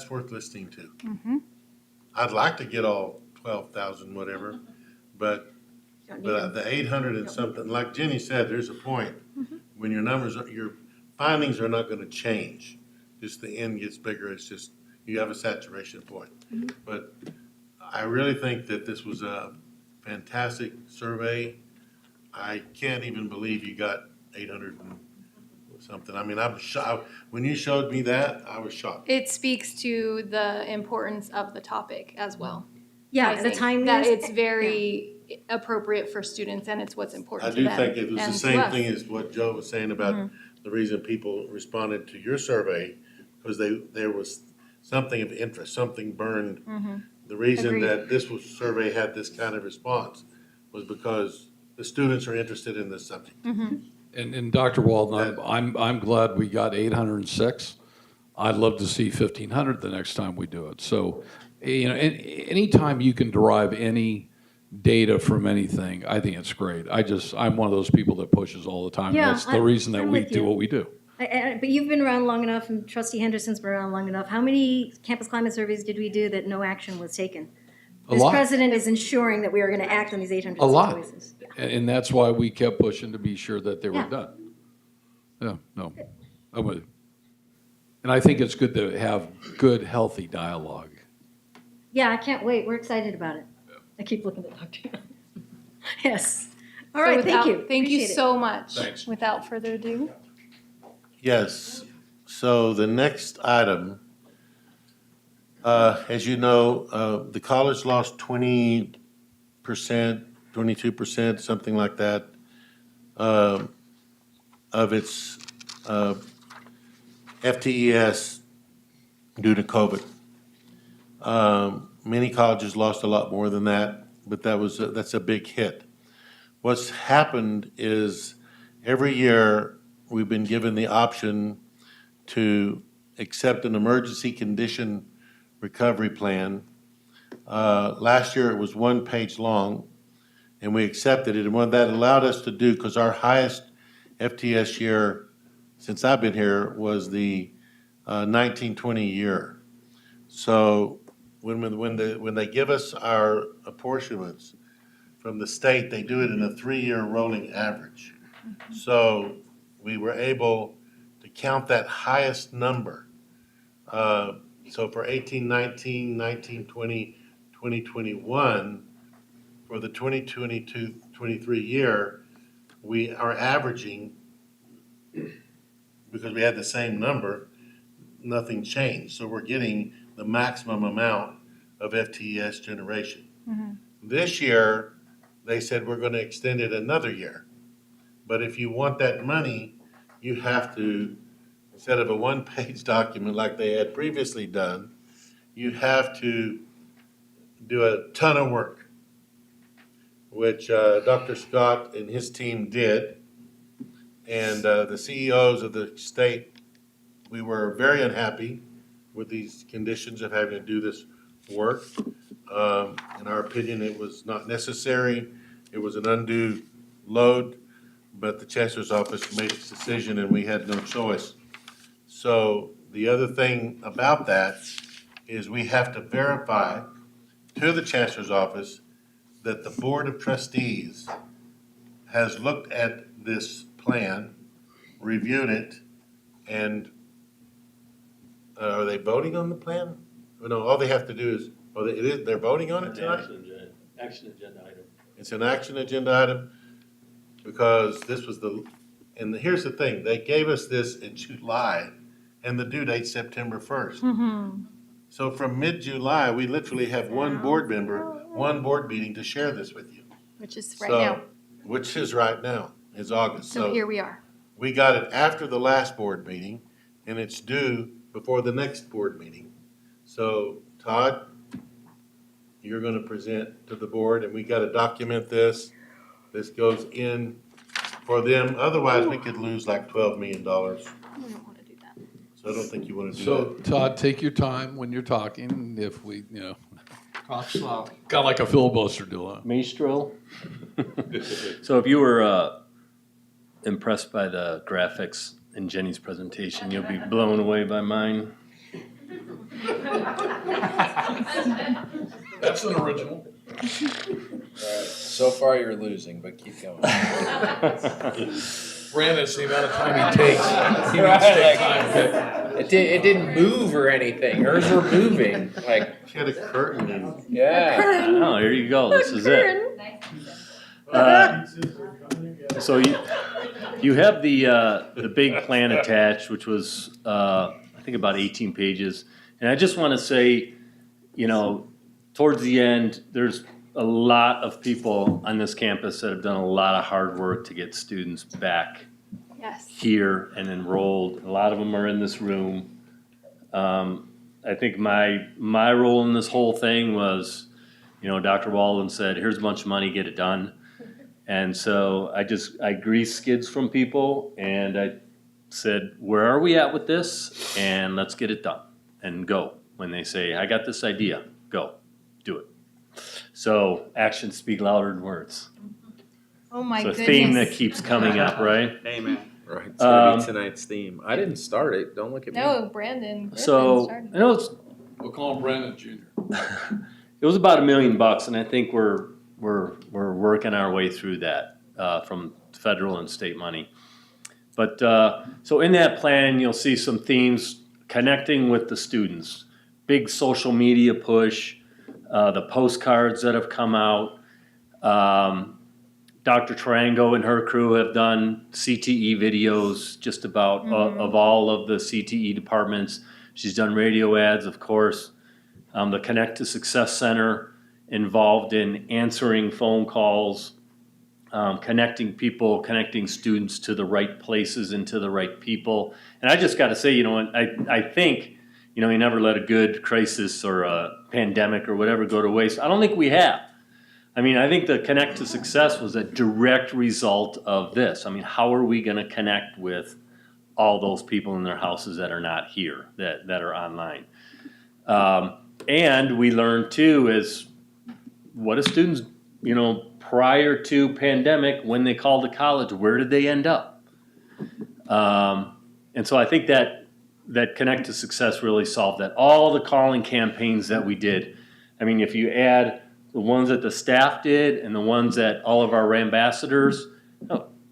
[SPEAKER 3] worth listening to. I'd like to get all 12,000 whatever, but the 800 and something, like Jenny said, there's a point when your findings are not going to change. Just the end gets bigger. It's just you have a saturation point. But I really think that this was a fantastic survey. I can't even believe you got 800 and something. I mean, I'm shocked. When you showed me that, I was shocked.
[SPEAKER 1] It speaks to the importance of the topic as well.
[SPEAKER 21] Yeah,
[SPEAKER 1] I
[SPEAKER 21] the
[SPEAKER 1] think
[SPEAKER 21] timing
[SPEAKER 1] that
[SPEAKER 21] is-
[SPEAKER 1] it's very appropriate for students, and it's what's important
[SPEAKER 3] I
[SPEAKER 1] to
[SPEAKER 3] do
[SPEAKER 1] them.
[SPEAKER 3] think it was
[SPEAKER 1] and
[SPEAKER 3] the
[SPEAKER 1] to
[SPEAKER 3] same
[SPEAKER 1] us.
[SPEAKER 3] thing as what Joe was saying about the reason people responded to your survey, because there was something of interest, something burned. The reason
[SPEAKER 1] Agreed.
[SPEAKER 3] that this survey had this kind of response was because the students are interested in this subject.
[SPEAKER 2] And Dr. Walden, I'm glad we got 806. I'd love to see 1,500 the next time we do it. So, you know, anytime you can derive any data from anything, I think it's great. I'm one of those people that pushes all the time.
[SPEAKER 21] Yeah,
[SPEAKER 2] That's the reason that
[SPEAKER 21] I'm
[SPEAKER 2] we
[SPEAKER 21] with
[SPEAKER 2] do
[SPEAKER 21] you.
[SPEAKER 2] what we do.
[SPEAKER 21] But you've been around long enough, and Trustee Henderson's been around long enough. How many campus climate surveys did we do that no action was taken?
[SPEAKER 2] A
[SPEAKER 21] This
[SPEAKER 2] lot.
[SPEAKER 21] president is ensuring that we are going to act on these 806
[SPEAKER 2] A lot.
[SPEAKER 21] voices. Yeah.
[SPEAKER 2] And that's why we kept pushing to be sure that they were
[SPEAKER 21] Yeah.
[SPEAKER 2] done. Yeah, no, I'm with you. And I think it's good to have good, healthy dialogue.
[SPEAKER 21] Yeah, I can't wait. We're excited about it. I keep looking at Dr. Yes. All
[SPEAKER 1] So
[SPEAKER 21] right, thank
[SPEAKER 1] without-
[SPEAKER 21] you.
[SPEAKER 1] Thank you
[SPEAKER 21] Appreciate it.
[SPEAKER 1] so much.
[SPEAKER 3] Thanks.
[SPEAKER 1] Without further ado.
[SPEAKER 3] Yes. So the next item, as you know, the college lost 20%, 22%, something like that, of its FTES due to COVID. Many colleges lost a lot more than that, but that's a big hit. What's happened is every year we've been given the option to accept an emergency condition recovery plan. Last year it was 1 page long, and we accepted it. And what that allowed us to do, because our highest FTS year since I've been here was the 1920 year. So when they give us our apportionments from the state, they do it in a 3-year rolling average. So we were able to count that highest number. So for 1819, 1920, 2021, for the 2022-23 year, we are averaging, because we had the same number, nothing changed. So we're getting the maximum amount of FTES generation. This year, they said we're going to extend it another year. But if you want that money, you have to, instead of a 1-page document like they had previously done, you have to do a ton of work, which Dr. Scott and his team did. And the CEOs of the state, we were very unhappy with these conditions of having to do this work. In our opinion, it was not necessary. It was an undue load, but the Chancellor's office made its decision and we had no choice. So the other thing about that is we have to verify to the Chancellor's office that the Board of Trustees has looked at this plan, reviewed it, and are they voting on the plan? No, all they have to do is, they're voting on it tonight?
[SPEAKER 2] Action agenda item.
[SPEAKER 3] It's an action agenda item because this was and here's the thing, they gave us this in July and the due date's September 1st.
[SPEAKER 1] Mm-hmm.
[SPEAKER 3] So from mid-July, we literally have one board member, one board meeting to share this with you.
[SPEAKER 1] Which is right now.
[SPEAKER 3] Which is right now, is August.
[SPEAKER 1] So here we are.
[SPEAKER 3] We got it after the last board meeting and it's due before the next board meeting. So Todd, you're gonna present to the board and we gotta document this. This goes in for them, otherwise we could lose like $12 million.
[SPEAKER 1] We don't want to do that.
[SPEAKER 3] So I don't think you wanna do
[SPEAKER 2] So
[SPEAKER 3] that.
[SPEAKER 2] Todd, take your time when you're talking, if we,
[SPEAKER 8] Talk slow.
[SPEAKER 2] kind of like a filibuster deal.
[SPEAKER 7] Maestro. So if you were impressed by the graphics in Jenny's presentation, you'll be blown away by mine.
[SPEAKER 2] That's an original.
[SPEAKER 22] So far, you're losing, but keep going.
[SPEAKER 2] Brandon's the amount of time he takes. He needs to take time.
[SPEAKER 22] It didn't move or anything. Hers were moving. Like
[SPEAKER 3] she had a curtain in.
[SPEAKER 22] Yeah.
[SPEAKER 7] Oh, here you go. This is it. So you have the big plan attached, which was I think about 18 pages, and I just want to say, towards the end, there's a lot of people on this campus that have done a lot of hard work to get students back here and enrolled. A lot of them are in this room. I think my role in this whole thing was, Dr. Walden said, here's a bunch of money, get it done. And so I greased skids from people and I said, where are we at with this? And let's get it done and go. When they say, I got this idea, go, do it. So actions speak louder than words.
[SPEAKER 1] Oh my
[SPEAKER 7] goodness.
[SPEAKER 1] goodness.
[SPEAKER 7] It's a theme that keeps coming up, right?
[SPEAKER 8] Amen.
[SPEAKER 22] Right. It's gonna be tonight's theme. I didn't start it. Don't look at me.
[SPEAKER 1] No, Brandon Griffin
[SPEAKER 7] So
[SPEAKER 1] started.
[SPEAKER 7] I know it's
[SPEAKER 2] We'll call him Brandon Jr.
[SPEAKER 7] it was about $1 million, and I think we're working our way through that from federal and state money. But so in that plan, you'll see some themes connecting with the students. Big social media push, the postcards that have come out. Dr. Tarango and her crew have done CTE videos just about of all of the CTE departments. She's done radio ads, of course. The Connect to Success Center involved in answering phone calls, connecting people, connecting students to the right places and to the right people. And I just got to say, I think, you never let a good crisis or a pandemic or whatever go to waste. I don't think we have. I think the Connect to Success was a direct result of this. How are we going to connect with all those people in their houses that are not here, that are online? And we learned too is what do students, prior to pandemic, when they called to college, where did they end up? And so I think that Connect to Success really solved that. All the calling campaigns that we did, if you add the ones that the staff did and the ones that all of our ambassadors,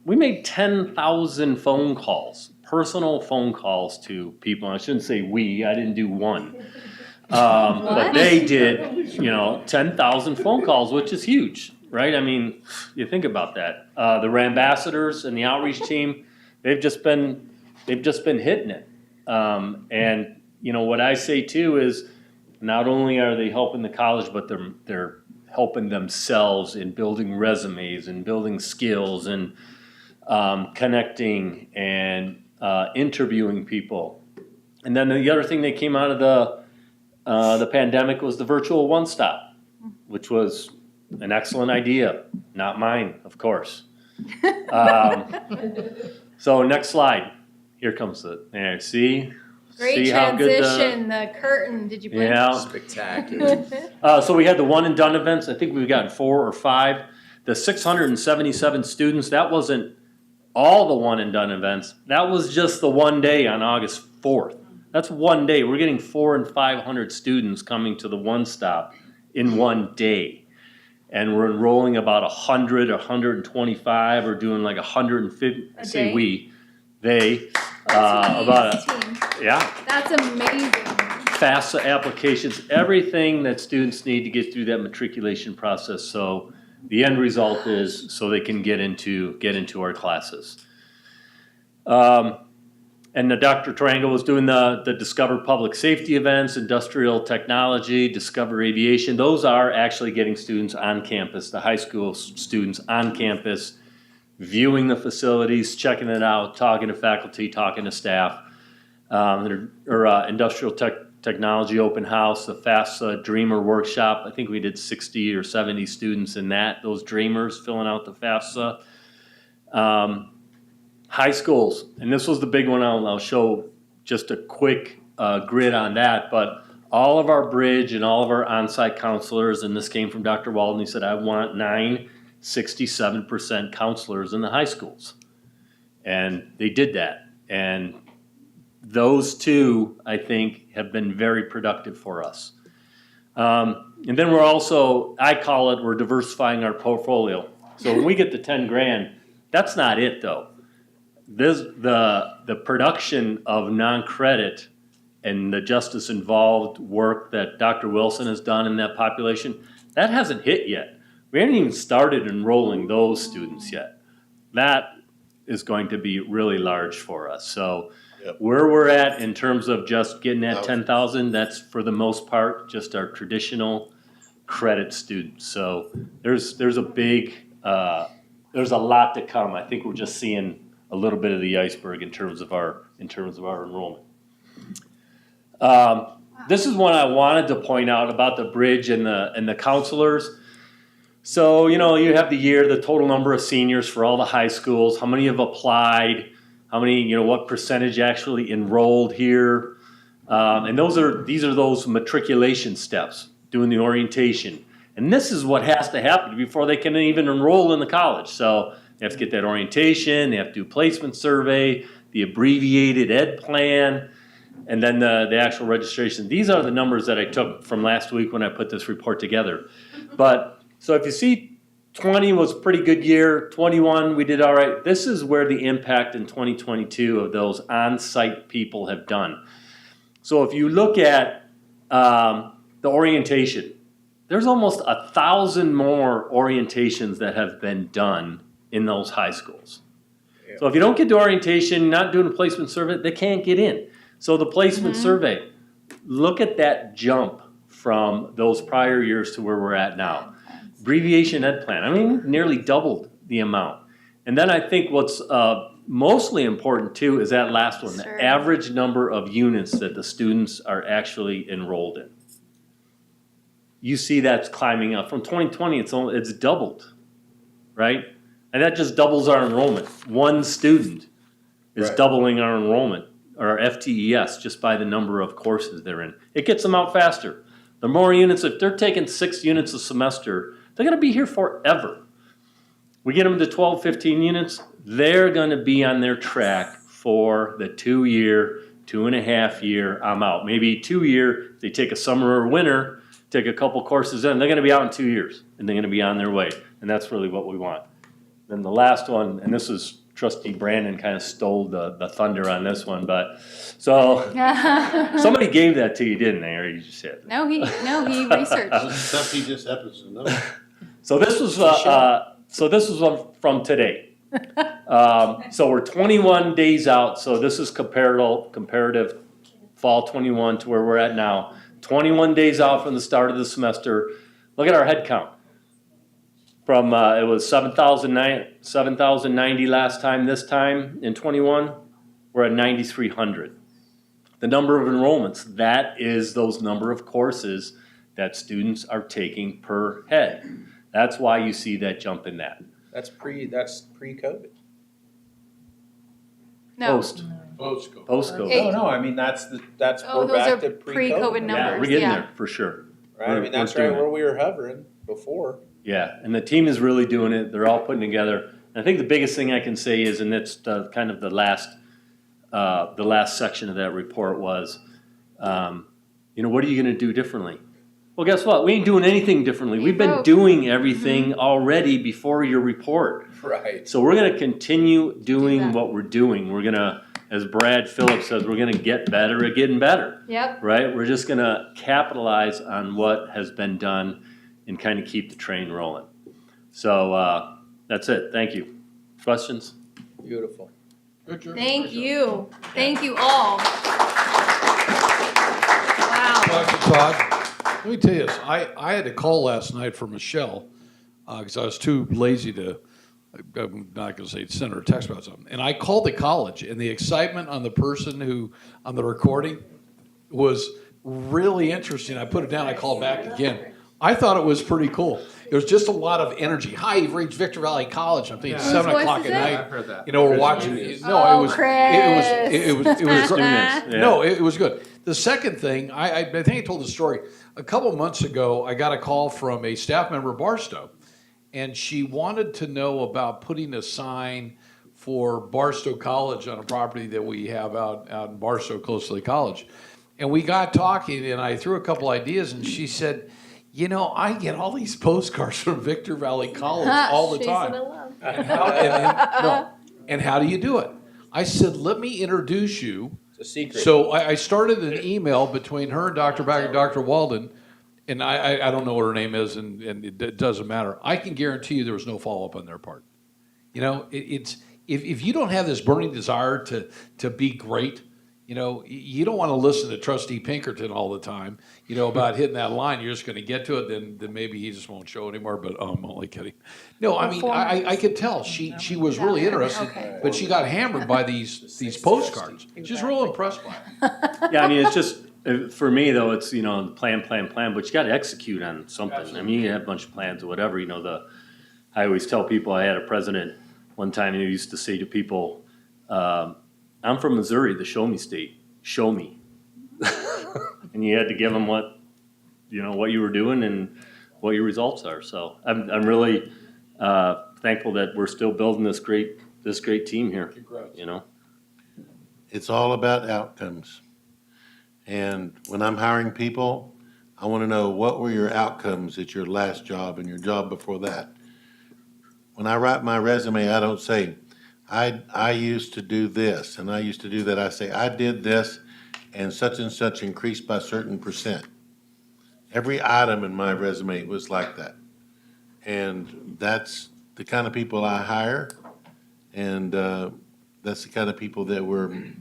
[SPEAKER 7] we made 10,000 phone calls, personal phone calls to people. I shouldn't say we, I didn't do one. But they did, 10,000 phone calls, which is huge, right? You think about that. The ambassadors and the outreach team, they've just been hitting it. And what I say too is not only are they helping the college, but they're helping themselves in building resumes and building skills and connecting and interviewing people. And then the other thing that came out of the pandemic was the virtual one-stop, which was an excellent idea, not mine, of course. So next slide. Here comes there, see?
[SPEAKER 1] Great
[SPEAKER 7] See how good
[SPEAKER 1] transition, the curtain, did you blink?
[SPEAKER 7] Yeah.
[SPEAKER 4] Spectacular.
[SPEAKER 7] So we had the one and done events. I think we've gotten 4 or 5. The 677 students, that wasn't all the one and done events. That was just the one day on August 4th. That's one day. We're getting 400 and 500 students coming to the one stop in one day. And we're enrolling about 100 or 125 or doing like 150. I say we, they. Yeah.
[SPEAKER 1] That's amazing.
[SPEAKER 7] FAFSA applications, everything that students need to get through that matriculation process. So the end result is so they can get into our classes. And the Dr. Triangle was doing the Discover Public Safety events, industrial technology, Discover Aviation. Those are actually getting students on campus, the high school students on campus, viewing the facilities, checking it out, talking to faculty, talking to staff. Industrial technology open house, the FAFSA Dreamer workshop. I think we did 60 or 70 students in that, those dreamers filling out the FAFSA. High schools, and this was the big one. I'll show just a quick grid on that, but all of our bridge and all of our on-site counselors, and this came from Dr. Walden, he said, I want 67% counselors in the high schools. And they did that. And those two, I think, have been very productive for us. And then we're also, I call it, we're diversifying our portfolio. So when we get to 10 grand, that's not it though. The production of non-credit and the justice involved work that Dr. Wilson has done in that population, that hasn't hit yet. We haven't even started enrolling those students yet. That is going to be really large for us. So where we're at in terms of just getting that 10,000, that's for the most part just our traditional credit students. So there's a big, there's a lot to come. I think we're just seeing a little bit of the iceberg in terms of our enrollment. This is one I wanted to point out about the bridge and the counselors. So, you know, you have the year, the total number of seniors for all the high schools, how many have applied, how many, you know, what percentage actually enrolled here. And these are those matriculation steps, doing the orientation. And this is what has to happen before they can even enroll in the college. So they have to get that orientation, they have to do placement survey, the abbreviated ed plan, and then the actual registration. These are the numbers that I took from last week when I put this report together. But so if you see 20 was a pretty good year, 21 we did all right. This is where the impact in 2022 of those on-site people have done. So if you look at the orientation, there's almost 1,000 more orientations that have been done in those high schools. Yeah. So if you don't get to orientation, not doing a placement survey, they can't get in. So the placement survey, look at that jump from those prior years to where we're at now. Abbreviation ed plan, I mean, nearly doubled the amount. And then I think what's mostly important too is that last one, the average number of units that the students are actually enrolled in. You see that's climbing up. From 2020, it's doubled, right? And that just doubles our enrollment. One student is doubling our enrollment, or our FTES, just by the number of courses they're in. It gets them out faster. The more units, if they're taking 6 units a semester, they're gonna be here forever. We get them to 12, 15 units, they're gonna be on their track for the 2-year, 2.5 year, I'm out. Maybe 2-year, they take a summer or winter, take a couple courses in, they're gonna be out in 2 years, and they're gonna be on their way. And that's really what we want. Then the last one, and this is Trustee Brandon kind of stole the thunder on this one, but so somebody gave that to you, didn't they? Or you just said
[SPEAKER 1] No, he researched.
[SPEAKER 3] Stuff he just happens to know.
[SPEAKER 7] So this was from today. So we're 21 days out. So this is comparative fall 21 to where we're at now. 21 days out from the start of the semester. Look at our head count. From it was 7,090 last time. This time in 21, we're at 9,300. The number of enrollments, that is those number of courses that students are taking per head. That's why you see that jump in that.
[SPEAKER 22] That's pre-COVID.
[SPEAKER 1] No.
[SPEAKER 7] Post-COVID.
[SPEAKER 4] No, I mean, that's
[SPEAKER 1] Oh,
[SPEAKER 4] we're
[SPEAKER 1] those
[SPEAKER 4] back
[SPEAKER 1] are
[SPEAKER 4] to
[SPEAKER 1] pre-COVID
[SPEAKER 4] pre-COVID.
[SPEAKER 1] numbers.
[SPEAKER 7] Yeah, we're getting
[SPEAKER 1] yeah.
[SPEAKER 7] there for sure.
[SPEAKER 4] Right, I mean, that's right where we were hovering before.
[SPEAKER 7] Yeah, and the team is really doing it. They're all putting together. And I think the biggest thing I can say is, and it's kind of the last section of that report was, what are you going to do differently? Well, guess what? We ain't doing anything differently. We've been doing everything already before your report.
[SPEAKER 4] Right.
[SPEAKER 7] So we're going to continue doing what we're doing. We're going to, as Brad Phillips says, we're going to get better at getting better.
[SPEAKER 1] Yep.
[SPEAKER 7] Right? We're just going to capitalize on what has been done and kind of keep the train rolling. So that's it. Thank you. Questions?
[SPEAKER 4] Beautiful.
[SPEAKER 1] Thank you. Thank you all. Wow.
[SPEAKER 2] Dr. Todd, let me tell you this. I had to call last night for Michelle because I was too lazy to, I'm not going to say send her a text about something. And I called the college, and the excitement on the person who, on the recording, was really interesting. I put it down, I called back again. I thought it was pretty cool. There was just a lot of energy. Hi, you've reached Victor Valley College. I'm thinking 7 o'clock at night.
[SPEAKER 4] I've heard that.
[SPEAKER 2] We're watching. No, it was no, it was good. The second thing, I think I told the story. A couple of months ago, I got a call from a staff member at Barstow, and she wanted to know about putting a sign for Barstow College on a property that we have out in Barstow, close to the college. And we got talking, and I threw a couple ideas, and she said, I get all these postcards from Victor Valley College all the time. And how do you do it? I said, let me introduce you.
[SPEAKER 4] It's a secret.
[SPEAKER 2] So I started an email between her and Dr. Back and Dr. Walden, and I don't know what her name is, and it doesn't matter. I can guarantee you there was no follow-up on their part. It's if you don't have this burning desire to be great, you don't want to listen to Trustee Pinkerton all the time, about hitting that line. You're just going to get to it, then maybe he just won't show anymore, but I'm only kidding. No, I mean, I could tell she was really interested, but she got hammered by these postcards. She's real impressed by it.
[SPEAKER 7] Yeah, I mean, it's just, for me though, it's, plan, but you got to execute on something. Absolutely. I mean, you have a bunch of plans or whatever, I always tell people, I had a president one time who used to say to people, I'm from Missouri, the show me state. Show me. And you had to give them what you were doing and what your results are. So I'm really thankful that we're still building this great team here.
[SPEAKER 2] Congrats.
[SPEAKER 3] It's all about outcomes. And when I'm hiring people, I want to know, what were your outcomes at your last job and your job before that? When I write my resume, I don't say, I used to do this and I used to do that. I say, I did this and such increased by a certain percent. Every item in my resume was like that. And that's the kind of people I hire, and that's the kind of people that we're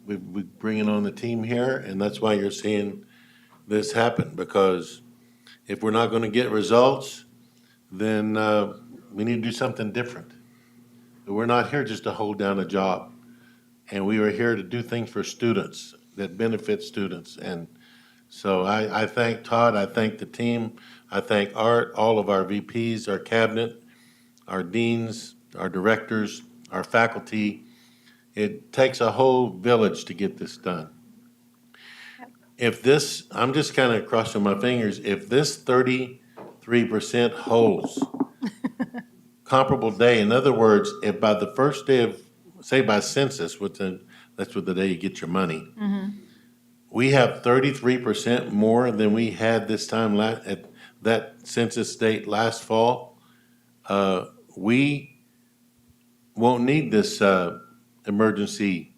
[SPEAKER 3] bringing on the team here, and that's why you're seeing this happen, because if we're not going to get results, then we need to do something different. We're not here just to hold down a job, and we are here to do things for students that benefit students. And so I thank Todd, I thank the team, I thank Art, all of our VPs, our cabinet, our deans, our directors, our faculty. It takes a whole village to get this done. If this, I'm just kind of crossing my fingers, if this 33% holds comparable day, in other words, if by the first day of, say by census, that's what the day you get your money, we have 33% more than we had this time at that census date last fall, we won't need this emergency.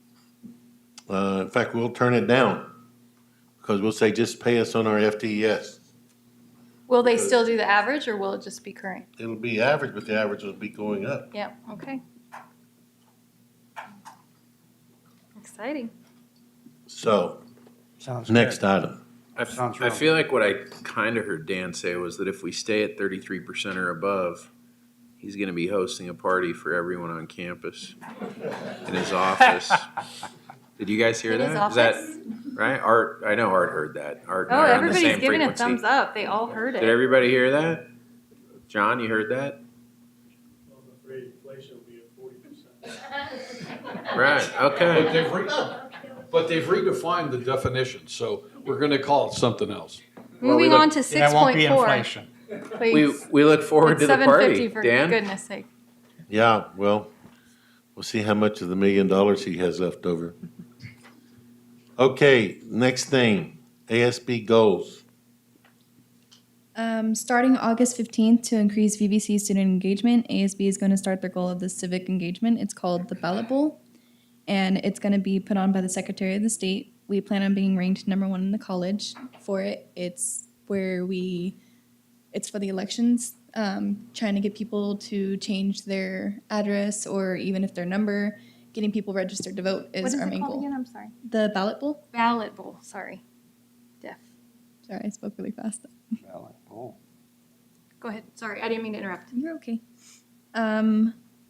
[SPEAKER 3] In fact, we'll turn it down, because we'll say, just pay us on our FTES.
[SPEAKER 1] Will they still do the average, or will it just be current?
[SPEAKER 3] It'll be average, but the average will be going up.
[SPEAKER 1] Yeah, okay. Exciting.
[SPEAKER 3] So,
[SPEAKER 8] Sounds
[SPEAKER 3] next
[SPEAKER 8] good.
[SPEAKER 3] item.
[SPEAKER 4] I feel like what I kind of heard Dan say was that if we stay at 33% or above, he's going to be hosting a party for everyone on campus in his office. Did you guys hear
[SPEAKER 1] In
[SPEAKER 4] that?
[SPEAKER 1] his
[SPEAKER 4] Is that
[SPEAKER 1] office?
[SPEAKER 4] right? Art, I know Art heard that. Art and I are on the
[SPEAKER 1] Everybody's
[SPEAKER 4] same
[SPEAKER 1] giving
[SPEAKER 4] frequency.
[SPEAKER 1] a thumbs up. They all heard it.
[SPEAKER 4] Did everybody hear that? John, you heard that?
[SPEAKER 18] I'm afraid inflation will be at 40%.
[SPEAKER 4] Right, okay.
[SPEAKER 2] But they've redefined the definition, so we're gonna call it something else.
[SPEAKER 1] Moving on to
[SPEAKER 8] There won't be
[SPEAKER 1] 6.4.
[SPEAKER 8] inflation.
[SPEAKER 1] Please.
[SPEAKER 4] We look forward
[SPEAKER 1] It's
[SPEAKER 4] to the party.
[SPEAKER 1] 7:50 for
[SPEAKER 4] Dan?
[SPEAKER 1] goodness sake.
[SPEAKER 3] Yeah, well, we'll see how much of the $1 million he has left over. Okay, next thing, ASB goals.
[SPEAKER 5] Starting August 15th to increase VVC student engagement, ASB is going to start their goal of the civic engagement. It's called the Ballot Bowl, and it's going to be put on by the Secretary of the State. We plan on being ranked #1 in the college for it. It's for the elections, trying to get people to change their address or even if their number, getting people registered to vote is
[SPEAKER 1] What is
[SPEAKER 5] our
[SPEAKER 1] it
[SPEAKER 5] main
[SPEAKER 1] called
[SPEAKER 5] goal.
[SPEAKER 1] again? I'm sorry.
[SPEAKER 5] The Ballot Bowl?
[SPEAKER 1] Ballot Bowl, sorry. Deaf.
[SPEAKER 5] Sorry, I spoke really fast.
[SPEAKER 1] Go ahead. Sorry, I didn't mean to interrupt.
[SPEAKER 5] You're okay.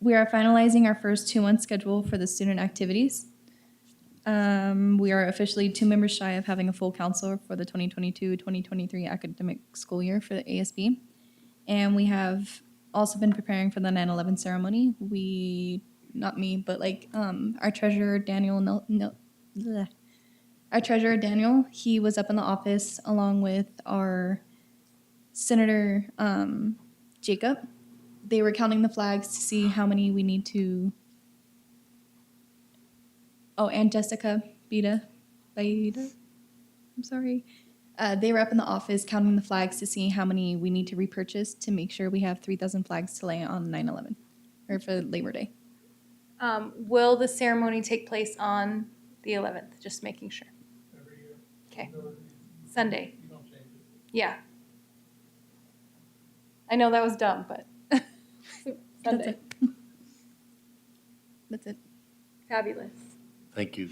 [SPEAKER 5] We are finalizing our first 2-month schedule for the student activities. We are officially 2 members shy of having a full counselor for the 2022-2023 academic school year for the ASB. And we have also been preparing for the 9/11 ceremony. Not me, but our treasurer, Daniel, he was up in the office along with our Senator Jacob. They were counting the flags to see how many we need to. Oh, and Jessica Baida. I'm sorry. They were up in the office counting the flags to see how many we need to repurchase to make sure we have 3,000 flags to lay on 9/11 or for Labor Day.
[SPEAKER 1] Will the ceremony take place on the 11th? Just making sure. Okay. Sunday. Yeah. I know that was dumb, but Sunday.
[SPEAKER 5] That's it.
[SPEAKER 1] Fabulous.
[SPEAKER 3] Thank you.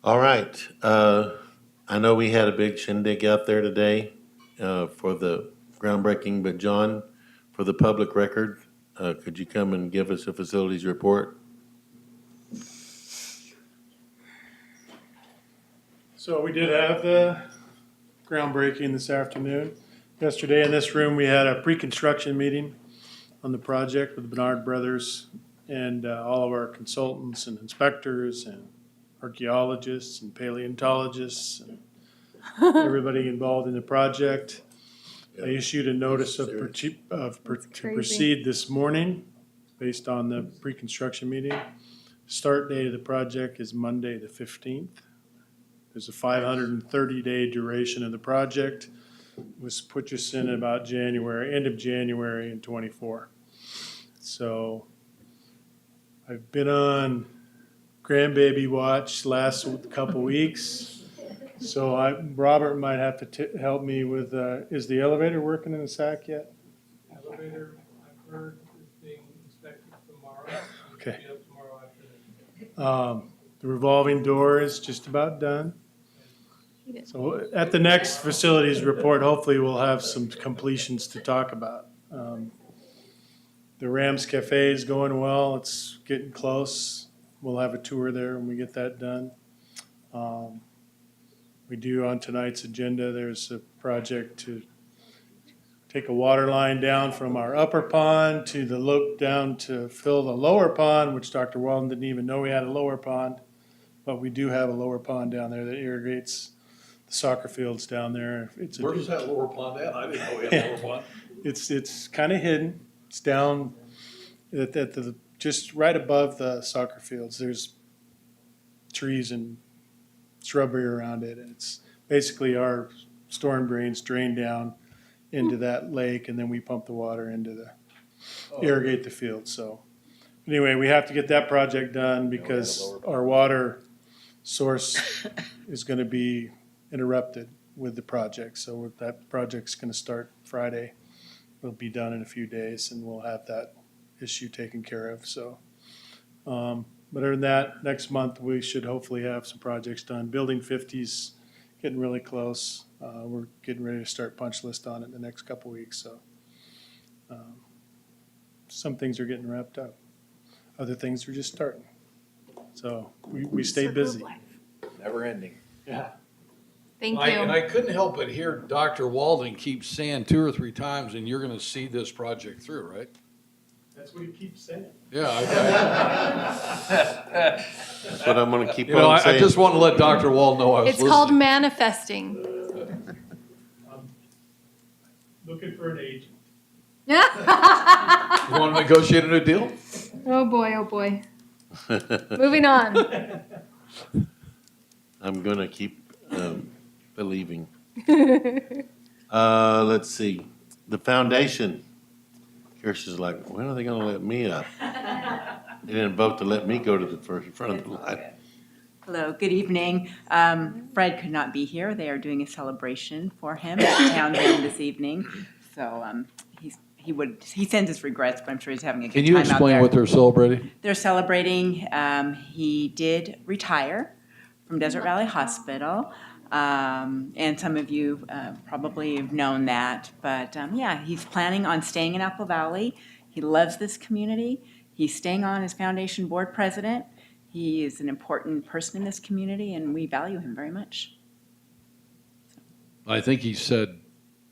[SPEAKER 3] All right, I know we had a big shindig out there today for the groundbreaking, but John, for the public record, could you come and give us a facilities report?
[SPEAKER 18] So we did have the groundbreaking this afternoon. Yesterday in this room, we had a pre-construction meeting on the project with the Bernard Brothers and all of our consultants and inspectors and archaeologists and paleontologists and everybody involved in the project. I issued a notice to proceed this morning based on the pre-construction meeting. Start date of the project is Monday the 15th. There's a 530-day duration of the project. Was put us in about end of January in 24. So I've been on grandbaby watch last couple weeks. So Robert might have to help me with, is the elevator working in the SAC yet?
[SPEAKER 6] Elevator, I've heard, is being inspected tomorrow.
[SPEAKER 18] Okay.
[SPEAKER 6] It'll be up tomorrow afternoon.
[SPEAKER 18] The revolving door is just about done. So at the next facilities report, hopefully we'll have some completions to talk about. The Rams Cafe is going well. It's getting close. We'll have a tour there when we get that done. We do on tonight's agenda, there's a project to take a water line down from our upper pond to the loop down to fill the lower pond, which Dr. Walden didn't even know we had a lower pond. But we do have a lower pond down there that irrigates the soccer fields down there.
[SPEAKER 2] Where's that lower pond at? I didn't know we had a lower pond.
[SPEAKER 18] It's kind of hidden. It's down at the just right above the soccer fields. There's trees and shrubbery around it, and it's basically our storm drains drain down into that lake, and then we pump the water into the irrigate the field. So anyway, we have to get that project done because our water source is going to be interrupted with the project. So that project's going to start Friday. It'll be done in a few days, and we'll have that issue taken care of. So, but other than that, next month we should hopefully have some projects done. Building 50's getting really close. We're getting ready to start punch list on it in the next couple weeks. So, some things are getting wrapped up. Other things are just starting. So we stay busy.
[SPEAKER 22] Never ending.
[SPEAKER 18] Yeah.
[SPEAKER 1] Thank you.
[SPEAKER 2] And I couldn't help but hear Dr. Walden keep saying 2 or 3 times, and you're going to see this project through, right?
[SPEAKER 6] That's what he keeps saying.
[SPEAKER 2] Yeah.
[SPEAKER 3] That's what I'm gonna keep
[SPEAKER 2] You know,
[SPEAKER 3] on
[SPEAKER 2] I
[SPEAKER 3] saying.
[SPEAKER 2] just want to let Dr. Wall know I was
[SPEAKER 1] It's
[SPEAKER 2] listening.
[SPEAKER 1] called manifesting.
[SPEAKER 6] Looking for an agent.
[SPEAKER 2] You want to negotiate a new deal?
[SPEAKER 1] Oh boy, oh boy. Moving on.
[SPEAKER 3] I'm gonna keep believing. Let's see, the foundation. Kirsten's like, when are they gonna let me up? They didn't vote to let me go to the front of the line.
[SPEAKER 11] Hello, good evening. Fred could not be here. They are doing a celebration for him at Town Green this evening. So he sends his regrets, but I'm sure he's having a good
[SPEAKER 2] Can
[SPEAKER 11] time
[SPEAKER 2] you
[SPEAKER 11] out there.
[SPEAKER 2] explain what they're celebrating?
[SPEAKER 11] They're celebrating, he did retire from Desert Valley Hospital. And some of you probably have known that, but yeah, he's planning on staying in Apple Valley. He loves this community. He's staying on as foundation board president. He is an important person in this community, and we value him very much.
[SPEAKER 2] I think he said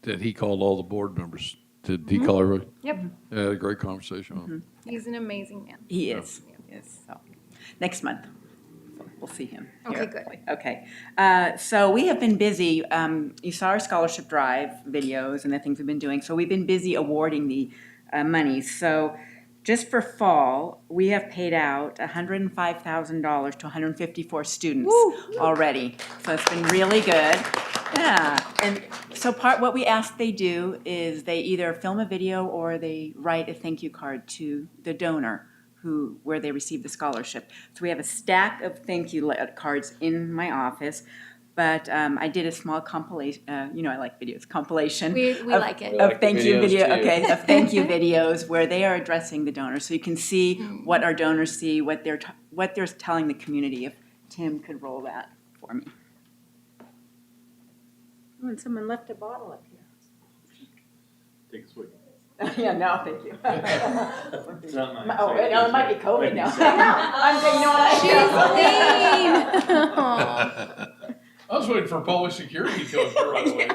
[SPEAKER 2] that he called all the board members. Did he call everybody?
[SPEAKER 1] Yep.
[SPEAKER 2] Yeah, had a great conversation with him.
[SPEAKER 1] He's an amazing man.
[SPEAKER 11] He is. So next month, we'll see him.
[SPEAKER 1] Okay,
[SPEAKER 11] here.
[SPEAKER 1] good.
[SPEAKER 11] Okay. So we have been busy. You saw our scholarship drive videos and the things we've been doing. So we've been busy awarding the money. So just for fall, we have paid out $105,000 to 154 students already. So it's been really good. Yeah, and so what we ask they do is they either film a video or they write a thank you card to the donor where they received the scholarship. So we have a stack of thank you cards in my office, but I did a small compilation. I like videos. Compilation.
[SPEAKER 1] We like it.
[SPEAKER 11] Of thank you video.
[SPEAKER 22] too.
[SPEAKER 11] Okay, of thank you videos where they are addressing the donor, so you can see what our donors see, what they're telling the community. If Tim could roll that for me. Oh, and someone left a bottle up here.
[SPEAKER 7] Take a swig.
[SPEAKER 11] Yeah, no, thank you.
[SPEAKER 7] It's not mine.
[SPEAKER 11] Oh, wait, no, it might be COVID now.
[SPEAKER 1] She's clean.
[SPEAKER 2] I was waiting for Polish security to come right away.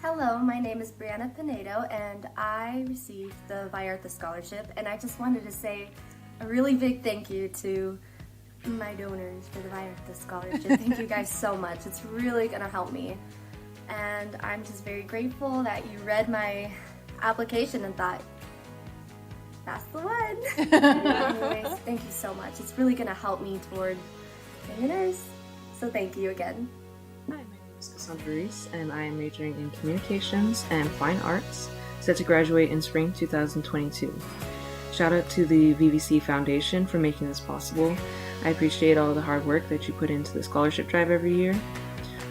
[SPEAKER 13] Hello, my name is Brianna Pinedo, and I received the Vallarta Scholarship, and I just wanted to say a really big thank you to my donors for the Vallarta Scholarship. Thank you guys so much. It's really gonna help me, and I'm just very grateful that you read my application and thought, that's the one. Anyways, thank you so much. It's really gonna help me toward being a nurse, so thank you again.
[SPEAKER 23] Hi, my name is Cassandra Reese, and I am majoring in Communications and Fine Arts, set to graduate in spring 2022. Shout out to the VVC Foundation for making this possible. I appreciate all the hard work that you put into the scholarship drive every year.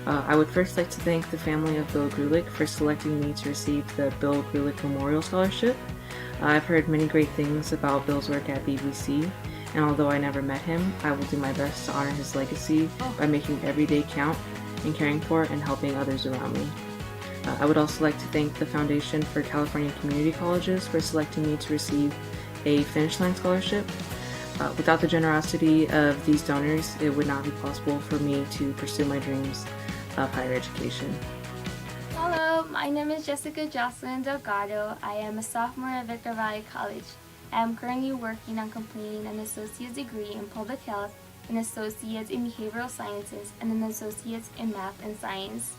[SPEAKER 23] I would first like to thank the family of Bill Grulich for selecting me to receive the Bill Grulich Memorial Scholarship. I've heard many great things about Bill's work at VVC, and although I never met him, I will do my best to honor his legacy by making every day count and caring for and helping others around me. I would also like to thank the Foundation for California Community Colleges for selecting me to receive a Finish Line Scholarship. Without the generosity of these donors, it would not be possible for me to pursue my dreams of higher education.
[SPEAKER 24] Hello, my name is Jessica Jocelyn Delgado. I am a sophomore at Victor Valley College. I am currently working on completing an associate's degree in public health, an associate's in behavioral sciences, and an associate's in math and science.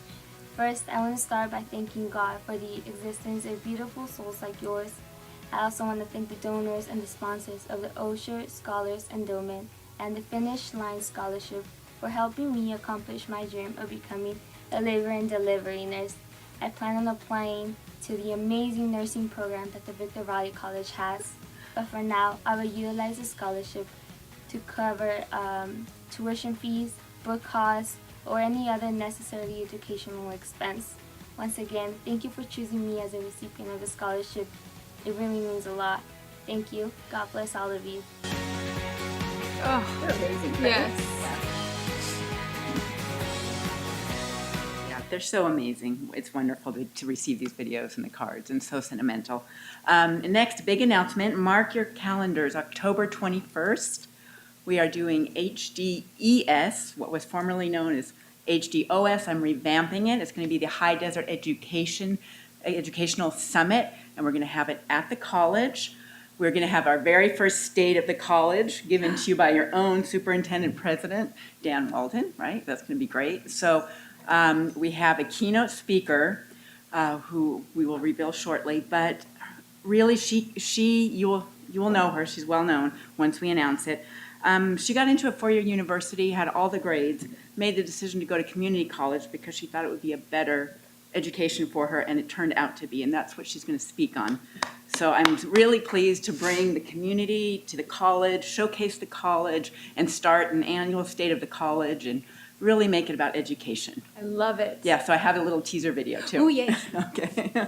[SPEAKER 24] First, I want to start by thanking God for the existence of beautiful souls like yours. I also want to thank the donors and the sponsors of the Osher Scholars Endowment and the Finish Line Scholarship for helping me accomplish my dream of becoming a labor and delivery nurse. I plan on applying to the amazing nursing program that the Victor Valley College has, but for now, I will utilize the scholarship to cover tuition fees, book costs, or any other necessary educational expense. Once again, thank you for choosing me as a recipient of the scholarship. It really means a lot. Thank you. God bless all of you.
[SPEAKER 1] Oh,
[SPEAKER 11] they're amazing. Right?
[SPEAKER 1] Yes.
[SPEAKER 11] Yeah, they're so amazing. It's wonderful to receive these videos and the cards, and so sentimental. Next, big announcement, mark your calendars, October 21st. We are doing HDES, what was formerly known as HDOS. I'm revamping it. It's going to be the High Desert Educational Summit, and we're going to have it at the college. We're going to have our very first State of the College given to you by your own Superintendent President, Dan Walden, right? That's going to be great. So we have a keynote speaker who we will reveal shortly, but really you will know her. She's well known once we announce it. She got into a four-year university, had all the grades, made the decision to go to community college because she thought it would be a better education for her, and it turned out to be, and that's what she's going to speak on. So I'm really pleased to bring the community to the college, showcase the college, and start an annual State of the College, and really make it about education.
[SPEAKER 1] I love it.
[SPEAKER 11] Yeah, so I have a little teaser video, too.
[SPEAKER 1] Oh, yay.
[SPEAKER 11] Okay.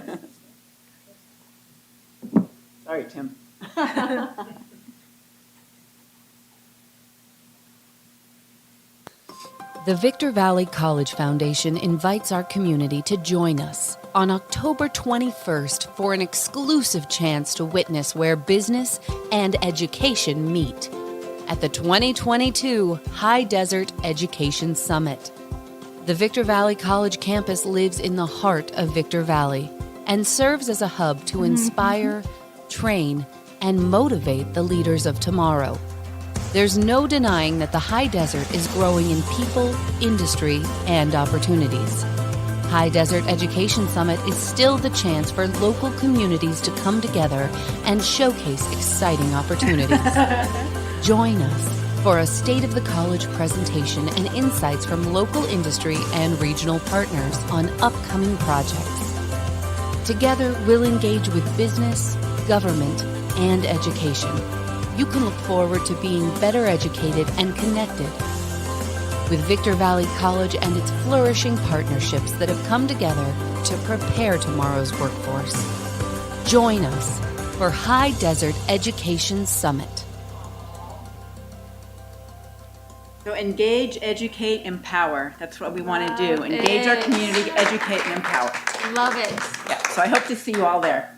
[SPEAKER 11] Sorry, Tim.
[SPEAKER 10] The Victor Valley College Foundation invites our community to join us on October 21st for an exclusive chance to witness where business and education meet at the 2022 High Desert Education Summit. The Victor Valley College campus lives in the heart of Victor Valley and serves as a hub to inspire, train, and motivate the leaders of tomorrow. There's no denying that the High Desert is growing in people, industry, and opportunities. High Desert Education Summit is still the chance for local communities to come together and showcase exciting opportunities. Join us for a State of the College presentation and insights from local industry and regional partners on upcoming projects. Together, we'll engage with business, government, and education. You can look forward to being better educated and connected. With Victor Valley College and its flourishing partnerships that have come together to prepare tomorrow's workforce. Join us for High Desert Education Summit.
[SPEAKER 11] So engage, educate, empower. That's what we want to do. Engage our community, educate, and empower.
[SPEAKER 1] Love it.
[SPEAKER 11] Yeah, so I hope to see you all there.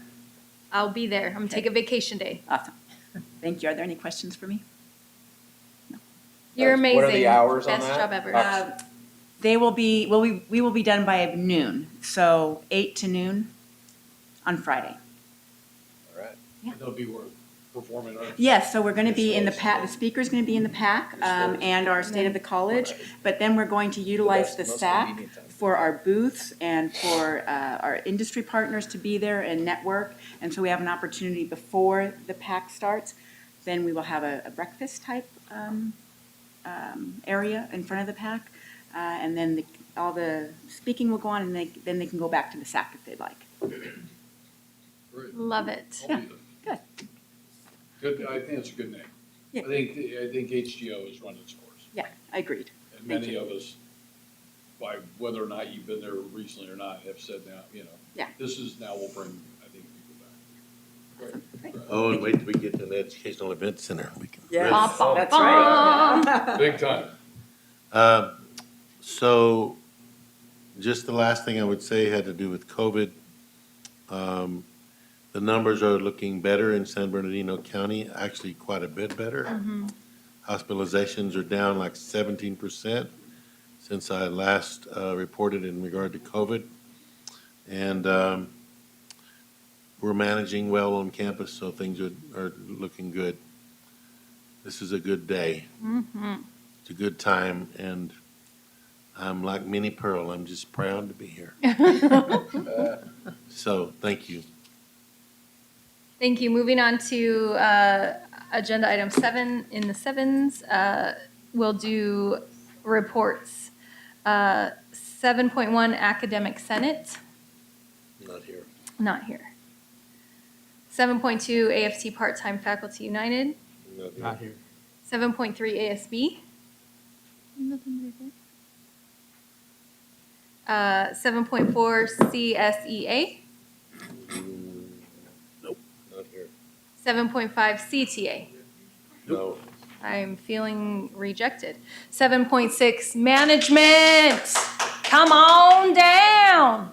[SPEAKER 1] I'll be there. I'm going to take a vacation day.
[SPEAKER 11] Awesome. Thank you. Are there any questions for me?
[SPEAKER 1] You're amazing.
[SPEAKER 4] What are the hours on
[SPEAKER 1] Best
[SPEAKER 4] that?
[SPEAKER 1] job ever.
[SPEAKER 11] They will be, well, we will be done by noon. So 8 to noon on Friday.
[SPEAKER 4] All right.
[SPEAKER 2] They'll be performing arts.
[SPEAKER 11] Yes, so we're going to be in the PAC, the speaker's going to be in the PAC and our State of the College, but then we're going to utilize the SAC for our booths and for our industry partners to be there and network. And so we have an opportunity before the PAC starts. Then we will have a breakfast type area in front of the PAC. And then all the speaking will go on, and then they can go back to the SAC if they'd like.
[SPEAKER 1] Love it.
[SPEAKER 11] Yeah, good.
[SPEAKER 2] Good, I think it's a good name.
[SPEAKER 11] Yeah.
[SPEAKER 2] I think HGO has run its course.
[SPEAKER 11] Yeah, I agreed.
[SPEAKER 2] And many of us, by whether or not you've been there recently or not, have said now,
[SPEAKER 11] Yeah.
[SPEAKER 2] this is now will bring, I think, people back. Great.
[SPEAKER 3] Oh, and wait till we get to the Educational Event Center. We can.
[SPEAKER 11] Yeah,
[SPEAKER 1] Bum,
[SPEAKER 11] that's
[SPEAKER 1] bum,
[SPEAKER 11] right.
[SPEAKER 1] bum.
[SPEAKER 2] Big time.
[SPEAKER 3] So just the last thing I would say had to do with COVID. The numbers are looking better in San Bernardino County, actually quite a bit better. Hospitalizations are down like 17% since I last reported in regard to COVID. And we're managing well on campus, so things are looking good. This is a good day. It's a good time, and I'm like Minnie Pearl. I'm just proud to be here. So, thank you.
[SPEAKER 1] Thank you. Moving on to agenda item 7 in the 7s. We'll do reports. 7.1 Academic Senate.
[SPEAKER 3] Not here.
[SPEAKER 1] Not here. 7.2 AFT Part-Time Faculty United.
[SPEAKER 8] Not here.
[SPEAKER 1] 7.3 ASB.
[SPEAKER 5] Nothing to report.
[SPEAKER 1] 7.4 CSEA.
[SPEAKER 3] Nope, not here.
[SPEAKER 1] 7.5 CTA.
[SPEAKER 3] No.
[SPEAKER 1] I'm feeling rejected. 7.6 Management. Come on down.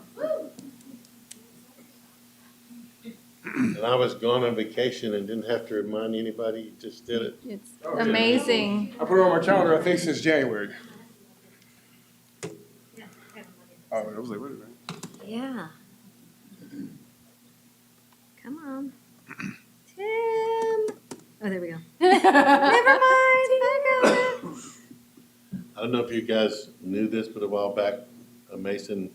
[SPEAKER 3] And I was gone on vacation and didn't have to remind anybody, you just did it.
[SPEAKER 1] It's amazing.
[SPEAKER 9] I put it on my calendar, I think, since January. Oh, I was like, wait a minute.
[SPEAKER 21] Yeah. Come on. Tim. Oh, there we go. Never mind. I got it.
[SPEAKER 3] I don't know if you guys knew this, but a while back, Mason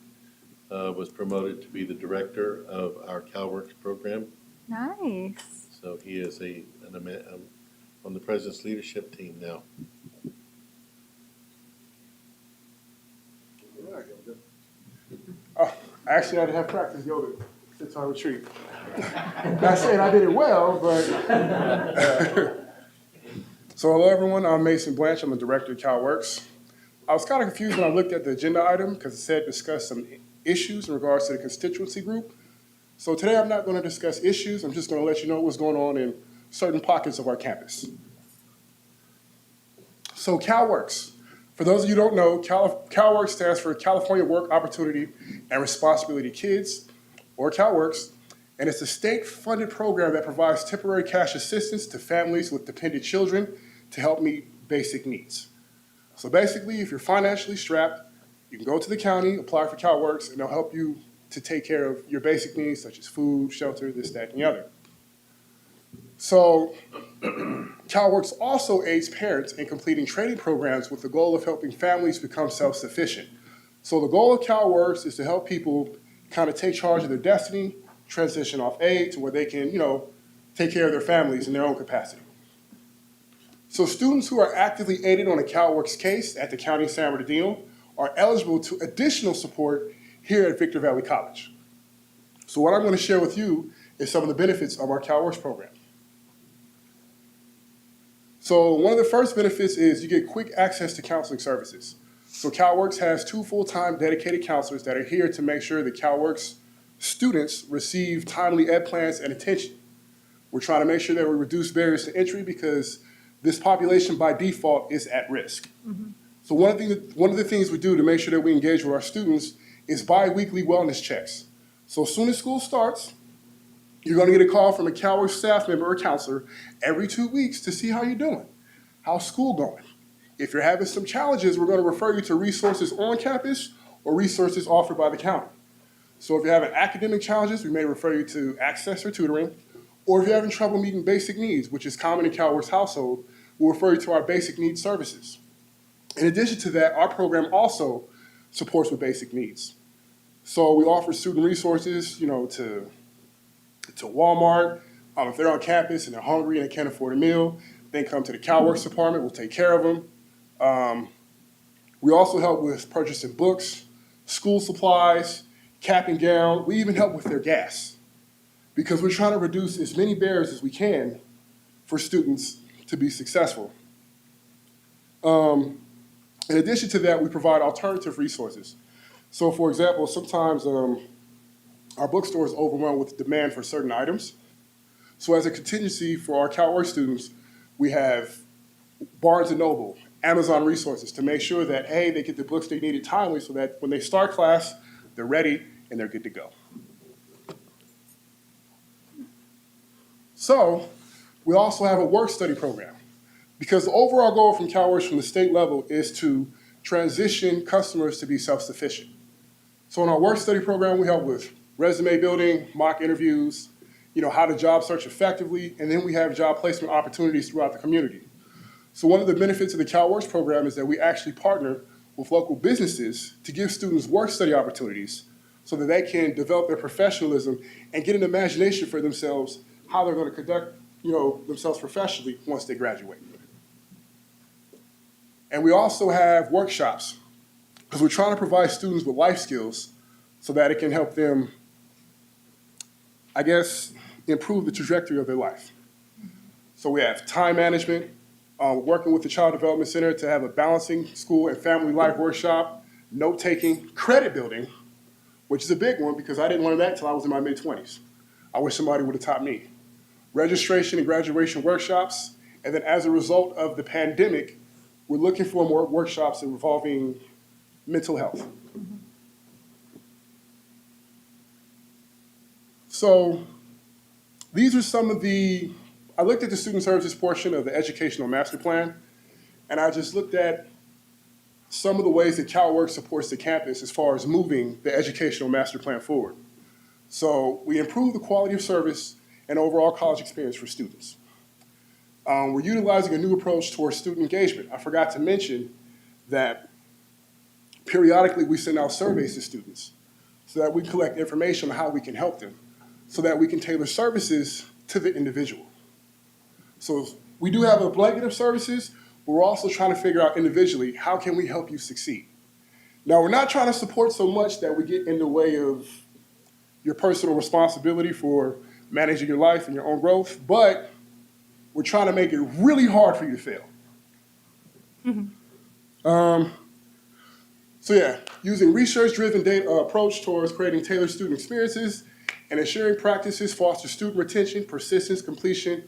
[SPEAKER 3] was promoted to be the director of our CalWorks program.
[SPEAKER 1] Nice.
[SPEAKER 3] So he is on the president's leadership team now.
[SPEAKER 9] Oh, actually, I didn't have practice yoga since our retreat. Not saying I did it well, but. So hello, everyone. I'm Mason Blanche. I'm the director of CalWorks. I was kind of confused when I looked at the agenda item because it said discuss some issues in regards to the constituency group. So today I'm not going to discuss issues. I'm just going to let you know what's going on in certain pockets of our campus. So CalWorks. For those of you who don't know, CalWorks stands for California Work Opportunity and Responsibility Kids, or CalWorks, and it's a state-funded program that provides temporary cash assistance to families with dependent children to help meet basic needs. So basically, if you're financially strapped, you can go to the county, apply for CalWorks, and they'll help you to take care of your basic needs, such as food, shelter, this, that, and the other. So CalWorks also aids parents in completing training programs with the goal of helping families become self-sufficient. So the goal of CalWorks is to help people kind of take charge of their destiny, transition off aid to where they can, take care of their families in their own capacity. So students who are actively aided on a CalWorks case at the County of San Bernardino are eligible to additional support here at Victor Valley College. So what I'm going to share with you is some of the benefits of our CalWorks program. So one of the first benefits is you get quick access to counseling services. So CalWorks has 2 full-time dedicated counselors that are here to make sure that CalWorks students receive timely ed plans and attention. We're trying to make sure that we reduce barriers to entry because this population by default is at risk. Mm-hmm. So one of the things we do to make sure that we engage with our students is bi-weekly wellness checks. So as soon as school starts, you're going to get a call from a CalWorks staff member or counselor every 2 weeks to see how you're doing. How's school going? If you're having some challenges, we're going to refer you to resources on campus or resources offered by the county. So if you're having academic challenges, we may refer you to Access or tutoring. Or if you're having trouble meeting basic needs, which is common in CalWorks household, we'll refer you to our basic needs services. In addition to that, our program also supports with basic needs. So we offer student resources, to Walmart. If they're on campus and they're hungry and they can't afford a meal, they come to the CalWorks department. We'll take care of them. We also help with purchasing books, school supplies, cap and gown. We even help with their gas because we're trying to reduce as many barriers as we can for students to be successful. In addition to that, we provide alternative resources. So for example, sometimes our bookstore is overwhelmed with demand for certain items. So as a contingency for our CalWorks students, we have Barnes & Noble, Amazon resources to make sure that, hey, they get the books they needed timely so that when they start class, they're ready and they're good to go. So we also have a work-study program because the overall goal from CalWorks from the state level is to transition customers to be self-sufficient. So in our work-study program, we help with resume building, mock interviews, how to job search effectively, and then we have job placement opportunities throughout the community. So one of the benefits of the CalWorks program is that we actually partner with local businesses to give students work-study opportunities so that they can develop their professionalism and get an imagination for themselves how they're going to conduct themselves professionally once they graduate. And we also have workshops because we're trying to provide students with life skills so that it can help them, improve the trajectory of their life. So we have time management, working with the Child Development Center to have a balancing school and family life workshop, note-taking, credit building, which is a big one because I didn't learn that until I was in my mid-20s. I wish somebody would have taught me. Registration and graduation workshops, and then as a result of the pandemic, we're looking for more workshops involving mental health. Mm-hmm. So these are some of I looked at the student services portion of the educational master plan, and I just looked at some of the ways that CalWorks supports the campus as far as moving the educational master plan forward. So we improve the quality of service and overall college experience for students. We're utilizing a new approach towards student engagement. I forgot to mention that periodically we send out surveys to students so that we collect information on how we can help them, so that we can tailor services to the individual. So we do have a blanket of services, but we're also trying to figure out individually, how can we help you succeed? Now, we're not trying to support so much that we get in the way of your personal responsibility for managing your life and your own growth, but we're trying to make it really hard for you to fail. So yeah, using research-driven data approach towards creating tailored student experiences and ensuring practices foster student retention, persistence, completion,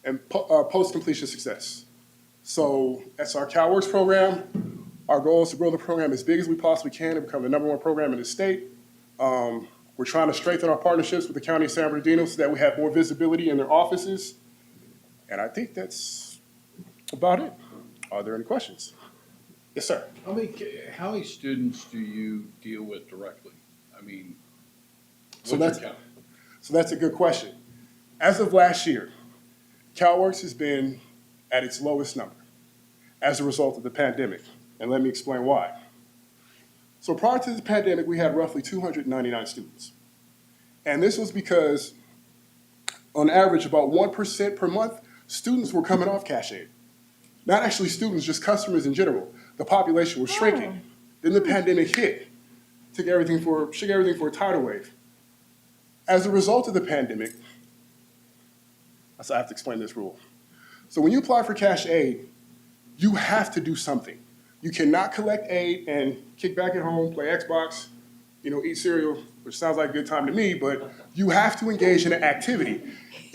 [SPEAKER 9] and post-completion success. So that's our CalWorks program. Our goal is to grow the program as big as we possibly can and become the #1 program in the state. We're trying to strengthen our partnerships with the County of San Bernardino so that we have more visibility in their offices. And I think that's about it. Are there any questions? Yes, sir.
[SPEAKER 2] How many students do you deal with directly? I mean,
[SPEAKER 9] So
[SPEAKER 2] what's your count?
[SPEAKER 9] So that's a good question. As of last year, CalWorks has been at its lowest number as a result of the pandemic. And let me explain why. So prior to the pandemic, we had roughly 299 students. And this was because, on average, about 1% per month, students were coming off cash aid. Not actually students, just customers in general. The population was shrinking. Then the pandemic hit, shook everything for a tidal wave. As a result of the pandemic, so I have to explain this rule. So when you apply for cash aid, you have to do something. You cannot collect aid and kick back at home, play Xbox, eat cereal, which sounds like a good time to me, but you have to engage in an activity.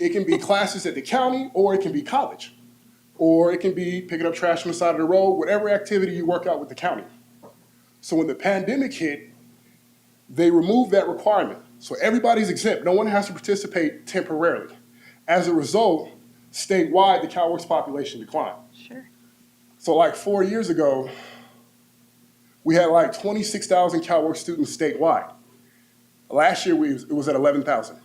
[SPEAKER 9] It can be classes at the county, or it can be college, or it can be picking up trash on the side of the road, whatever activity you work out with the county. So when the pandemic hit, they removed that requirement. So everybody's exempt. No one has to participate temporarily. As a result, statewide, the CalWorks population declined.
[SPEAKER 1] Sure.
[SPEAKER 9] So like 4 years ago, we had like 26,000 CalWorks students statewide. Last year, it was at 11,000.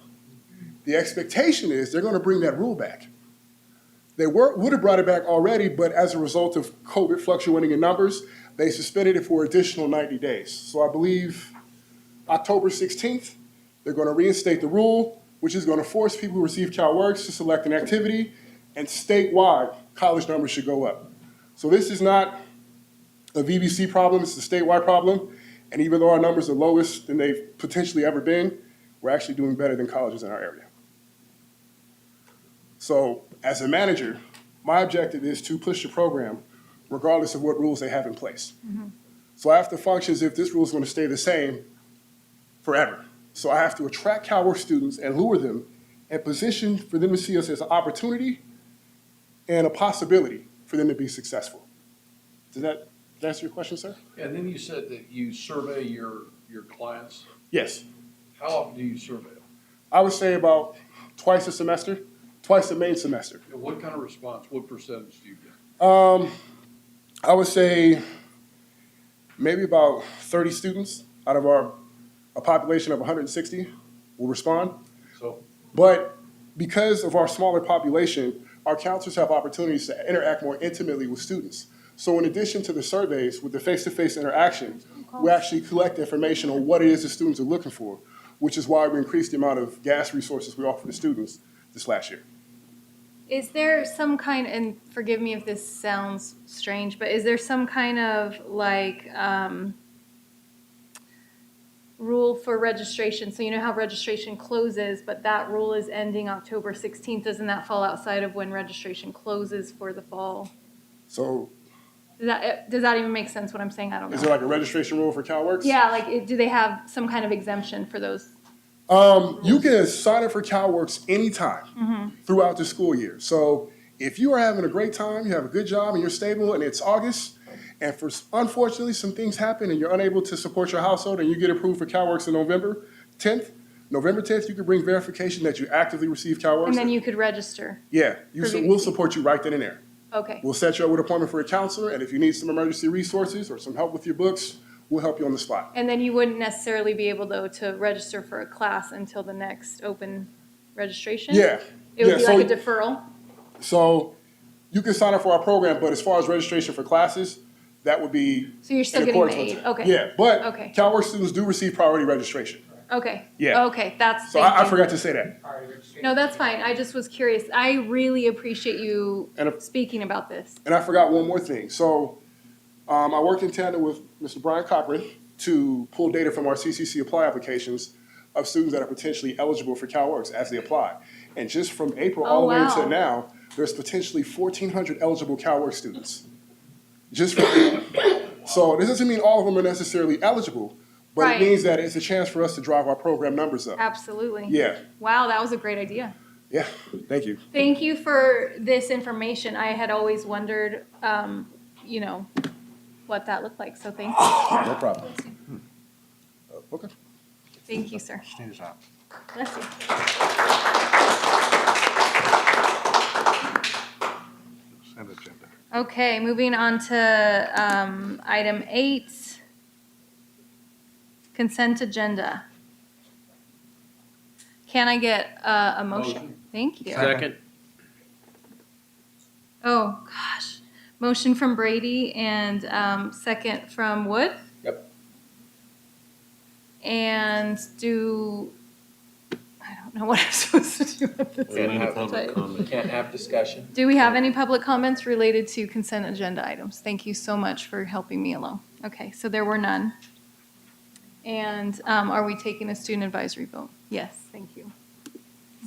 [SPEAKER 9] The expectation is they're going to bring that rule back. They would have brought it back already, but as a result of COVID fluctuating in numbers, they suspended it for additional 90 days. So I believe October 16th, they're going to reinstate the rule, which is going to force people who receive CalWorks to select an activity, and statewide, college numbers should go up. So this is not a VVC problem, it's a statewide problem. And even though our numbers are lowest than they've potentially ever been, we're actually doing better than colleges in our area. So as a manager, my objective is to push the program regardless of what rules they have in place. So I have to function as if this rule is going to stay the same forever. So I have to attract CalWorks students and lure them and position for them to see us as an opportunity and a possibility for them to be successful. Does that answer your question, sir?
[SPEAKER 2] And then you said that you survey your clients.
[SPEAKER 9] Yes.
[SPEAKER 2] How often do you survey them?
[SPEAKER 9] I would say about twice a semester, twice the main semester.
[SPEAKER 2] And what kind of response, what percentage do you get?
[SPEAKER 9] I would say maybe about 30 students out of a population of 160 will respond.
[SPEAKER 2] So,
[SPEAKER 9] but because of our smaller population, our counselors have opportunities to interact more intimately with students. So in addition to the surveys, with the face-to-face interaction, we actually collect information on what it is the students are looking for, which is why we increased the amount of gas resources we offer to students this last year.
[SPEAKER 1] Is there some kind, and forgive me if this sounds strange, but is there some kind of rule for registration? So you know how registration closes, but that rule is ending October 16th. Doesn't that fall outside of when registration closes for the fall?
[SPEAKER 9] So
[SPEAKER 1] does that even make sense what I'm saying? I don't know.
[SPEAKER 9] Is there like a registration rule for CalWorks?
[SPEAKER 1] Yeah, do they have some kind of exemption for those?
[SPEAKER 9] You can sign up for CalWorks anytime throughout the school year. So if you are having a great time, you have a good job, and you're stable, and it's August, and unfortunately some things happen and you're unable to support your household and you get approved for CalWorks on November 10th, November 10th, you can bring verification that you actively receive CalWorks.
[SPEAKER 1] And then you could register.
[SPEAKER 9] Yeah,
[SPEAKER 1] for
[SPEAKER 9] we'll
[SPEAKER 1] VVC.
[SPEAKER 9] support you right then and there.
[SPEAKER 1] Okay.
[SPEAKER 9] We'll set you up with an appointment for a counselor, and if you need some emergency resources or some help with your books, we'll help you on the spot.
[SPEAKER 1] And then you wouldn't necessarily be able, though, to register for a class until the next open registration?
[SPEAKER 9] Yeah.
[SPEAKER 1] It would
[SPEAKER 9] Yeah,
[SPEAKER 1] be
[SPEAKER 9] so-
[SPEAKER 1] like a deferral?
[SPEAKER 9] So you can sign up for our program, but as far as registration for classes, that would be
[SPEAKER 1] So you're still
[SPEAKER 9] in
[SPEAKER 1] getting
[SPEAKER 9] accordance
[SPEAKER 1] the
[SPEAKER 9] with-
[SPEAKER 1] aid? Okay.
[SPEAKER 9] Yeah, but
[SPEAKER 1] Okay.
[SPEAKER 9] CalWorks students do receive priority registration.
[SPEAKER 1] Okay.
[SPEAKER 9] Yeah.
[SPEAKER 1] Okay, that's.
[SPEAKER 9] So
[SPEAKER 1] thank
[SPEAKER 9] I
[SPEAKER 1] you.
[SPEAKER 9] forgot to say that.
[SPEAKER 1] No, that's fine. I just was curious. I really appreciate you
[SPEAKER 9] And if-
[SPEAKER 1] speaking about this.
[SPEAKER 9] And I forgot one more thing. So I worked in tandem with Mr. Brian Cochran to pull data from our CCC Apply applications of students that are potentially eligible for CalWorks as they apply. And just from April all the way
[SPEAKER 1] wow.
[SPEAKER 9] to now, there's potentially 1,400 eligible CalWorks students. Just from April. So this doesn't mean all of them are necessarily eligible, but
[SPEAKER 1] Right.
[SPEAKER 9] it means that it's a chance for us to drive our program numbers up.
[SPEAKER 1] Absolutely.
[SPEAKER 9] Yeah,
[SPEAKER 1] Wow, that was a great idea.
[SPEAKER 9] yeah, thank you.
[SPEAKER 1] Thank you for this information. I had always wondered, you know, what that looked like, so thank you.
[SPEAKER 9] No problem. Okay.
[SPEAKER 1] Thank you, sir.
[SPEAKER 8] Sneeze out.
[SPEAKER 1] Bless you.
[SPEAKER 8] Consent agenda.
[SPEAKER 1] Okay, moving on to item 8, consent agenda. Can I get a motion? Thank you.
[SPEAKER 4] Second.
[SPEAKER 1] Oh, gosh. Motion from Brady and second from Wood?
[SPEAKER 4] Yep.
[SPEAKER 1] And I don't know what I'm supposed to do at this point.
[SPEAKER 4] Can't have discussion.
[SPEAKER 1] Do we have any public comments related to consent agenda items? Thank you so much for helping me along. Okay, so there were none. And are we taking a student advisory vote? Yes, thank you.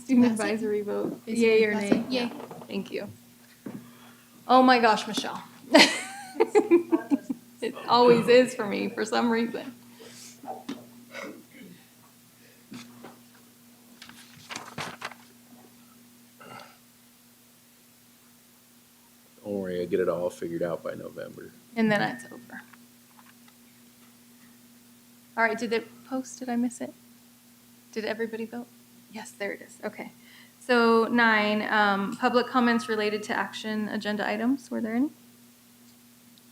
[SPEAKER 1] Student advisory vote, yay or nay? Yay. Thank you. Oh my gosh, Michelle. It always is for me for some reason.
[SPEAKER 4] Don't worry, I'll get it all figured out by November.
[SPEAKER 1] And then it's over. All right, did it post? Did I miss it? Did everybody vote? Yes, there it is. Okay. So 9, public comments related to action agenda items. Were there any?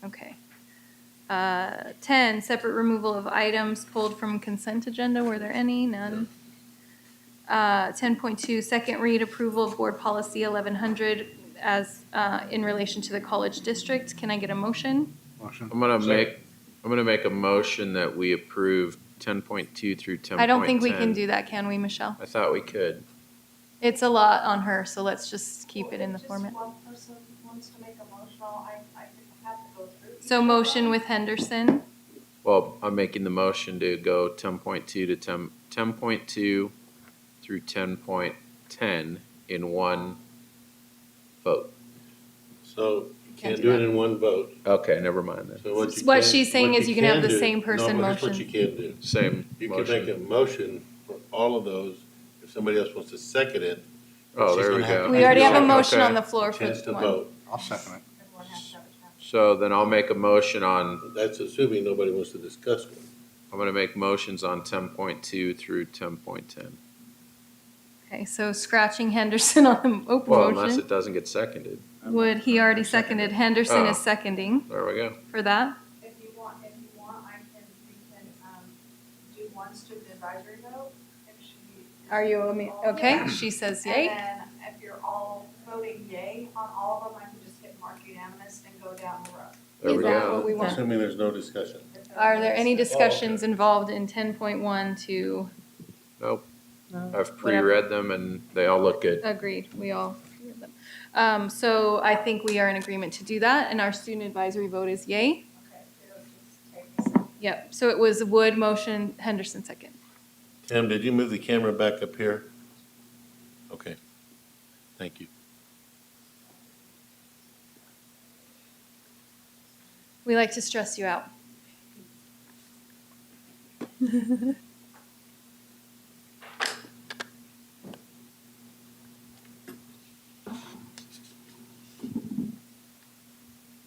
[SPEAKER 1] Okay. 10, separate removal of items pulled from consent agenda. Were there any? None. 10.2, second read approval of board policy 1100 as in relation to the college district. Can I get a motion?
[SPEAKER 8] Motion.
[SPEAKER 4] I'm gonna make a motion that we approve 10.2 through 10.10.
[SPEAKER 1] I don't think we can do that, can we, Michelle?
[SPEAKER 4] I thought we could.
[SPEAKER 1] It's a lot on her, so let's just keep it in the format.
[SPEAKER 12] One person wants to make a motion, I have to go through.
[SPEAKER 1] So motion with Henderson.
[SPEAKER 4] Well, I'm making the motion to go 10.2 to 10.2 through 10.10 in one vote.
[SPEAKER 3] So you can't do it in one vote.
[SPEAKER 4] Okay, never mind then.
[SPEAKER 3] So what you
[SPEAKER 1] What
[SPEAKER 3] can-
[SPEAKER 1] she's saying
[SPEAKER 3] what
[SPEAKER 1] is you can have the
[SPEAKER 3] do-
[SPEAKER 1] same person
[SPEAKER 3] No, but here's what
[SPEAKER 1] motion.
[SPEAKER 3] you can do.
[SPEAKER 4] Same
[SPEAKER 3] You
[SPEAKER 4] motion.
[SPEAKER 3] can make a motion for all of those. If somebody else wants to second it.
[SPEAKER 4] Oh,
[SPEAKER 3] she's
[SPEAKER 4] there we
[SPEAKER 3] gonna have
[SPEAKER 4] go.
[SPEAKER 3] to
[SPEAKER 1] We already have a
[SPEAKER 3] second.
[SPEAKER 1] motion
[SPEAKER 4] Okay.
[SPEAKER 1] on the floor for
[SPEAKER 3] Chance to
[SPEAKER 1] one.
[SPEAKER 3] vote.
[SPEAKER 8] I'll second it.
[SPEAKER 4] So then I'll make a motion on,
[SPEAKER 3] That's assuming nobody wants to discuss one.
[SPEAKER 4] I'm gonna make motions on 10.2 through 10.10.
[SPEAKER 1] Okay, so scratching Henderson on the open
[SPEAKER 4] Well, unless
[SPEAKER 1] motion.
[SPEAKER 4] it doesn't get seconded.
[SPEAKER 1] Would, he already seconded. Henderson
[SPEAKER 4] Oh.
[SPEAKER 1] is seconding
[SPEAKER 4] There we go.
[SPEAKER 1] for that.
[SPEAKER 12] If you want, we can do one student advisory vote. If she.
[SPEAKER 1] Are you, okay, she says yay.
[SPEAKER 12] And then if you're all voting yay on all of them, I can just hit mark unanimous and go down the road.
[SPEAKER 4] There
[SPEAKER 1] Is
[SPEAKER 4] we
[SPEAKER 1] that
[SPEAKER 4] go.
[SPEAKER 1] what we want?
[SPEAKER 3] Assuming there's no discussion.
[SPEAKER 1] Are there any discussions involved in 10.1 to,
[SPEAKER 4] Nope.
[SPEAKER 1] No.
[SPEAKER 4] I've
[SPEAKER 1] Whatever.
[SPEAKER 4] pre-read them and they all look good.
[SPEAKER 1] agreed, we all agree with them. So I think we are in agreement to do that, and our student advisory vote is yay. Yep, so it was Wood motion, Henderson second.
[SPEAKER 3] Tim, did you move the camera back up here? Okay. Thank you.
[SPEAKER 1] We like to stress you out.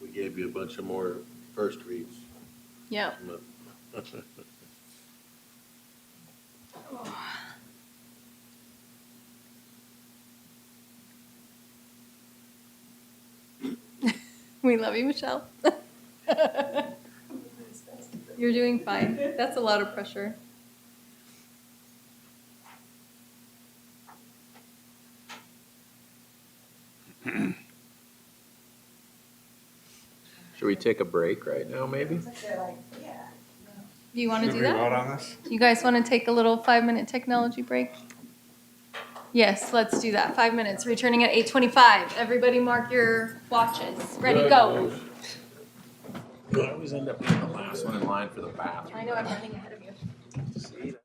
[SPEAKER 3] We gave you a bunch of more first reads.
[SPEAKER 1] Yep. We love you, Michelle. You're doing fine. That's a lot of pressure.
[SPEAKER 4] Should we take a break right now, maybe?
[SPEAKER 1] Do you want to
[SPEAKER 8] Did
[SPEAKER 1] do
[SPEAKER 8] we
[SPEAKER 1] that?
[SPEAKER 8] vote on this?
[SPEAKER 1] You guys want to take a little 5-minute technology break? Yes, let's do that. 5 minutes, returning at 8:25. Everybody mark your watches. Ready, go.
[SPEAKER 4] I always end up being the last one in line for the bathroom.
[SPEAKER 1] I know I'm running ahead of you.
[SPEAKER 4] See?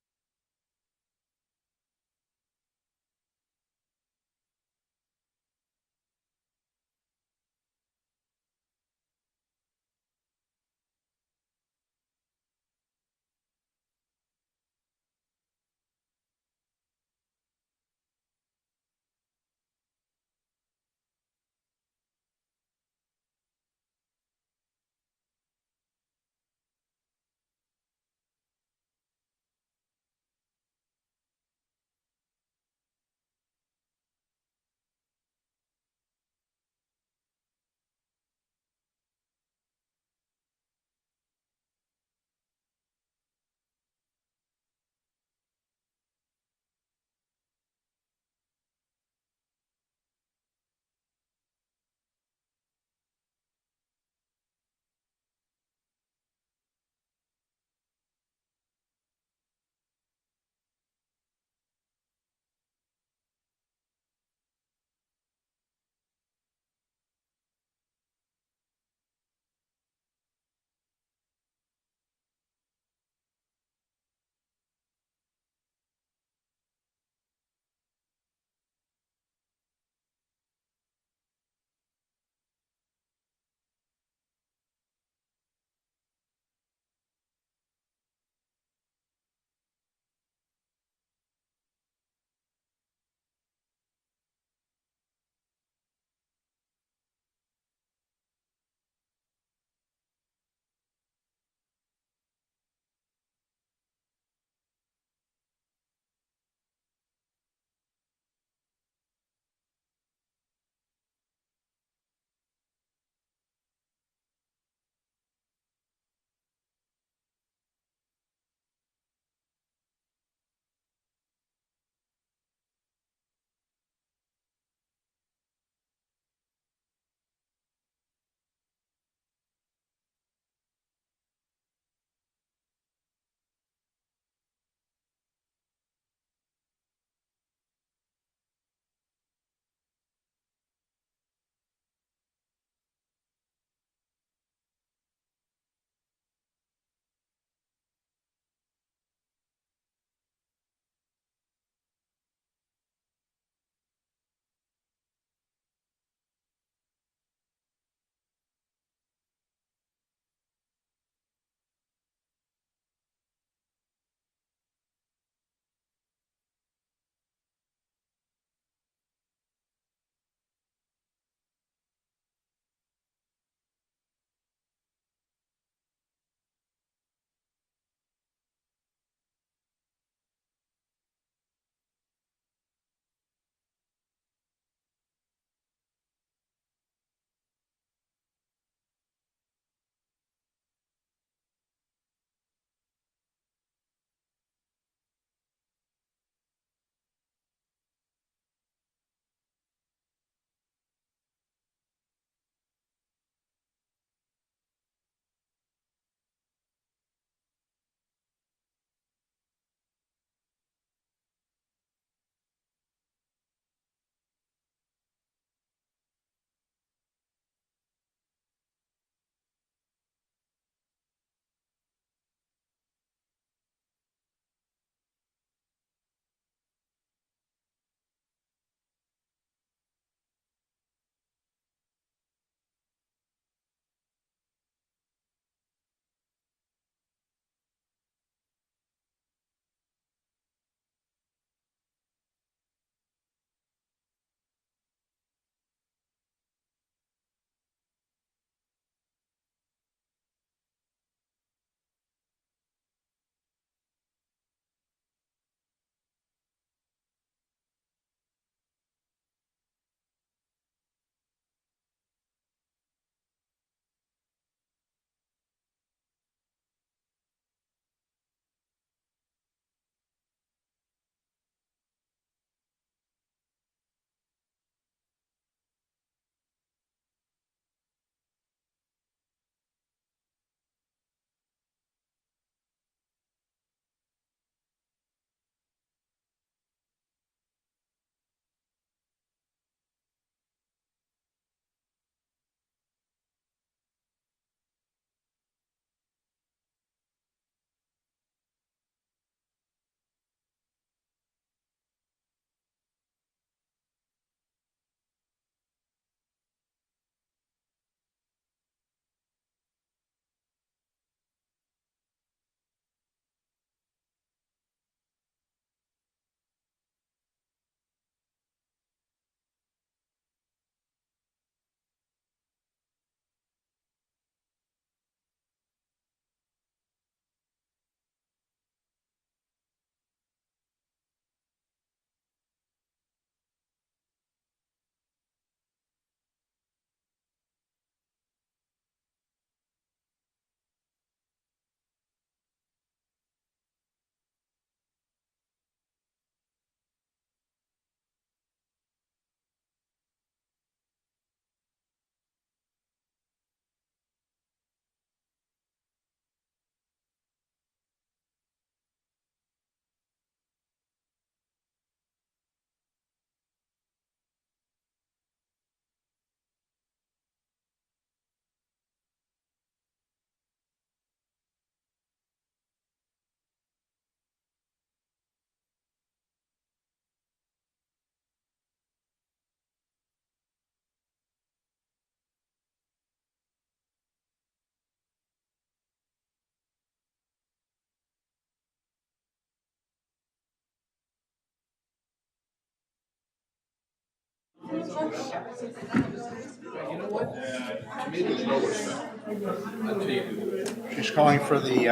[SPEAKER 8] She's calling for the,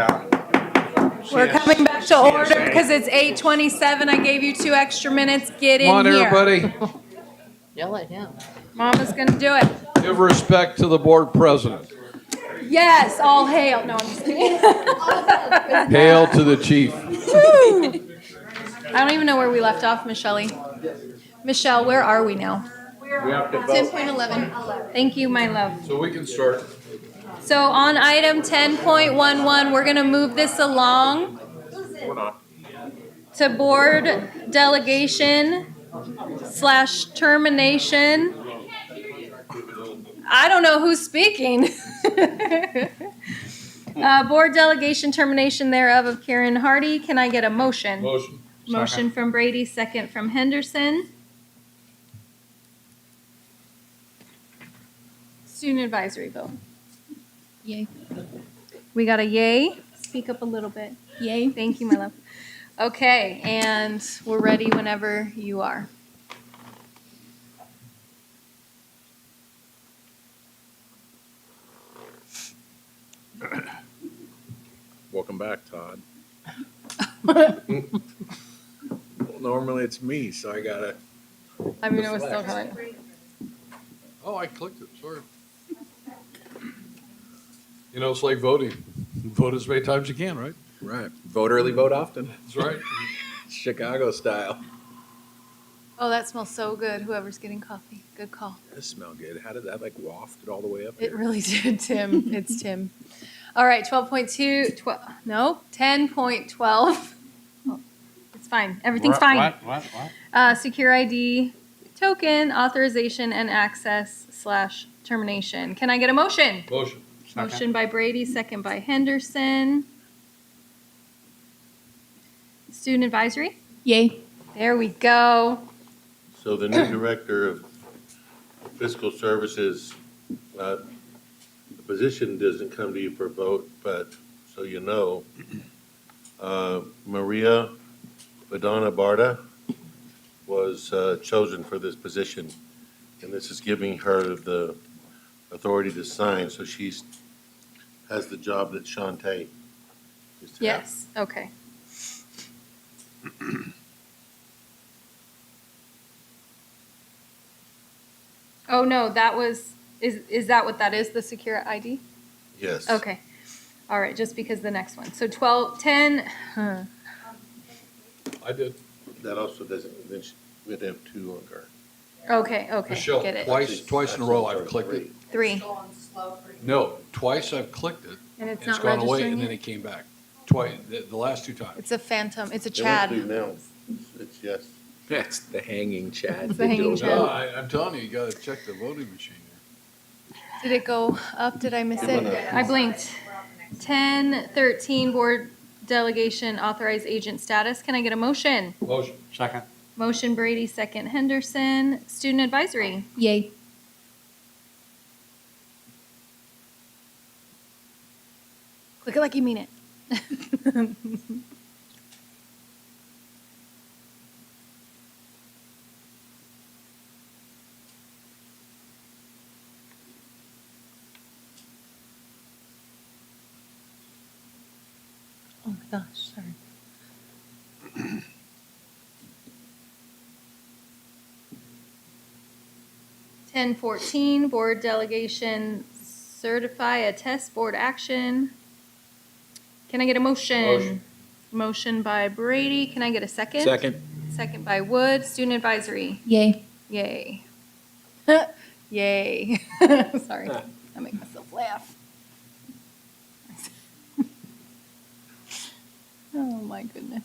[SPEAKER 1] We're coming back to order because it's 8:27. I gave you 2 extra minutes. Get in
[SPEAKER 2] Come on,
[SPEAKER 1] here.
[SPEAKER 2] everybody.
[SPEAKER 15] Yell at him.
[SPEAKER 1] Mama's gonna do it.
[SPEAKER 2] Give respect to the board president.
[SPEAKER 1] Yes, all hail. No, I'm just kidding.
[SPEAKER 2] Hail to the chief.
[SPEAKER 1] Woo! I don't even know where we left off, Michelle. Michelle, where are we now?
[SPEAKER 2] We have to vote.
[SPEAKER 1] 10.11. Thank you, my love.
[SPEAKER 2] So we can start.
[SPEAKER 1] So on item 10.11, we're gonna move this along to board delegation / termination. I don't know who's speaking. Board delegation termination thereof of Karen Hardy. Can I get a motion?
[SPEAKER 2] Motion.
[SPEAKER 1] Motion from Brady, second from Henderson. Student advisory vote.
[SPEAKER 5] Yay.
[SPEAKER 1] We got a yay. Speak up a little bit.
[SPEAKER 5] Yay.
[SPEAKER 1] Thank you, my love. Okay, and we're ready whenever you are.
[SPEAKER 16] Welcome back, Todd. Well, normally it's me, so I gotta.
[SPEAKER 1] I mean, it was still coming.
[SPEAKER 2] Oh, I clicked it, sorry. You know, it's like voting. Vote as many times as you can, right?
[SPEAKER 16] Right. Vote early, vote often.
[SPEAKER 2] That's right.
[SPEAKER 16] Chicago style.
[SPEAKER 1] Oh, that smells so good. Whoever's getting coffee. Good call.
[SPEAKER 16] That smelled good. How did that like wafted all the way up
[SPEAKER 1] It
[SPEAKER 16] here?
[SPEAKER 1] really did, Tim. It's Tim. All right, 12.2, 10.12. Oh, it's fine. Everything's fine.
[SPEAKER 8] What?
[SPEAKER 1] Secure ID token, authorization and access / termination. Can I get a motion?
[SPEAKER 2] Motion.
[SPEAKER 1] Motion by Brady, second by Henderson. Student advisory?
[SPEAKER 5] Yay.
[SPEAKER 1] There we go.
[SPEAKER 3] So the new director of fiscal services, the position doesn't come to you for a vote, but so you know, Maria Badana Barda was chosen for this position, and this is giving her the authority to sign, so she's has the job that Shantae used to have.
[SPEAKER 1] Yes, okay. Oh, no, that was, is that what that is, the secure ID?
[SPEAKER 3] Yes.
[SPEAKER 1] Okay. All right, just because the next one. So 10,
[SPEAKER 2] I did.
[SPEAKER 3] That also doesn't, then we'd have 2 on her.
[SPEAKER 1] okay,
[SPEAKER 2] Michelle,
[SPEAKER 1] get it.
[SPEAKER 2] twice in a row I've clicked it.
[SPEAKER 1] 3.
[SPEAKER 2] No, twice I've clicked it.
[SPEAKER 1] And it's
[SPEAKER 2] It's
[SPEAKER 1] not
[SPEAKER 2] gone away
[SPEAKER 1] registering
[SPEAKER 2] and then
[SPEAKER 1] it?
[SPEAKER 2] it came back. Twice, the last 2 times.
[SPEAKER 1] It's a phantom, it's a
[SPEAKER 3] It went
[SPEAKER 1] Chad.
[SPEAKER 3] through now. It's yes.
[SPEAKER 4] That's the hanging Chad.
[SPEAKER 1] It's the hanging
[SPEAKER 4] digital
[SPEAKER 1] Chad.
[SPEAKER 2] No, I'm telling you, you gotta check the voting machine here.
[SPEAKER 1] Did it go up? Did I miss it? I blinked. 10.13, board delegation authorized agent status. Can I get a motion?
[SPEAKER 2] Motion.
[SPEAKER 8] Second.
[SPEAKER 1] Motion Brady, second Henderson. Student advisory.
[SPEAKER 5] Yay.
[SPEAKER 1] Click it like you mean it.
[SPEAKER 15] Oh my gosh, sorry.
[SPEAKER 1] Ten 14, board delegation certify a test board action. Can I get a motion?
[SPEAKER 2] Motion.
[SPEAKER 1] Motion by Brady. Can I get a second?
[SPEAKER 4] Second.
[SPEAKER 1] Second by Wood. Student advisory.
[SPEAKER 5] Yay.
[SPEAKER 1] Yay. Yay. Sorry, I make myself laugh. Oh my goodness.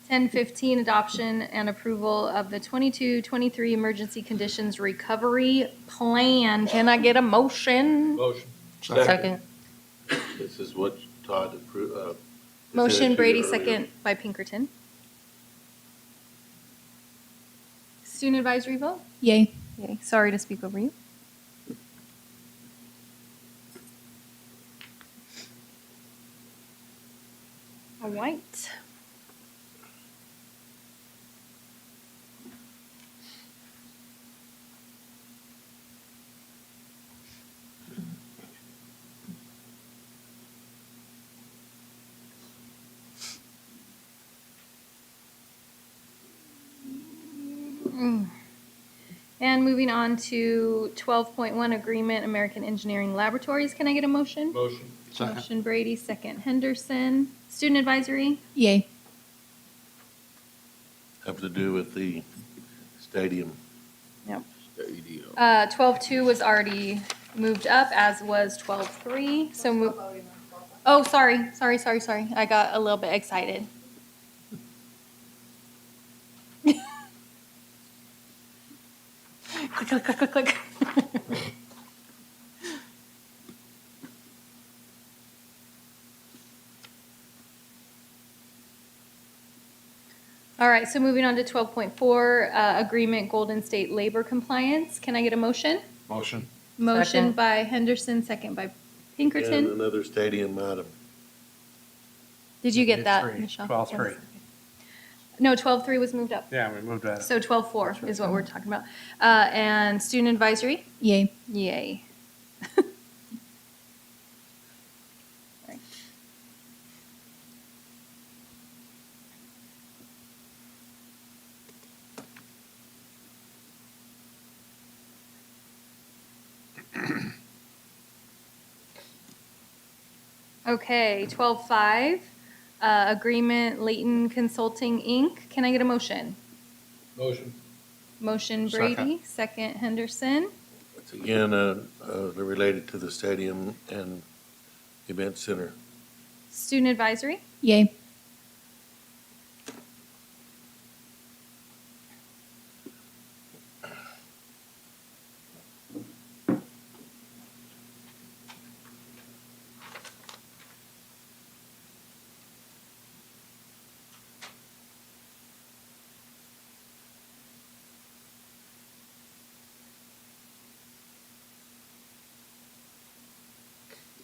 [SPEAKER 1] Ten 15, adoption and approval of the 22-23 emergency conditions recovery plan. Can I get a motion?
[SPEAKER 2] Motion.
[SPEAKER 15] Second.
[SPEAKER 3] This is what Todd approved.
[SPEAKER 1] Motion Brady, second by Pinkerton. Student advisory vote?
[SPEAKER 5] Yay.
[SPEAKER 1] Yay. Sorry to speak over you. All right. And moving on to 12.1 Agreement, American Engineering Laboratories. Can I get a motion?
[SPEAKER 2] Motion.
[SPEAKER 1] Motion Brady, second Henderson. Student Advisory?
[SPEAKER 5] Yay.
[SPEAKER 3] Have to do with the stadium.
[SPEAKER 1] Yep.
[SPEAKER 2] Stadium.
[SPEAKER 1] 12.2 was already moved up, as was 12.3. So move. Oh, sorry. I got a little bit excited. Click, click, click, click, click. All right, so moving on to 12.4, Agreement Golden State Labor Compliance. Can I get a motion?
[SPEAKER 2] Motion.
[SPEAKER 1] Motion
[SPEAKER 15] Second.
[SPEAKER 1] by Henderson, second by
[SPEAKER 3] And
[SPEAKER 1] Pinkerton.
[SPEAKER 3] another stadium item.
[SPEAKER 1] Did you get that,
[SPEAKER 8] 12-3.
[SPEAKER 1] Michelle?
[SPEAKER 8] 12-3.
[SPEAKER 1] No, 12.3 was moved up.
[SPEAKER 8] Yeah, we moved that.
[SPEAKER 1] So 12.4 is what we're talking about. And Student Advisory?
[SPEAKER 5] Yay.
[SPEAKER 1] Yay. Right. Okay, 12.5, Agreement Leighton Consulting, Inc. Can I get a motion?
[SPEAKER 2] Motion.
[SPEAKER 1] Motion Brady, second Henderson.
[SPEAKER 3] It's again, related to the stadium and event center.
[SPEAKER 1] Student Advisory?
[SPEAKER 5] Yay.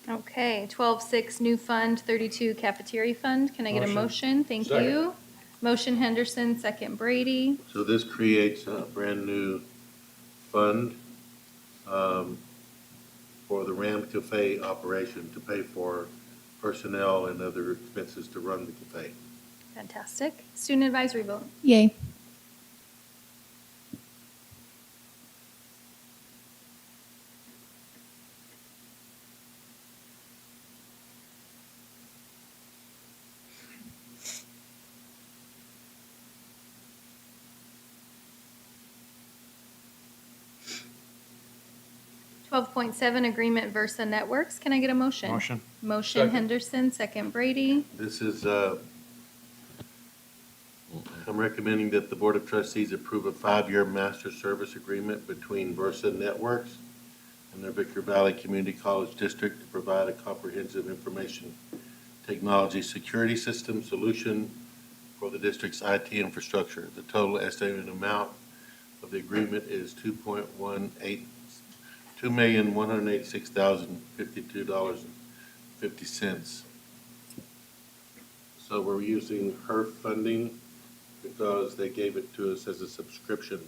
[SPEAKER 1] Okay, 12.6, New Fund, 32, Cafeteria Fund. Can I get a motion? Thank
[SPEAKER 2] Second.
[SPEAKER 1] you. Motion Henderson, second Brady.
[SPEAKER 3] So this creates a brand-new fund for the Ram Cafe operation to pay for personnel and other expenses to run the cafe.
[SPEAKER 1] Fantastic. Student Advisory vote.
[SPEAKER 5] Yay.
[SPEAKER 1] Twelve point seven, Agreement Versa Networks. Can I get a motion?
[SPEAKER 8] Motion.
[SPEAKER 1] Motion
[SPEAKER 2] Second.
[SPEAKER 1] Henderson, second Brady.
[SPEAKER 3] This is, I'm recommending that the Board of Trustees approve a 5-year master service agreement between Versa Networks and the Victor Valley Community College District to provide a comprehensive information technology security system solution for the district's IT infrastructure. The total estimated amount of the agreement is $2,186,052.50. So we're using her funding because they gave it to us as a subscription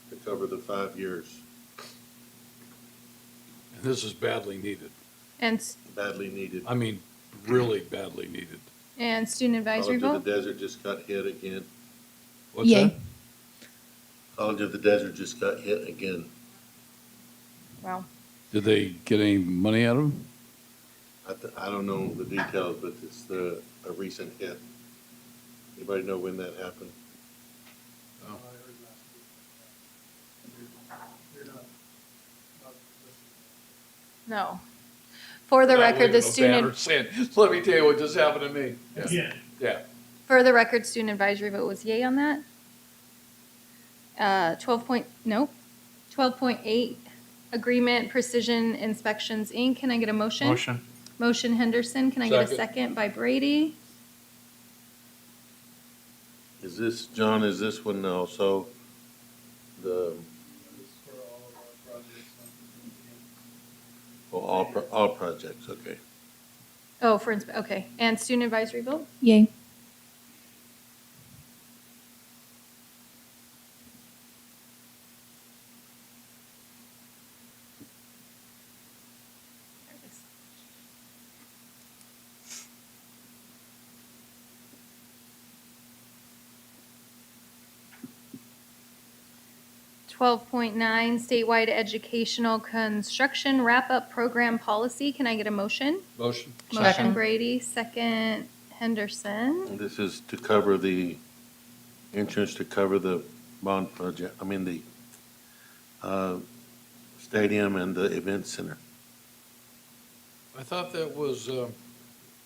[SPEAKER 3] to cover the 5 years.
[SPEAKER 2] And this is badly needed.
[SPEAKER 1] And,
[SPEAKER 3] Badly needed.
[SPEAKER 2] I mean, really badly needed.
[SPEAKER 1] and Student Advisory
[SPEAKER 3] College of
[SPEAKER 1] vote.
[SPEAKER 3] the Desert just got hit again.
[SPEAKER 2] What's
[SPEAKER 5] Yay.
[SPEAKER 2] that?
[SPEAKER 3] College of the Desert just got hit again.
[SPEAKER 1] Wow.
[SPEAKER 2] Did they get any money out of them?
[SPEAKER 3] I don't know the details, but it's a recent hit. Anybody know when that happened?
[SPEAKER 1] No. For the record, the student,
[SPEAKER 2] Let me tell you what just happened to me.
[SPEAKER 6] Yeah.
[SPEAKER 2] Yeah.
[SPEAKER 1] for the record, Student Advisory vote was yay on that. 12.8, Agreement Precision Inspections, Inc. Can I get a motion?
[SPEAKER 8] Motion.
[SPEAKER 1] Motion Henderson. Can I get a
[SPEAKER 2] Second.
[SPEAKER 1] second by Brady?
[SPEAKER 3] Is this, John, is this one also the,
[SPEAKER 6] For all of our projects.
[SPEAKER 3] all projects, okay.
[SPEAKER 1] Oh, okay. And student advisory vote?
[SPEAKER 5] Yay.
[SPEAKER 1] Twelve point nine, statewide educational construction wrap-up program policy. Can I get a motion?
[SPEAKER 2] Motion.
[SPEAKER 1] Motion
[SPEAKER 15] Second.
[SPEAKER 1] Brady, second Henderson.
[SPEAKER 3] And this is to cover the insurance to cover the bond project, the stadium and the event center.
[SPEAKER 2] I thought that was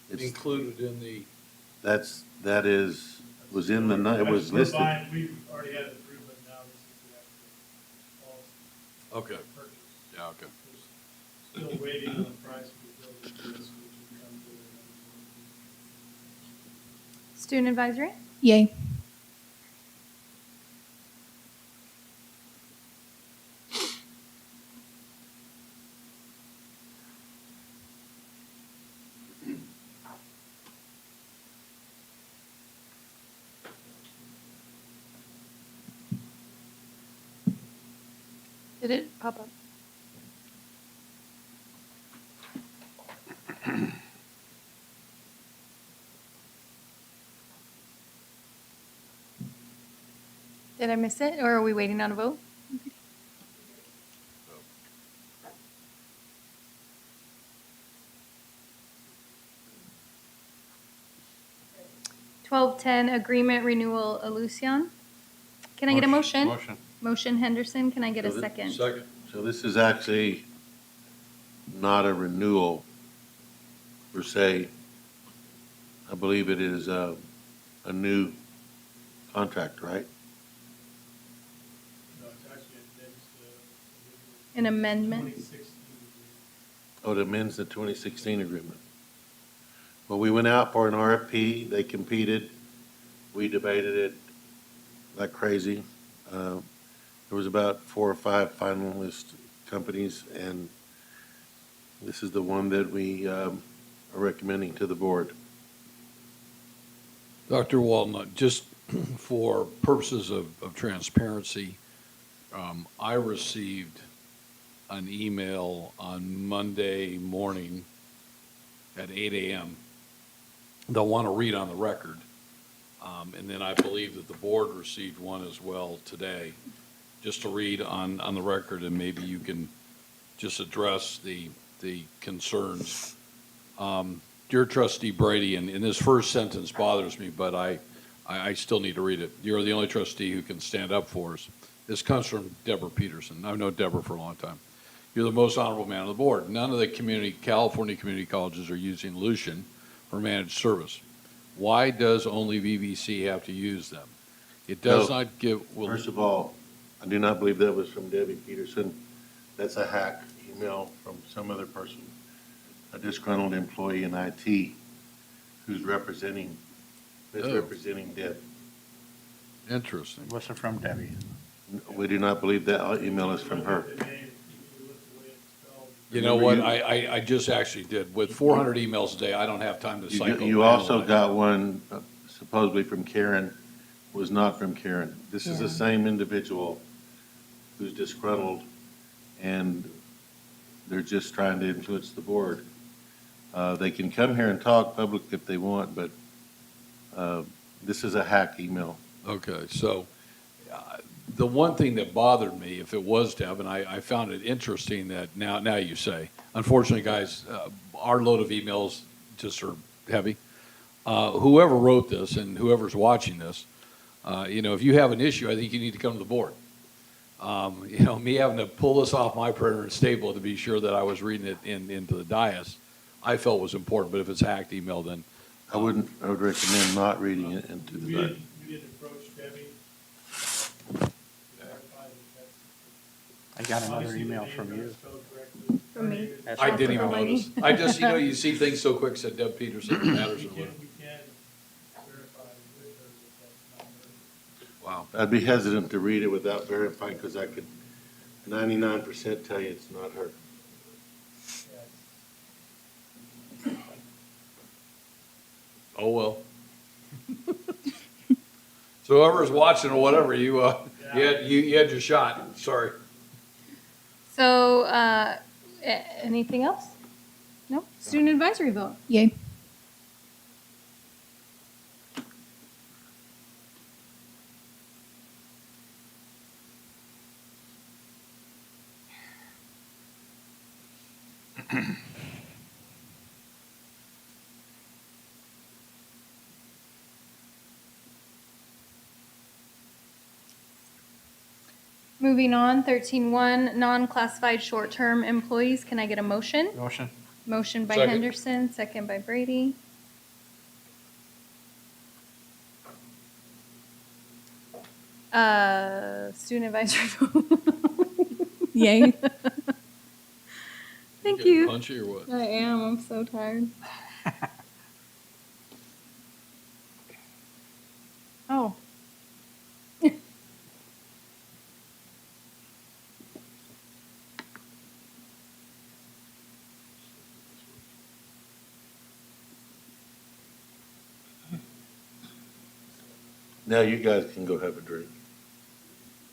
[SPEAKER 3] It's,
[SPEAKER 2] included in the,
[SPEAKER 3] was in the, it was listed.
[SPEAKER 6] We've already had it approved, but now this is the actual policy
[SPEAKER 2] okay,
[SPEAKER 6] purchase.
[SPEAKER 2] yeah, okay.
[SPEAKER 6] Still waiting on the price of the building, which will come to.
[SPEAKER 1] Student advisory?
[SPEAKER 5] Yay.
[SPEAKER 1] Did it pop up? Did I miss it, or are we waiting on a vote? Twelve-ten, agreement renewal, Alucion. Can I get a motion?
[SPEAKER 3] Motion.
[SPEAKER 1] Motion Henderson, can I get a
[SPEAKER 3] So
[SPEAKER 1] second?
[SPEAKER 2] Second.
[SPEAKER 3] So this is actually not a renewal per se. I believe it is a new contract, right?
[SPEAKER 6] No, it's actually amends
[SPEAKER 1] An amendment?
[SPEAKER 6] 2016.
[SPEAKER 3] Oh, it amends the 2016 agreement. Well, we went out for an RFP, they competed, we debated it like crazy. There was about 4 or 5 finalist companies, and this is the one that we are recommending to the board.
[SPEAKER 2] Dr. Walnut, just for purposes of transparency, I received an email on Monday morning at 8 a.m. that I want to read on the record. And then I believe that the board received one as well today, just to read on the record, and maybe you can just address the concerns. Dear Trustee Brady, and this first sentence bothers me, but I still need to read it. You're the only trustee who can stand up for us. This comes from Deborah Peterson. I've known Deborah for a long time. You're the most honorable man on the board. None of the California community colleges are using Lucian for managed service. Why does only VVC have to use them? It does
[SPEAKER 3] No.
[SPEAKER 2] not give.
[SPEAKER 3] First of all, I do not believe that was from Debbie Peterson. That's a hack email from some other person, a disgruntled employee in IT who's misrepresenting Deb.
[SPEAKER 2] Interesting.
[SPEAKER 8] Wasn't from Debbie.
[SPEAKER 3] We do not believe that email is from her.
[SPEAKER 2] You know what? I just actually did. With 400 emails a day, I don't have time to cycle.
[SPEAKER 3] You also got one supposedly from Karen, was not from Karen. This is the same individual who's disgruntled, and they're just trying to influence the board. They can come here and talk public if they want, but this is a hack email.
[SPEAKER 2] Okay, so the one thing that bothered me, if it was Deb, and I found it interesting that now you say, unfortunately, guys, our load of emails just are heavy. Whoever wrote this and whoever's watching this, if you have an issue, I think you need to come to the board. Me having to pull this off my printer and staple it to be sure that I was reading it into the dais, I felt was important. But if it's hacked email, then
[SPEAKER 3] I would recommend not reading it into the dais.
[SPEAKER 6] We did approach Debbie.
[SPEAKER 8] I got another email from you.
[SPEAKER 1] From me.
[SPEAKER 2] I didn't even notice. I just, you see things so quick, said Deb Peterson, Patterson.
[SPEAKER 6] We can verify with her that that's not her.
[SPEAKER 2] Wow.
[SPEAKER 3] I'd be hesitant to read it without verifying, because I could 99% tell you it's not her.
[SPEAKER 2] Oh, well. So whoever's watching or whatever, you had your shot. Sorry.
[SPEAKER 1] So, anything else? No? Student advisory vote.
[SPEAKER 5] Yay.
[SPEAKER 1] Moving on, 13.1, non-classified short-term employees. Can I get a motion?
[SPEAKER 8] Motion.
[SPEAKER 1] Motion by
[SPEAKER 2] Second.
[SPEAKER 1] Henderson, second by Brady. Student advisory vote.
[SPEAKER 5] Yay.
[SPEAKER 1] Thank
[SPEAKER 2] Getting
[SPEAKER 1] you.
[SPEAKER 2] punchy or what?
[SPEAKER 1] I am. I'm so tired. Oh.
[SPEAKER 3] Now you guys can go have a drink.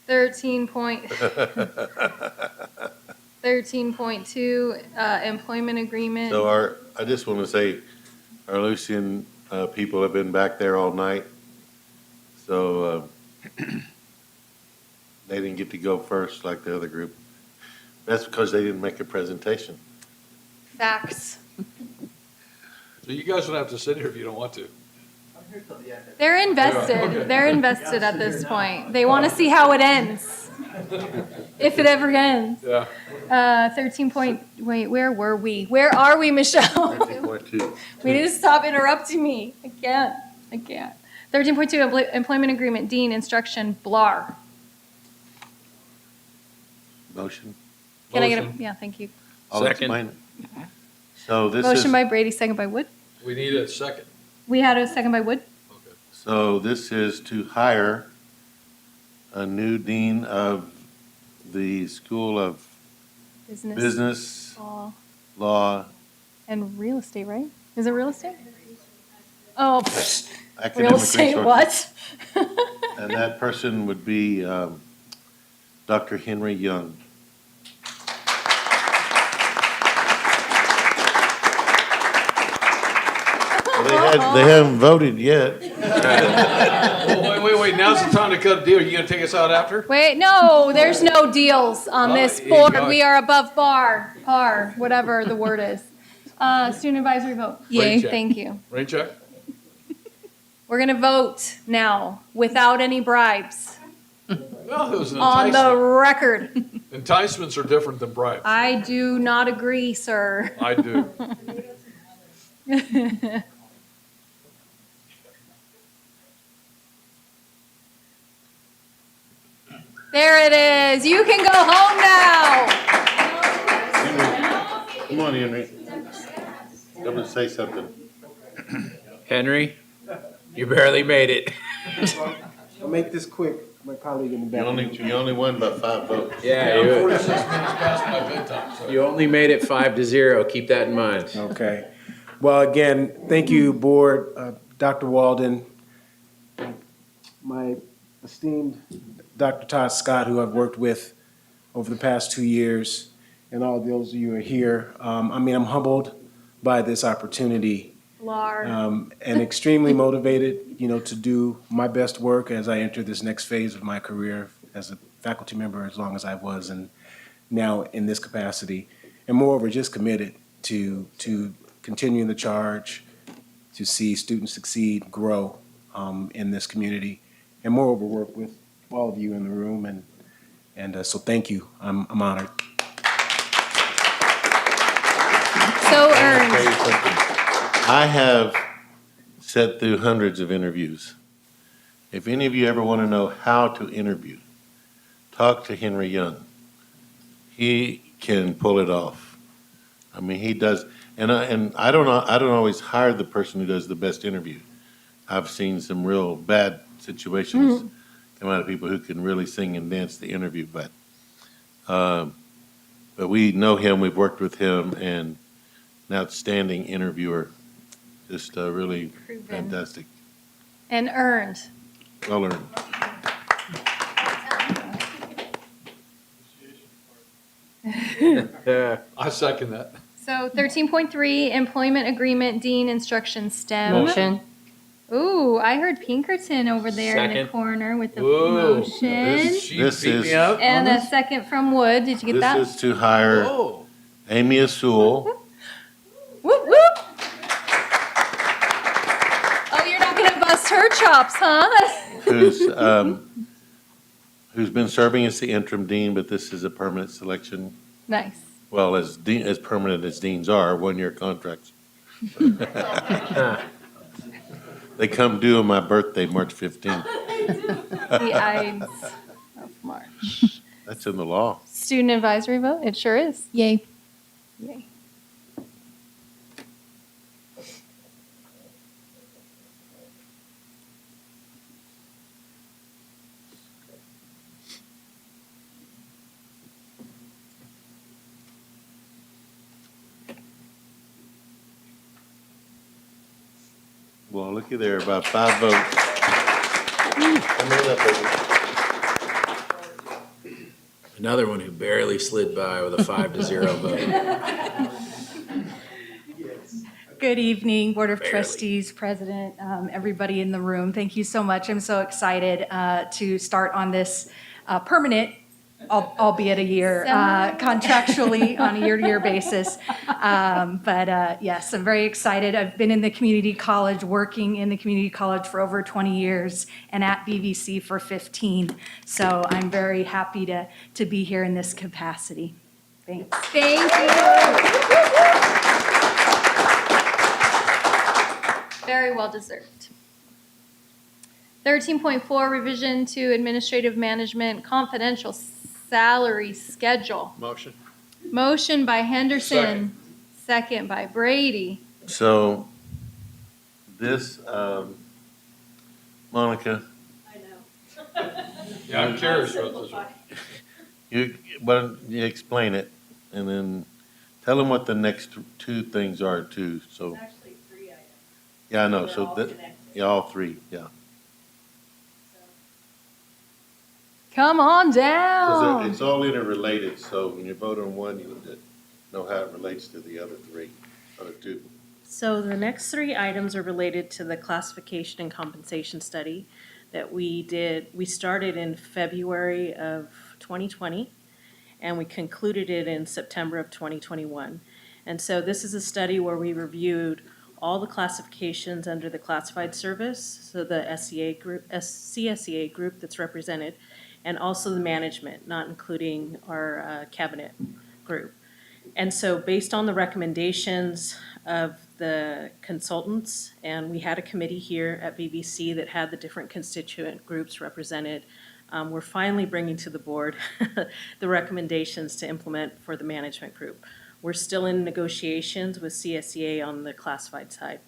[SPEAKER 1] 13.2, employment agreement.
[SPEAKER 3] So I just want to say, our Lucian people have been back there all night. So they didn't get to go first like the other group. That's because they didn't make a presentation.
[SPEAKER 1] Facts.
[SPEAKER 2] So you guys don't have to sit here if you don't want to.
[SPEAKER 1] They're invested.
[SPEAKER 2] Okay.
[SPEAKER 1] They're invested at this point. They want to see how it ends. If it ever ends.
[SPEAKER 2] Yeah.
[SPEAKER 1] 13 point, wait, where were we? Where are we, Michelle?
[SPEAKER 3] 13.2.
[SPEAKER 1] We need to stop interrupting me. I can't. 13.2, employment agreement, Dean, instruction, Blar.
[SPEAKER 3] Motion.
[SPEAKER 1] Can I get a,
[SPEAKER 2] Motion.
[SPEAKER 1] yeah, thank you.
[SPEAKER 3] I'll explain it. So this
[SPEAKER 1] Motion
[SPEAKER 3] is,
[SPEAKER 1] by Brady, second by Wood.
[SPEAKER 2] We need a second.
[SPEAKER 1] We had a second by Wood.
[SPEAKER 3] so this is to hire a new dean of the School of Business, Law,
[SPEAKER 1] And real estate, right? Is it real estate? Oh,
[SPEAKER 3] Academic
[SPEAKER 1] real estate,
[SPEAKER 3] Resources.
[SPEAKER 1] what?
[SPEAKER 3] And that person would be Dr. Henry Young. They haven't voted yet.
[SPEAKER 2] Wait. Now's the time to cut a deal. You gonna take us out after?
[SPEAKER 1] Wait, no, there's no deals on this
[SPEAKER 2] yeah,
[SPEAKER 1] board.
[SPEAKER 2] yeah.
[SPEAKER 1] We are above par, whatever the word is. Student advisory vote.
[SPEAKER 2] Rain check.
[SPEAKER 1] Thank you.
[SPEAKER 2] Rain check?
[SPEAKER 1] We're gonna vote now without any bribes
[SPEAKER 2] Well, it was an
[SPEAKER 1] on the
[SPEAKER 2] enticement.
[SPEAKER 1] record.
[SPEAKER 2] Enticements are different than bribes.
[SPEAKER 1] I do not agree, sir.
[SPEAKER 2] I do.
[SPEAKER 1] There it is. You can go home now.
[SPEAKER 3] Come on, Henry. Come and say something.
[SPEAKER 4] Henry, you barely made it.
[SPEAKER 14] I'll make this quick. My colleague in the back.
[SPEAKER 3] You only won by 5 votes.
[SPEAKER 4] Yeah,
[SPEAKER 2] I'm
[SPEAKER 4] you,
[SPEAKER 2] 46 minutes past my bedtime, so.
[SPEAKER 4] you only made it 5-0. Keep that in mind.
[SPEAKER 14] Okay. Well, again, thank you, board, Dr. Walden, my esteemed Dr. Todd Scott, who I've worked with over the past 2 years, and all those of you who are here. I'm humbled by this opportunity. And extremely motivated, to do my best work as I enter this next phase of my career as a faculty member, as long as I was, and now in this capacity. And moreover, just committed to continuing the charge, to see students succeed, grow in this community, and moreover, work with all of you in the room. And so thank you. I'm honored.
[SPEAKER 1] So
[SPEAKER 3] I'll
[SPEAKER 1] earned.
[SPEAKER 3] tell you something. I have sat through hundreds of interviews. If any of you ever want to know how to interview, talk to Henry Young. He can pull it off. I mean, he does. And I don't always hire the person who does the best interview. I've seen some real bad situations come out of people who can really sing and dance the interview. But we know him. We've worked with him, and an outstanding interviewer. Just really
[SPEAKER 1] Proven.
[SPEAKER 3] fantastic.
[SPEAKER 1] And earned.
[SPEAKER 3] Well earned.
[SPEAKER 2] I second that.
[SPEAKER 1] So 13.3, employment agreement, Dean Instruction STEM.
[SPEAKER 15] Motion.
[SPEAKER 1] Ooh, I heard Pinkerton over there in the
[SPEAKER 4] Second.
[SPEAKER 1] corner with the
[SPEAKER 2] Whoa.
[SPEAKER 1] motion.
[SPEAKER 2] She
[SPEAKER 3] This
[SPEAKER 2] beat
[SPEAKER 3] is-
[SPEAKER 2] me up on
[SPEAKER 1] And a
[SPEAKER 2] this?
[SPEAKER 1] second from Wood. Did you get that?
[SPEAKER 3] This is to hire
[SPEAKER 2] Whoa.
[SPEAKER 3] Amy Asul,
[SPEAKER 1] Whoop, whoop. Oh, you're not gonna bust her chops, huh?
[SPEAKER 3] who's been serving as the interim dean, but this is a permanent selection.
[SPEAKER 1] Nice.
[SPEAKER 3] Well, as permanent as deans are, 1-year contracts. They come due on my birthday, March 15th.
[SPEAKER 1] The Ides of March.
[SPEAKER 3] That's in the law.
[SPEAKER 1] Student advisory vote? It sure is.
[SPEAKER 5] Yay.
[SPEAKER 1] Yay.
[SPEAKER 3] Well, looky there, about 5 votes. Come on up, baby.
[SPEAKER 4] Another one who barely slid by with a 5-0 vote.
[SPEAKER 17] Good evening, Board of
[SPEAKER 4] Barely.
[SPEAKER 17] Trustees, President, everybody in the room. Thank you so much. I'm so excited to start on this permanent, albeit a year, contractually on a year-to-year basis. Yes, I'm very excited. I've been in the community college, working in the community college for over 20 years and at VVC for 15. So I'm very happy to be here in this capacity. Thanks.
[SPEAKER 1] Thank you. Very well deserved. 13.4, revision to administrative management confidential salary schedule.
[SPEAKER 16] Motion.
[SPEAKER 1] Motion by Henderson, second by Brady.
[SPEAKER 3] So, this, Monica,
[SPEAKER 2] Yeah, I'm curious about this one.
[SPEAKER 3] you explain it, and then tell them what the next 2 things are too, so.
[SPEAKER 17] Actually 3 items.
[SPEAKER 3] Yeah, I know,
[SPEAKER 17] They're
[SPEAKER 3] so
[SPEAKER 17] all
[SPEAKER 3] that,
[SPEAKER 17] connected.
[SPEAKER 3] yeah, all 3, yeah.
[SPEAKER 1] Come on
[SPEAKER 3] Because
[SPEAKER 1] down.
[SPEAKER 3] it's all interrelated, so when you vote on one, you need to know how it relates to the other 3, other 2.
[SPEAKER 18] So the next 3 items are related to the classification and compensation study that we did. We started in February of 2020, and we concluded it in September of 2021. And so this is a study where we reviewed all the classifications under the classified service, so the CSEA group that's represented, and also the management, not including our cabinet group. And so based on the recommendations of the consultants, and we had a committee here at VVC that had the different constituent groups represented, we're finally bringing to the board the recommendations to implement for the management group. We're still in negotiations with CSEA on the classified side.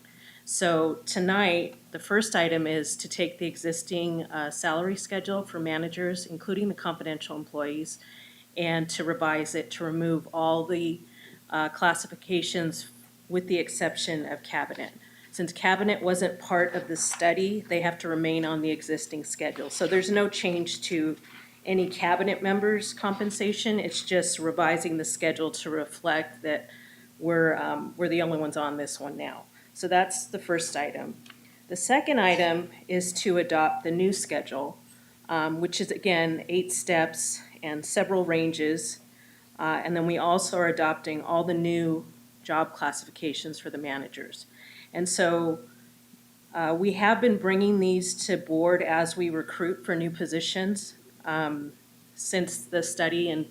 [SPEAKER 18] So tonight, the first item is to take the existing salary schedule for managers, including the confidential employees, and to revise it to remove all the classifications with the exception of cabinet. Since cabinet wasn't part of the study, they have to remain on the existing schedule. So there's no change to any cabinet members' compensation. It's just revising the schedule to reflect that we're the only ones on this one now. So that's the first item. The second item is to adopt the new schedule, which is again 8 steps and several ranges. And then we also are adopting all the new job classifications for the managers. And so we have been bringing these to board as we recruit for new positions since the study in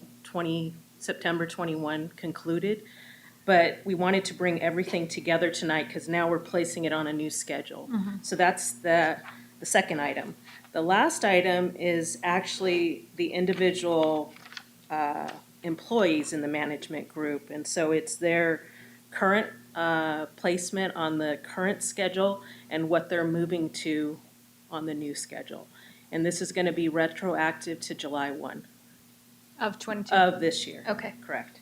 [SPEAKER 18] September 21 concluded. But we wanted to bring everything together tonight because now we're placing it on a new schedule. So that's the second item. The last item is actually the individual employees in the management group. And so it's their current placement on the current schedule and what they're moving to on the new schedule. And this is going to be retroactive to July 1.
[SPEAKER 1] Of 22.
[SPEAKER 18] Of this year.
[SPEAKER 1] Okay.
[SPEAKER 18] Correct.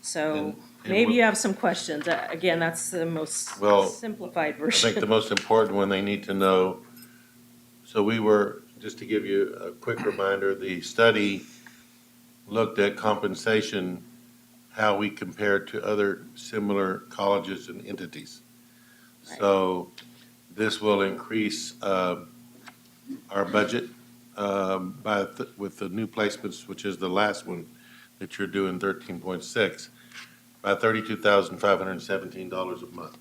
[SPEAKER 18] So. Maybe you have some questions. Again, that's the most
[SPEAKER 3] Well,
[SPEAKER 18] simplified
[SPEAKER 3] I
[SPEAKER 18] version.
[SPEAKER 3] think the most important one they need to know, so we were, just to give you a quick reminder, the study looked at compensation, how we compared to other similar colleges and entities. So this will increase our budget with the new placements, which is the last one that you're doing, 13.6, by $32,517 a month.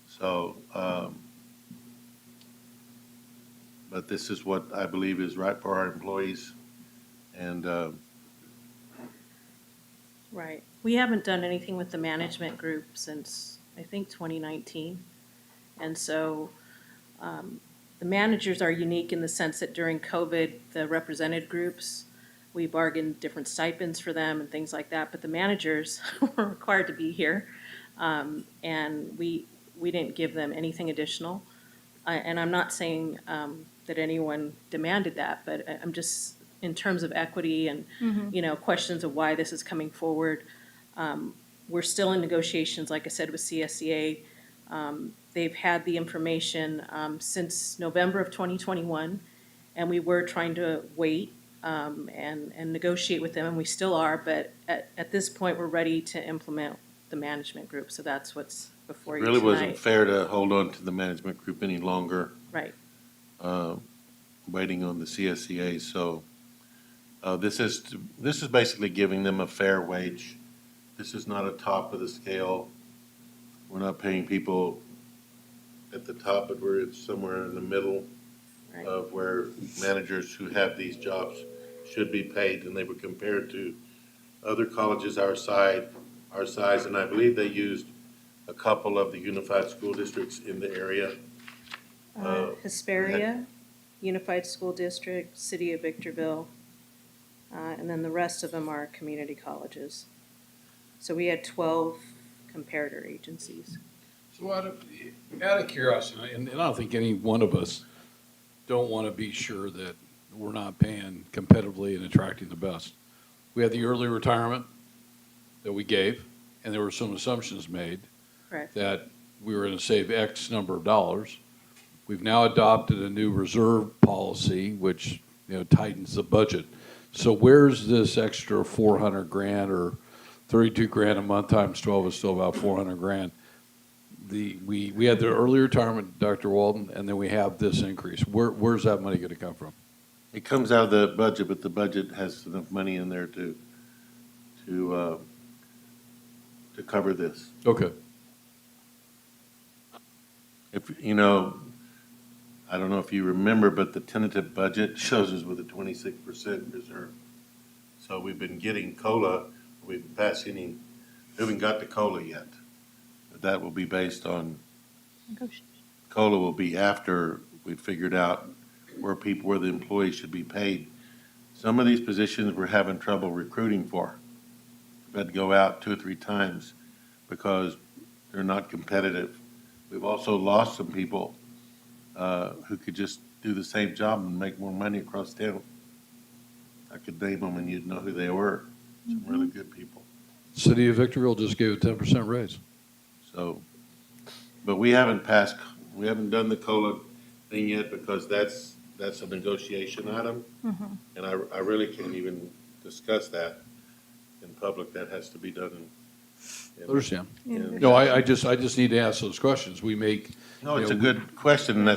[SPEAKER 3] So, but this is what I believe is right for our employees. And
[SPEAKER 18] Right. We haven't done anything with the management group since, I think, 2019. And so the managers are unique in the sense that during COVID, the represented groups, we bargained different stipends for them and things like that. But the managers were required to be here. And we didn't give them anything additional. And I'm not saying that anyone demanded that, but I'm just, in terms of equity and, questions of why this is coming forward, we're still in negotiations, like I said, with CSEA. They've had the information since November of 2021, and we were trying to wait and negotiate with them, and we still are, but at this point, we're ready to implement the management group, so that's what's before
[SPEAKER 3] it
[SPEAKER 18] you
[SPEAKER 3] really
[SPEAKER 18] tonight.
[SPEAKER 3] wasn't fair to hold on to the management group any longer.
[SPEAKER 18] Right.
[SPEAKER 3] Waiting on the CSEA, so this is basically giving them a fair wage. This is not a top of the scale. We're not paying people at the top, but we're somewhere in the middle of where managers who have these jobs should be paid, and they were compared to other colleges our size, and I believe they used a couple of the unified school districts in the area.
[SPEAKER 18] Hesperia, Unified School District, City of Victorville, and then the rest of them are community colleges. So we had 12 comparator agencies.
[SPEAKER 2] So out of curiosity, and I don't think any one of us don't want to be sure that we're not paying competitively and attracting the best. We had the early retirement that we gave, and there were some assumptions made
[SPEAKER 18] Correct.
[SPEAKER 2] that we were going to save X number of dollars. We've now adopted a new reserve policy, which tightens the budget. So where's this extra 400 grand or 32 grand a month times 12 is still about 400 grand. We had the early retirement, Dr. Walden, and then we have this increase. Where's that money going to come from?
[SPEAKER 3] It comes out of the budget, but the budget has enough money in there to cover this.
[SPEAKER 2] Okay.
[SPEAKER 3] If I don't know if you remember, but the tentative budget shows us with a 26% reserve. So we've been getting COLA. We haven't got the COLA yet. But that will be based on, COLA will be after we figured out where the employees should be paid. Some of these positions we're having trouble recruiting for. We've had to go out 2 or 3 times because they're not competitive. We've also lost some people who could just do the same job and make more money across town. I could name them and you'd know who they were. Some really good people.
[SPEAKER 2] City of Victorville just gave a 10% raise.
[SPEAKER 3] So, but we haven't done the COLA thing yet because that's a negotiation item. And I really can't even discuss that in public. That has to be done
[SPEAKER 2] Understand. No, I just need to ask those questions. We make.
[SPEAKER 3] No, it's a good question.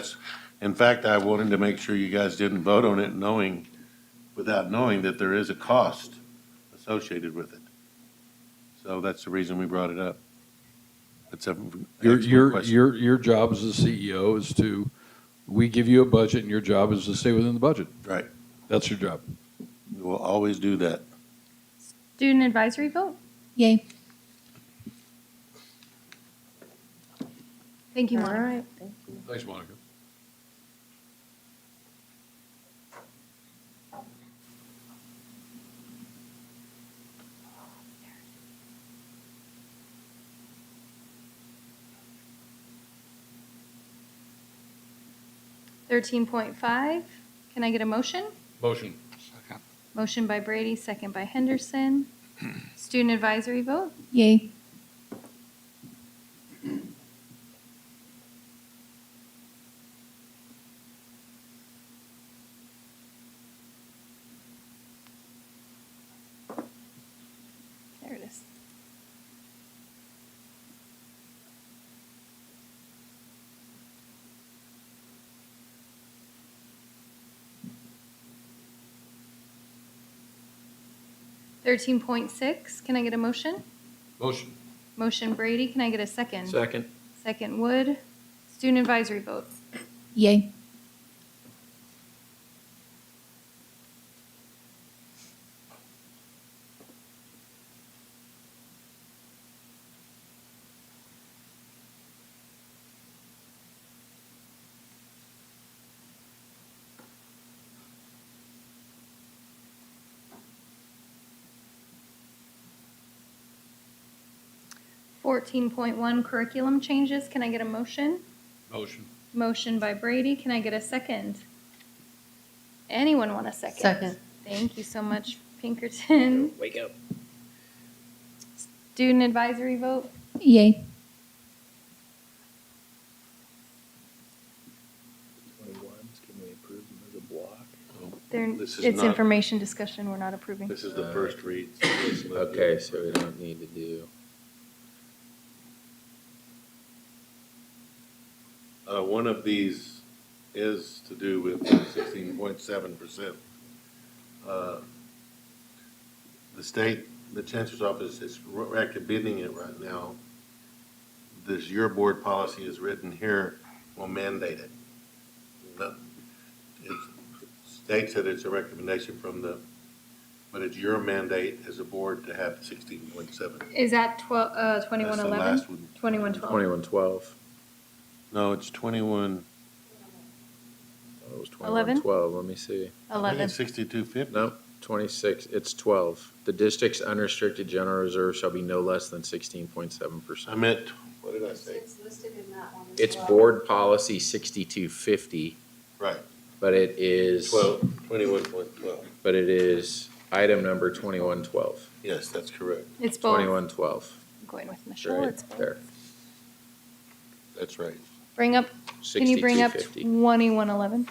[SPEAKER 3] In fact, I wanted to make sure you guys didn't vote on it without knowing that there is a cost associated with it. So that's the reason we brought it up. It's a
[SPEAKER 2] your job as the CEO is we give you a budget and your job is to stay within the budget.
[SPEAKER 3] Right.
[SPEAKER 2] That's your job.
[SPEAKER 3] We will always do that.
[SPEAKER 1] Student advisory vote?
[SPEAKER 5] Yay.
[SPEAKER 1] Thank you,
[SPEAKER 18] All
[SPEAKER 1] Monica.
[SPEAKER 18] right. Thank you.
[SPEAKER 2] Thanks, Monica.
[SPEAKER 1] $13.5, can I get a motion?
[SPEAKER 2] Motion.
[SPEAKER 1] Motion by Brady, second by Henderson. Student advisory vote?
[SPEAKER 5] Yay.
[SPEAKER 1] There it is. $13.6, can I get a motion?
[SPEAKER 2] Motion.
[SPEAKER 1] Motion Brady, can I get a second?
[SPEAKER 4] Second.
[SPEAKER 1] Second Wood. Student advisory vote?
[SPEAKER 5] Yay.
[SPEAKER 1] $14.1 curriculum changes, can I get a motion?
[SPEAKER 2] Motion.
[SPEAKER 1] Motion by Brady, can I get a second? Anyone want a second?
[SPEAKER 15] Second.
[SPEAKER 1] Thank you so much, Pinkerton.
[SPEAKER 4] Wake up.
[SPEAKER 1] Student advisory vote?
[SPEAKER 5] Yay.
[SPEAKER 16] 21s, can we approve them as a block?
[SPEAKER 3] This is
[SPEAKER 1] It's
[SPEAKER 3] not-
[SPEAKER 1] information discussion, we're not approving.
[SPEAKER 3] This is the first read.
[SPEAKER 4] Okay, so we don't need to do.
[SPEAKER 3] One of these is to do with 16.7%. The state, the chancellor's office is recommending it right now. This, your board policy is written here, will mandate it. It states that it's a recommendation from the, but it's your mandate as a board to have 16.7.
[SPEAKER 1] Is that 2111?
[SPEAKER 3] last one.
[SPEAKER 1] 2112?
[SPEAKER 4] 2112.
[SPEAKER 3] No, it's 21,
[SPEAKER 4] Oh, it was
[SPEAKER 1] 11?
[SPEAKER 4] 2112. Let me see.
[SPEAKER 3] I think
[SPEAKER 1] 11.
[SPEAKER 3] it's 6250.
[SPEAKER 4] Nope, 26. It's 12. The district's unrestricted general reserve shall be no less than 16.7%.
[SPEAKER 3] I meant, what did I say?
[SPEAKER 12] It's listed in that one.
[SPEAKER 4] It's board policy 6250,
[SPEAKER 3] Right,
[SPEAKER 4] but it is
[SPEAKER 3] 21.12.
[SPEAKER 4] but it is item number 2112.
[SPEAKER 3] Yes, that's correct.
[SPEAKER 1] It's both.
[SPEAKER 4] 2112.
[SPEAKER 1] I'm going with Michelle,
[SPEAKER 4] Right
[SPEAKER 1] it's both.
[SPEAKER 4] there.
[SPEAKER 3] That's right.
[SPEAKER 1] Bring up, can you bring up
[SPEAKER 4] 6250.
[SPEAKER 1] 2111?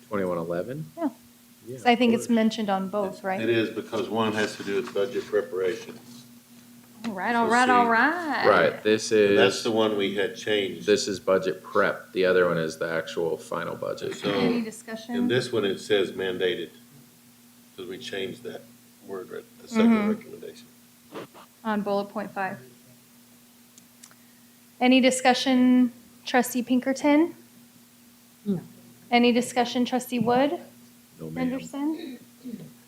[SPEAKER 4] 2111?
[SPEAKER 1] Yeah.
[SPEAKER 4] Yeah,
[SPEAKER 1] 'Cause I think
[SPEAKER 4] of
[SPEAKER 1] it's
[SPEAKER 4] course.
[SPEAKER 1] mentioned on both,
[SPEAKER 3] It
[SPEAKER 1] right?
[SPEAKER 3] is because one has to do with budget preparation.
[SPEAKER 1] All right, all right, all right.
[SPEAKER 4] Right, this
[SPEAKER 3] And that's
[SPEAKER 4] is
[SPEAKER 3] the one we had changed.
[SPEAKER 4] this is budget prep. The other one is the actual final budget.
[SPEAKER 3] So
[SPEAKER 1] Any
[SPEAKER 3] in
[SPEAKER 1] discussion?
[SPEAKER 3] this one, it says mandated, because we changed that word, right, the second recommendation.
[SPEAKER 1] On bullet point 5. Any discussion, trustee Pinkerton?
[SPEAKER 15] No.
[SPEAKER 1] Any discussion, trustee Wood?
[SPEAKER 4] No, ma'am.
[SPEAKER 1] Henderson?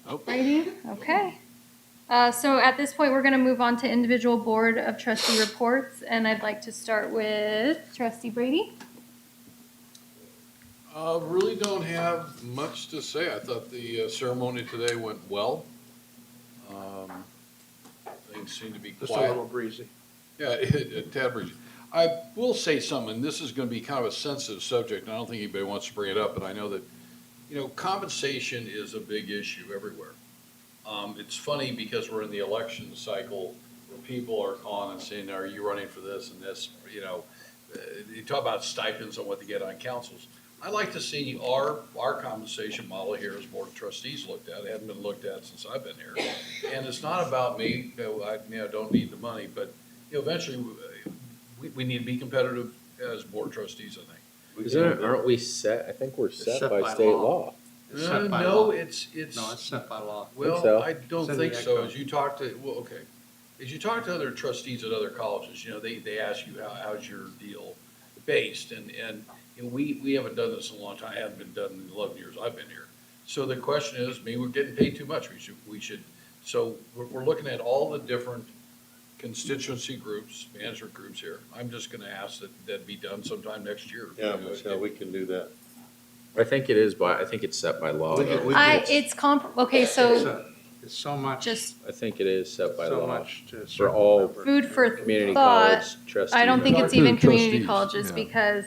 [SPEAKER 2] Nope.
[SPEAKER 1] Brady? Okay. So at this point, we're going to move on to individual board of trustee reports, and I'd like to start with trustee Brady.
[SPEAKER 2] Really don't have much to say. I thought the ceremony today went well. Things seem to be
[SPEAKER 8] Just a
[SPEAKER 2] quiet.
[SPEAKER 8] little breezy.
[SPEAKER 2] Yeah, a tad breezy. I will say something, and this is going to be kind of a sensitive subject, and I don't think anybody wants to bring it up, but I know that, compensation is a big issue everywhere. It's funny because we're in the election cycle where people are calling and saying, are you running for this and this, you talk about stipends and what they get on councils. I'd like to see our compensation model here as Board of Trustees looked at. It hadn't been looked at since I've been here. And it's not about me, I don't need the money, but eventually we need to be competitive as Board of Trustees, I think.
[SPEAKER 4] Aren't we set? I think we're set
[SPEAKER 8] set
[SPEAKER 4] by
[SPEAKER 8] by
[SPEAKER 4] state
[SPEAKER 8] law.
[SPEAKER 4] law.
[SPEAKER 8] It's set by
[SPEAKER 2] No,
[SPEAKER 8] law.
[SPEAKER 2] it's.
[SPEAKER 8] No, it's set by law.
[SPEAKER 2] Well,
[SPEAKER 4] so.
[SPEAKER 2] I don't
[SPEAKER 8] It's in
[SPEAKER 2] think
[SPEAKER 8] the
[SPEAKER 2] so.
[SPEAKER 8] Act
[SPEAKER 2] As you talk to, as you talk to other trustees at other colleges, they ask you, how's your deal based? And we haven't done this in a long time. It hasn't been done in the 11 years I've been here. So the question is, we're getting paid too much. So we're looking at all the different constituency groups, management groups here. I'm just gonna ask that be done sometime next year.
[SPEAKER 3] Yeah, Michelle, we can do that.
[SPEAKER 4] I think it is I think it's set by law.
[SPEAKER 3] We can-
[SPEAKER 4] though.
[SPEAKER 3] we
[SPEAKER 1] Okay, so
[SPEAKER 8] It's so much,
[SPEAKER 1] just
[SPEAKER 4] I think it is set by
[SPEAKER 8] so
[SPEAKER 4] law.
[SPEAKER 8] much to. a
[SPEAKER 4] For
[SPEAKER 8] certain
[SPEAKER 4] all
[SPEAKER 8] number.
[SPEAKER 1] food for
[SPEAKER 4] community
[SPEAKER 1] thought.
[SPEAKER 4] college trustees.
[SPEAKER 1] I don't think
[SPEAKER 2] Talk
[SPEAKER 1] it's
[SPEAKER 2] to
[SPEAKER 1] even
[SPEAKER 2] the
[SPEAKER 1] community
[SPEAKER 2] trustees,
[SPEAKER 1] colleges
[SPEAKER 2] yeah.
[SPEAKER 1] because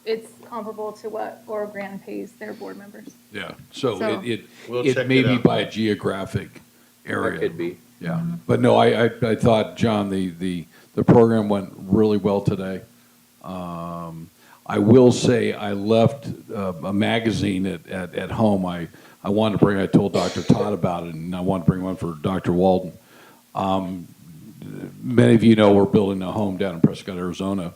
[SPEAKER 1] it's comparable to what Oro Grande pays their board members.
[SPEAKER 2] Yeah, so
[SPEAKER 1] So-
[SPEAKER 2] it
[SPEAKER 3] We'll check
[SPEAKER 2] it may
[SPEAKER 3] it
[SPEAKER 2] be
[SPEAKER 3] out.
[SPEAKER 2] by geographic area.
[SPEAKER 4] That could be.
[SPEAKER 2] Yeah, but no, I thought, John, the program went really well today. I will say I left a magazine at home. I wanted to bring, I told Dr. Todd about it, and I wanted to bring one for Dr. Walden. Many of you know we're building a home down in Prescott, Arizona.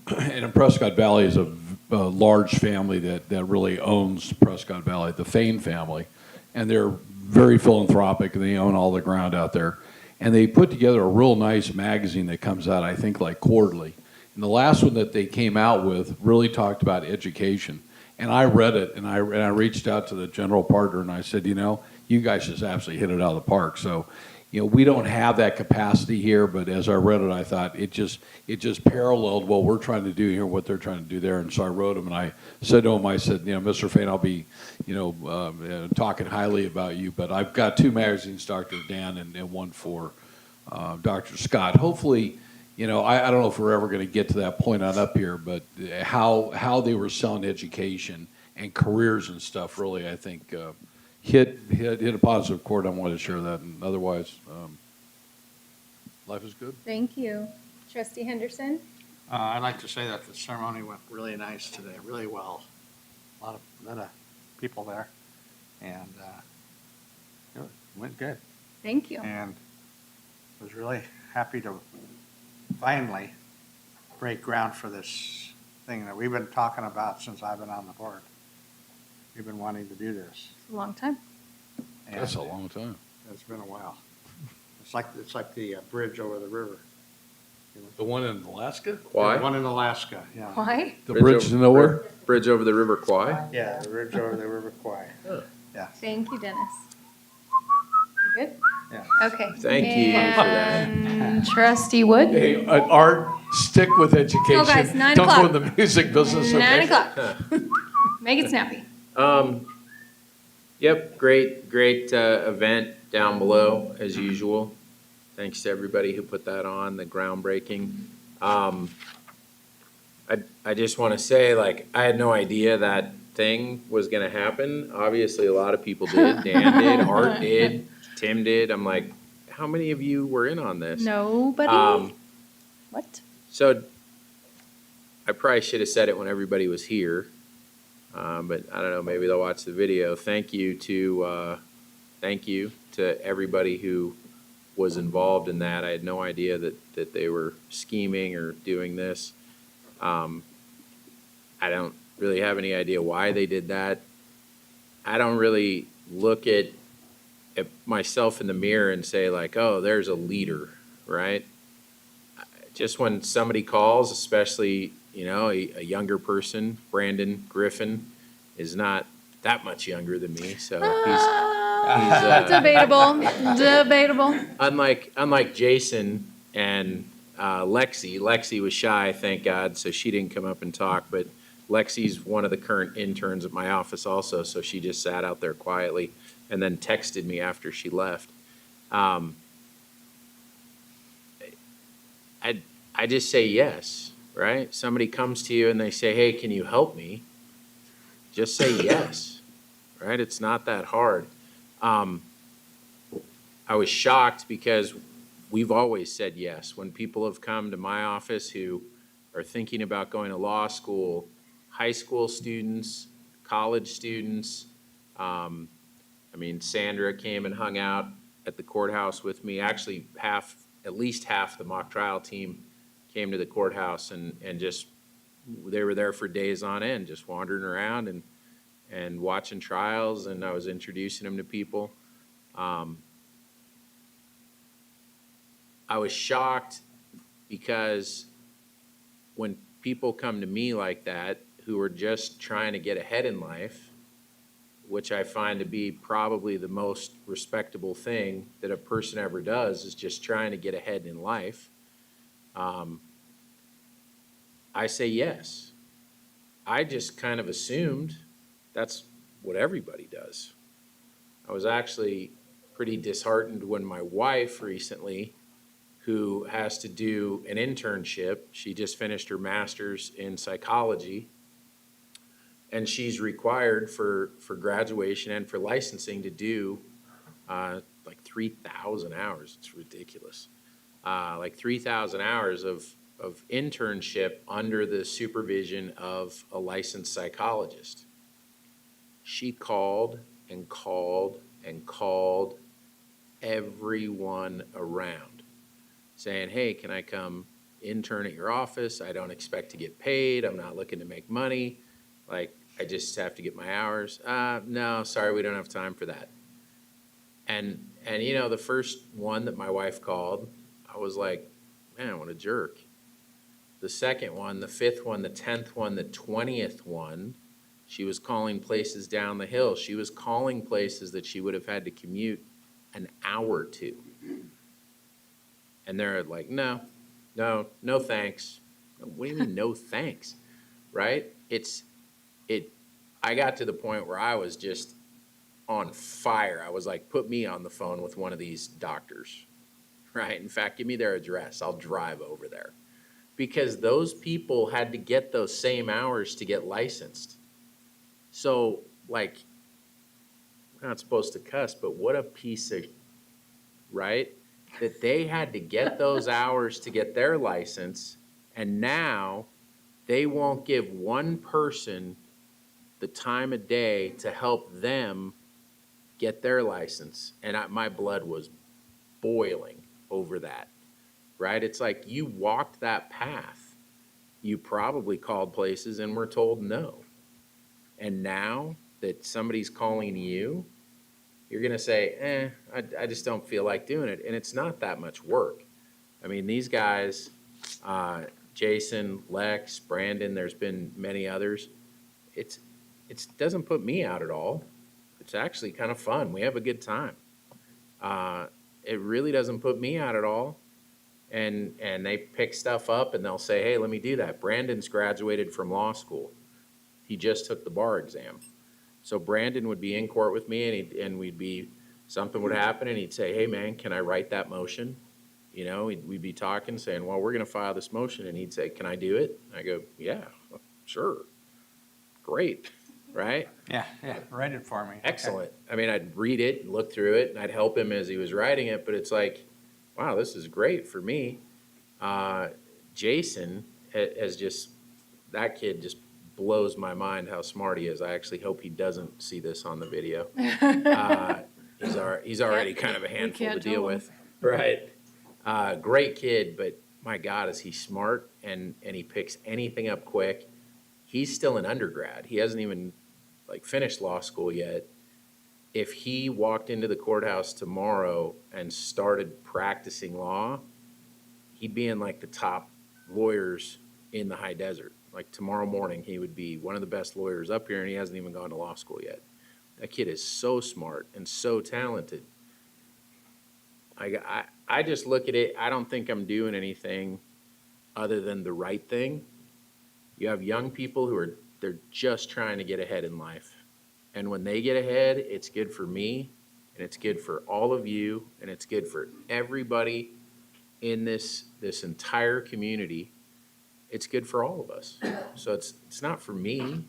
[SPEAKER 2] And in Prescott Valley is a large family that really owns Prescott Valley, the Fain family. And they're very philanthropic, and they own all the ground out there. And they put together a real nice magazine that comes out, I think, like quarterly. And the last one that they came out with really talked about education. And I read it, and I reached out to the general partner, and I said, you know, you guys just absolutely hit it out of the park. So, you know, we don't have that capacity here, but as I read it, I thought it just paralleled what we're trying to do here, what they're trying to do there. And so I wrote him, and I said to him, I said, you know, Mr. Fain, I'll be, you know, talking highly about you, but I've got 2 magazines, Dr. Dan, and one for Dr. Scott. Hopefully, you know, I don't know if we're ever going to get to that point on up here, but how they were selling education and careers and stuff really, I think, hit a positive chord. I wanted to share that, and otherwise, life is good.
[SPEAKER 1] Thank you. Trustee Henderson?
[SPEAKER 8] I'd like to say that the ceremony went really nice today, really well. A lot of people there, and it went good.
[SPEAKER 1] Thank you.
[SPEAKER 8] And was really happy to finally break ground for this thing that we've been talking about since I've been on the board. We've been wanting to do this.
[SPEAKER 1] It's a long time.
[SPEAKER 8] And
[SPEAKER 2] That's a long time.
[SPEAKER 8] It's been a while. It's like the bridge over the river.
[SPEAKER 2] The one in Alaska?
[SPEAKER 4] Kwai?
[SPEAKER 8] The one in Alaska, yeah.
[SPEAKER 1] Why?
[SPEAKER 2] The bridge to nowhere?
[SPEAKER 4] Bridge over the River Kwai?
[SPEAKER 8] Yeah, the bridge over the river Kwai. Yeah.
[SPEAKER 1] Thank you, Dennis. You good?
[SPEAKER 8] Yeah.
[SPEAKER 1] Okay.
[SPEAKER 4] Thank you for that.
[SPEAKER 1] And Trustee Wood?
[SPEAKER 2] Hey, Art, stick with education.
[SPEAKER 1] Oh, guys, 9
[SPEAKER 2] Don't
[SPEAKER 1] o'clock.
[SPEAKER 2] go in the music business, okay?
[SPEAKER 1] 9 o'clock. Make it snappy.
[SPEAKER 4] Yep, great event down below as usual. Thanks to everybody who put that on, the groundbreaking. I just want to say, like, I had no idea that thing was going to happen. Obviously, a lot of people did. Dan did, Art did, Tim did. I'm like, how many of you were in on this?
[SPEAKER 1] Nobody? What?
[SPEAKER 4] So I probably should have said it when everybody was here. But I don't know, maybe they'll watch the video. Thank you to everybody who was involved in that. I had no idea that they were scheming or doing this. I don't really have any idea why they did that. I don't really look at myself in the mirror and say like, oh, there's a leader, right? Just when somebody calls, especially, you know, a younger person, Brandon Griffin is not that much younger than me, so he's
[SPEAKER 1] Debatable.
[SPEAKER 4] Unlike Jason and Lexi was shy, thank God, so she didn't come up and talk, but Lexi's one of the current interns at my office also, so she just sat out there quietly and then texted me after she left. I just say yes, right? Somebody comes to you and they say, hey, can you help me? Just say yes, right? It's not that hard. I was shocked because we've always said yes. When people have come to my office who are thinking about going to law school, high school students, college students, Sandra came and hung out at the courthouse with me. Actually, at least half the mock trial team came to the courthouse and just, they were there for days on end, just wandering around and watching trials, and I was introducing them to people. I was shocked because when people come to me like that, who are just trying to get ahead in life, which I find to be probably the most respectable thing that a person ever does, is just trying to get ahead in life. I say yes. I just kind of assumed that's what everybody does. I was actually pretty disheartened when my wife recently, who has to do an internship, she just finished her master's in psychology, and she's required for graduation and for licensing to do like 3,000 hours. It's ridiculous. Like 3,000 hours of internship under the supervision of a licensed psychologist. She called and called and called everyone around saying, hey, can I come intern at your office? I don't expect to get paid. I'm not looking to make money. Like, I just have to get my hours. No, sorry, we don't have time for that. And you know, the first one that my wife called, I was like, man, what a jerk. The second one, the fifth one, the 10th one, the 20th one, she was calling places down the hill. She was calling places that she would have had to commute an hour to. And they're like, no thanks. What do you mean, no thanks? Right? I got to the point where I was just on fire. I was like, put me on the phone with one of these doctors, right? In fact, give me their address. I'll drive over there. Because those people had to get those same hours to get licensed. So, like, I'm not supposed to cuss, but what a piece of, right? That they had to get those hours to get their license, and now they won't give one person the time of day to help them get their license. And my blood was boiling over that, right? It's like you walked that path. You probably called places and were told no. And now that somebody's calling you, you're going to say, I just don't feel like doing it. And it's not that much work. I mean, these guys, Jason, Lex, Brandon, there's been many others. It doesn't put me out at all. It's actually kind of fun. We have a good time. It really doesn't put me out at all. And they pick stuff up and they'll say, hey, let me do that. Brandon's graduated from law school. He just took the bar exam. So Brandon would be in court with me and something would happen and he'd say, hey man, can I write that motion? You know, we'd be talking saying, well, we're going to file this motion. And he'd say, can I do it? I go, yeah, sure. Great. Right?
[SPEAKER 8] Yeah, write it for me.
[SPEAKER 4] Excellent. Okay. I mean, I'd read it, look through it, and I'd help him as he was writing it, but it's like, wow, this is great for me. Jason has that kid just blows my mind how smart he is. I actually hope he doesn't see this on the video. He's already kind of a handful to deal with. Right. Great kid, but my God, is he smart and he picks anything up quick. He's still an undergrad. He hasn't even finished law school yet. If he walked into the courthouse tomorrow and started practicing law, he'd be in the top lawyers in the high desert. Like tomorrow morning, he would be one of the best lawyers up here, and he hasn't even gone to law school yet. That kid is so smart and so talented. I just look at it, I don't think I'm doing anything other than the right thing. You have young people they're just trying to get ahead in life. And when they get ahead, it's good for me, and it's good for all of you, and it's good for everybody in this entire community. It's good for all of us. So it's not for me,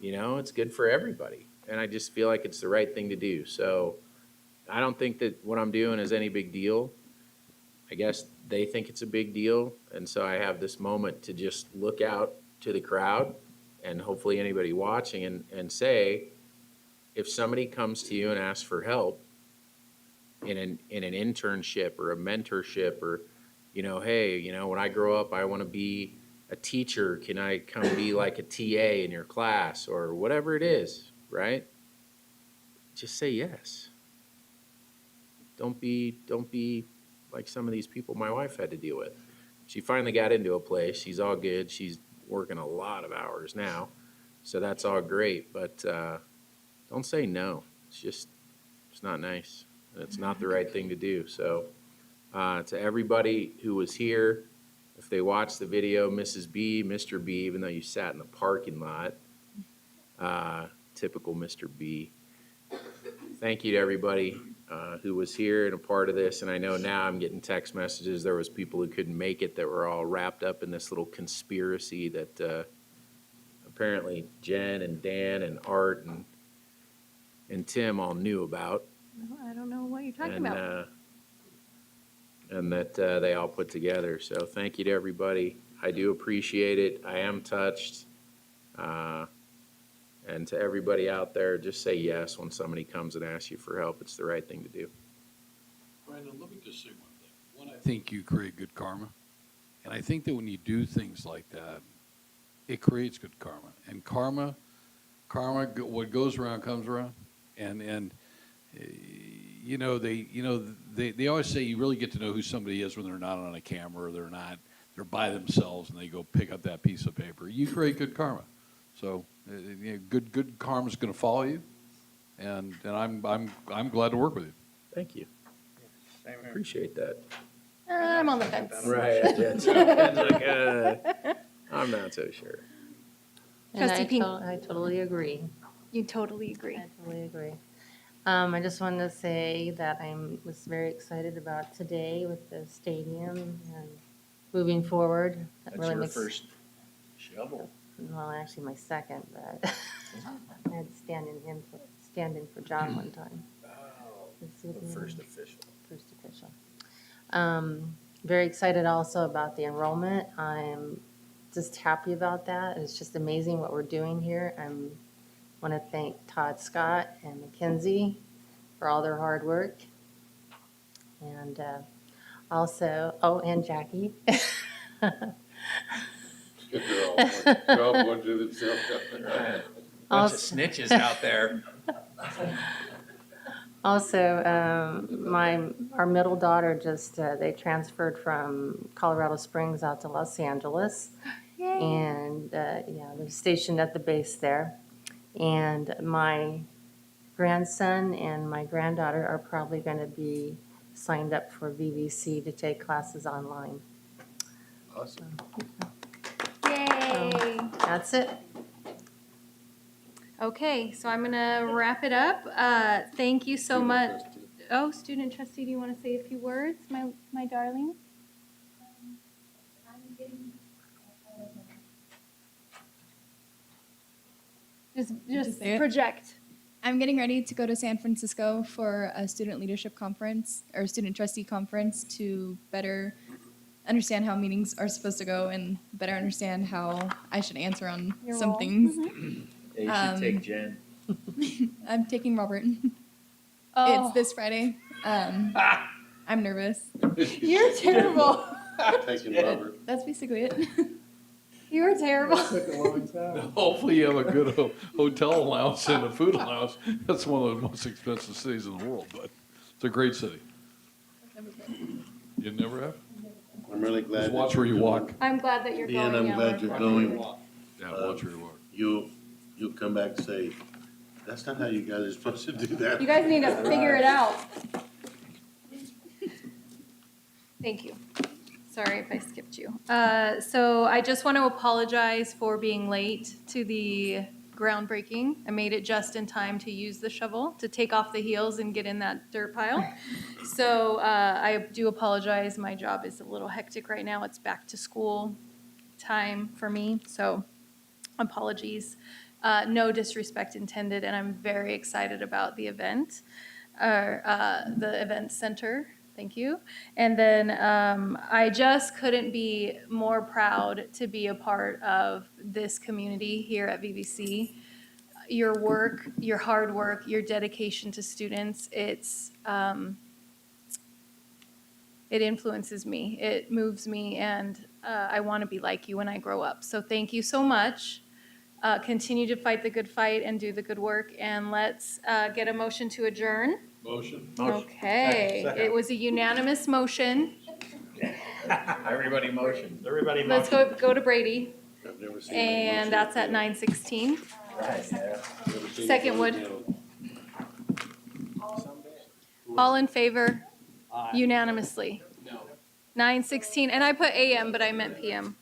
[SPEAKER 4] it's good for everybody. And I just feel like it's the right thing to do. So I don't think that what I'm doing is any big deal. I guess they think it's a big deal. And so I have this moment to just look out to the crowd and hopefully anybody watching and say, if somebody comes to you and asks for help in an internship or a mentorship or, hey, when I grow up, I want to be a teacher. Can I come be like a TA in your class or whatever it is, right? Just say yes. Don't be like some of these people my wife had to deal with. She finally got into a place. She's all good. She's working a lot of hours now. So that's all great. But don't say no. It's not nice. It's not the right thing to do. So to everybody who was here, if they watched the video, Mrs. B, Mr. B, even though you sat in the parking lot, typical Mr. B. Thank you to everybody who was here and a part of this. And I know now I'm getting text messages. There was people who couldn't make it that were all wrapped up in this little conspiracy that apparently Jen and Dan and Art and Tim all knew about.
[SPEAKER 1] I don't know what you're talking
[SPEAKER 4] and,
[SPEAKER 1] about.
[SPEAKER 4] and that they all put together. So thank you to everybody. I do appreciate it. I am touched. And to everybody out there, just say yes when somebody comes and asks you for help. It's the right thing to do.
[SPEAKER 2] Brandon, let me just say one thing. One, I think you create good karma. And I think that when you do things like that, it creates good karma. And karma, what goes around comes around. And they always say you really get to know who somebody is when they're not on a camera or they're by themselves and they go pick up that piece of paper. You create good karma. So good karma is going to follow you. And I'm glad to work with you.
[SPEAKER 4] Thank you. Appreciate that.
[SPEAKER 1] I'm on the fence.
[SPEAKER 4] Right. It's like, I'm not so sure.
[SPEAKER 15] And
[SPEAKER 1] Trustee Pink.
[SPEAKER 15] I totally agree.
[SPEAKER 1] You totally agree.
[SPEAKER 15] I totally agree. I just wanted to say that was very excited about today with the stadium and moving forward. That
[SPEAKER 16] That's
[SPEAKER 15] really
[SPEAKER 16] your
[SPEAKER 15] makes,
[SPEAKER 16] first shovel.
[SPEAKER 15] well, actually my second, but I had to stand in for John one time.
[SPEAKER 16] The first official.
[SPEAKER 15] First official. Very excited also about the enrollment. I'm just happy about that. It's just amazing what we're doing here. I want to thank Todd Scott and Mackenzie for all their hard work. And also, and Jackie.
[SPEAKER 3] They're all going to themselves.
[SPEAKER 4] Bunch of snitches out there.
[SPEAKER 15] Also, our middle daughter just, they transferred from Colorado Springs out to Los Angeles.
[SPEAKER 1] Yay.
[SPEAKER 15] And, they're stationed at the base there. And my grandson and my granddaughter are probably going to be signed up for VVC to take classes online.
[SPEAKER 3] Awesome.
[SPEAKER 1] Yay.
[SPEAKER 15] That's it.
[SPEAKER 1] Okay, so I'm gonna wrap it up. Thank you so much. Oh, student trustee, do you want to say a few words, my darling? Just
[SPEAKER 5] say it?
[SPEAKER 1] project.
[SPEAKER 5] I'm getting ready to go to San Francisco for a student leadership conference or student trustee conference to better understand how meetings are supposed to go and better understand how I should answer on
[SPEAKER 1] Your
[SPEAKER 5] some
[SPEAKER 1] role.
[SPEAKER 5] things.
[SPEAKER 16] Yeah, you should take Jen.
[SPEAKER 5] I'm taking Robert.
[SPEAKER 1] Oh.
[SPEAKER 5] It's this Friday. I'm nervous.
[SPEAKER 1] You're terrible.
[SPEAKER 3] Taking Robert.
[SPEAKER 5] That's basically it.
[SPEAKER 1] You're terrible.
[SPEAKER 2] Hopefully you have a good hotel allowance and a food allowance. That's one of the most expensive cities in the world, but it's a great city. You never have?
[SPEAKER 3] I'm really glad.
[SPEAKER 2] Just watch where you walk.
[SPEAKER 1] I'm glad that you're
[SPEAKER 3] And
[SPEAKER 1] going.
[SPEAKER 3] I'm glad you're going.
[SPEAKER 2] Yeah, watch where you walk.
[SPEAKER 3] You'll come back and say, that's not how you guys are supposed to do that.
[SPEAKER 1] You guys need to figure it out. Thank you. Sorry if I skipped you. So I just want to apologize for being late to the groundbreaking. I made it just in time to use the shovel to take off the heels and get in that dirt pile. So I do apologize. My job is a little hectic right now. It's back to school time for me, so apologies. No disrespect intended, and I'm very excited about the event, the event center. Thank you. And then I just couldn't be more proud to be a part of this community here at VVC. Your work, your hard work, your dedication to students, it influences me, it moves me, and I want to be like you when I grow up. So thank you so much. Continue to fight the good fight and do the good work, and let's get a motion to adjourn.
[SPEAKER 2] Motion.
[SPEAKER 1] Okay,
[SPEAKER 8] Second.
[SPEAKER 1] it was a unanimous motion.
[SPEAKER 16] Everybody motion.
[SPEAKER 8] Everybody
[SPEAKER 1] Let's go to Brady,
[SPEAKER 3] I've never seen
[SPEAKER 1] and that's at 9:16.
[SPEAKER 16] Right, yeah.
[SPEAKER 1] Second Wood. All in favor? Unanimously. 9:16, and I put AM, but I meant PM.